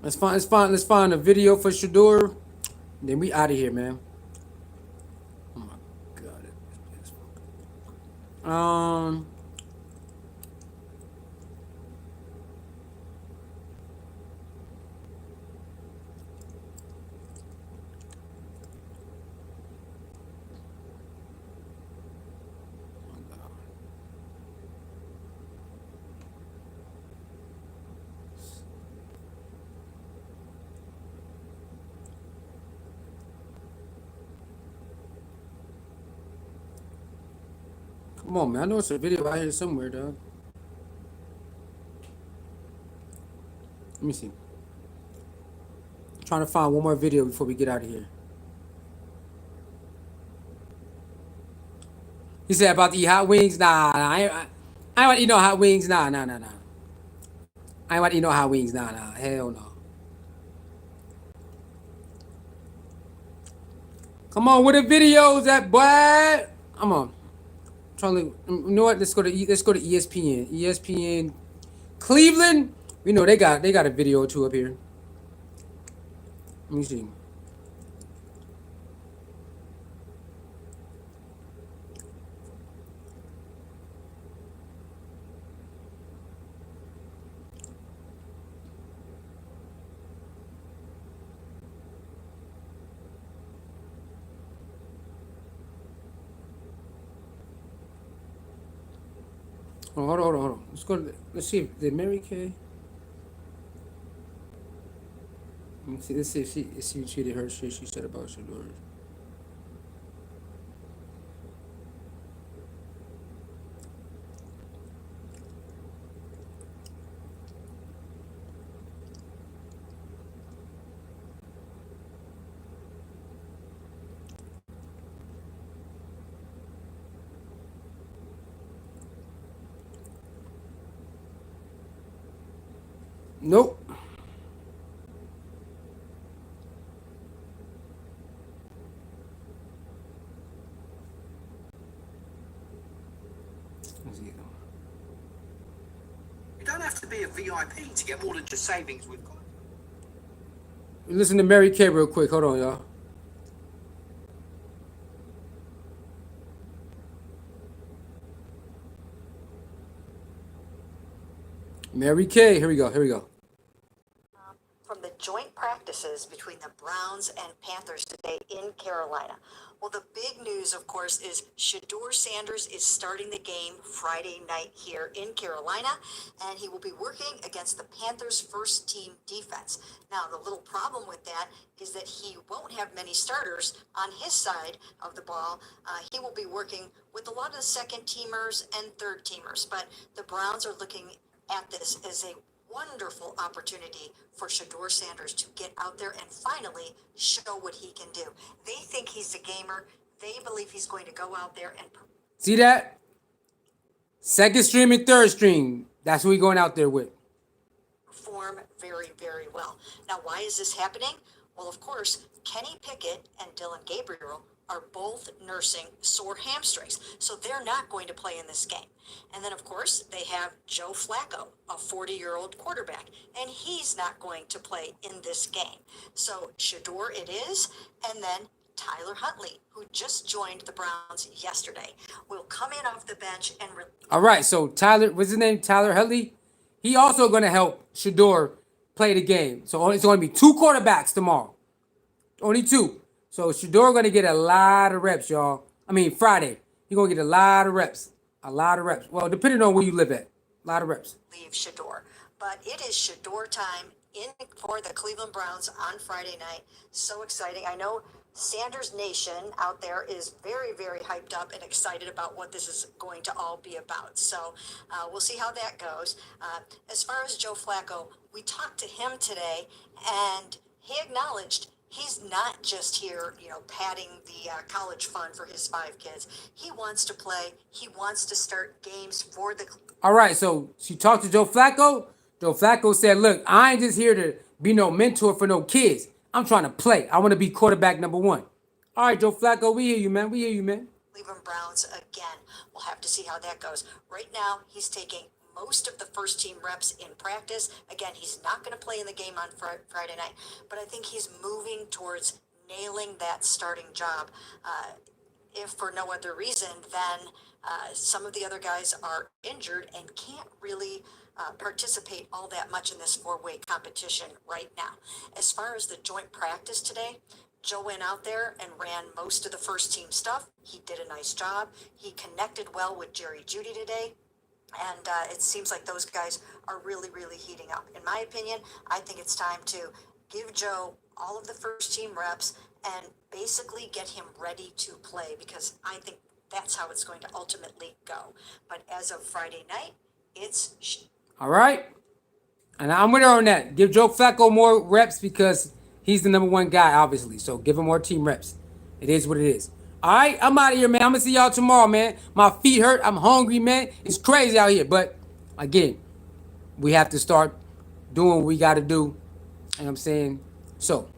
Let's find a video for Shedeur. Then we out of here, man. Oh my god. Come on, man. I know it's a video out here somewhere, dog. Let me see. I'm trying to find one more video before we get out of here. He said about to eat hot wings. Nah, I ain't want to eat no hot wings. Nah. I ain't want to eat no hot wings. Nah. Hell no. Come on, where the videos at, boy? Come on. trying to, you know what? Let's go to ESPN. ESPN Cleveland. We know they got a video or two up here. Let me see. Oh, hold on. Let's see if did Mary Kay. Let's see if she cheated her shit she said about Shedeur. Nope. You don't have to be a VIP to get all of the savings we've got. Listen to Mary Kay real quick. Hold on, y'all. Mary Kay. Here we go. From the joint practices between the Browns and Panthers today in Carolina. Well, the big news, of course, is Shedeur Sanders is starting the game Friday night here in Carolina, and he will be working against the Panthers' first-team defense. Now, the little problem with that is that he won't have many starters on his side of the ball. He will be working with a lot of the second-teamers and third-teamers, but the Browns are looking at this as a wonderful opportunity for Shedeur Sanders to get out there and finally show what he can do. They think he's a gamer. They believe he's going to go out there and See that? Second string and third string. That's who we going out there with. perform very, very well. Now, why is this happening? Well, of course, Kenny Pickett and Dylan Gabriel are both nursing sore hamstrings, so they're not going to play in this game. And then, of course, they have Joe Flacco, a 40-year-old quarterback, and he's not going to play in this game. So Shador it is, and then Tyler Huntley, who just joined the Browns yesterday, will come in off the bench and... All right, so Tyler, what's his name? Tyler Huntley? He also going to help Shedeur play the game. So it's going to be 2 quarterbacks tomorrow. Only 2. So Shedeur going to get a lot of reps, y'all. I mean, Friday. He's going to get a lot of reps. A lot of reps. Well, depending on where you live at. A lot of reps. Leave Shedeur. But it is Shedeur time in for the Cleveland Browns on Friday night. So exciting. I know Sanders Nation out there is very, very hyped up and excited about what this is going to all be about. So we'll see how that goes. As far as Joe Flacco, we talked to him today, and he acknowledged he's not just here, padding the college fund for his 5 kids. He wants to play. He wants to start games for the... All right, so she talked to Joe Flacco. Joe Flacco said, look, I ain't just here to be no mentor for no kids. I'm trying to play. I want to be quarterback number 1. All right, Joe Flacco, we hear you, man. We hear you, man. Cleveland Browns again. We'll have to see how that goes. Right now, he's taking most of the first team reps in practice. Again, he's not going to play in the game on Friday night, but I think he's moving towards nailing that starting job. If for no other reason than some of the other guys are injured and can't really participate all that much in this 4-way competition right now. As far as the joint practice today, Joe went out there and ran most of the first team stuff. He did a nice job. He connected well with Jerry Jeudy today. And it seems like those guys are really, really heating up. In my opinion, I think it's time to give Joe all of the first team reps and basically get him ready to play, because I think that's how it's going to ultimately go. But as of Friday night, it's... All right. And I'm with her on that. Give Joe Flacco more reps because he's the number 1 guy, obviously. So give him more team reps. It is what it is. All right, I'm out of here, man. I'm going to see y'all tomorrow, man. My feet hurt. I'm hungry, man. It's crazy out here. But, again, we have to start doing what we got to do. You know what I'm saying? So,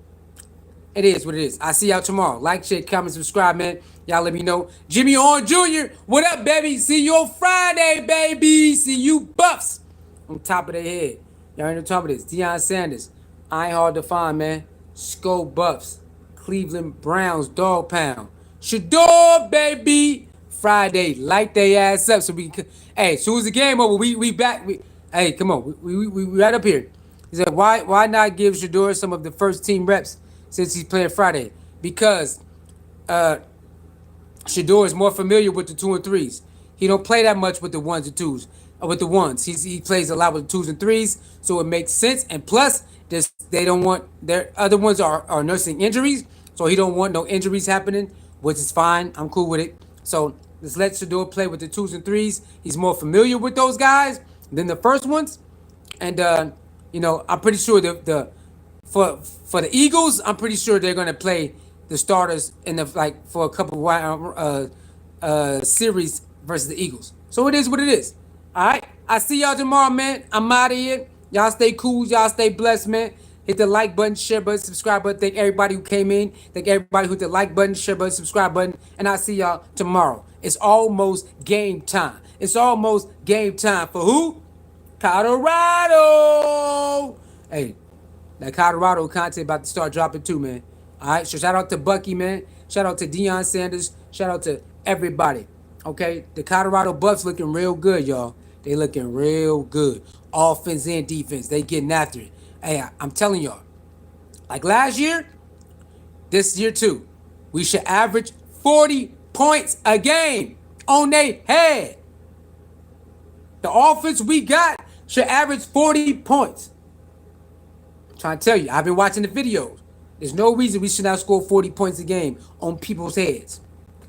It is what it is. I see y'all tomorrow. Like, share, comment, subscribe, man. Y'all let me know. Jimmy Horn Jr., what up, baby? See you on Friday, baby. See you buffs on top of their head. Y'all ain't on top of this. Deion Sanders. I ain't hard to find, man. Skull Buffs. Cleveland Browns, Dog Pound. Shedeur, baby. Friday. Light they ass up so we can. Hey, as soon as the game over, we back. Hey, come on. We right up here. He said, why not give Shador some of the first team reps since he's playing Friday? Because Shador is more familiar with the 2 and 3s. He don't play that much with the 1s and 2s. With the 1s. He plays a lot with the 2s and 3s, so it makes sense. And plus, they don't want their other ones are nursing injuries, so he don't want no injuries happening, which is fine. I'm cool with it. So let's let Shador play with the 2s and 3s. He's more familiar with those guys than the first ones. And I'm pretty sure for the Eagles, I'm pretty sure they're gonna play the starters in the for a couple of series versus the Eagles. So it is what it is. All right. I see y'all tomorrow, man. I'm out of here. Y'all stay cool. Y'all stay blessed, man. Hit the like button, share button, subscribe button. Thank everybody who came in. Thank everybody who hit the like button, share button, subscribe button. And I'll see y'all tomorrow. It's almost game time. It's almost game time for who? Colorado. Hey, that Colorado content about to start dropping too, man. All right, so shout out to Bucky, man. Shout out to Deion Sanders. Shout out to everybody. Okay, the Colorado Buffs looking real good, y'all. They looking real good. Offense and defense, they getting after it. Hey, I'm telling y'all, like last year, this year too, we should average 40 points a game on their head. The offense we got should average 40 points. I'm trying to tell you, I've been watching the videos. There's no reason we should not score 40 points a game on people's heads.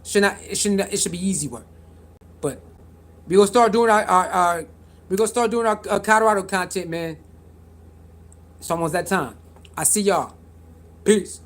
It should be easy work. But we're gonna start doing our Colorado content, man. It's almost that time. I see y'all. Peace.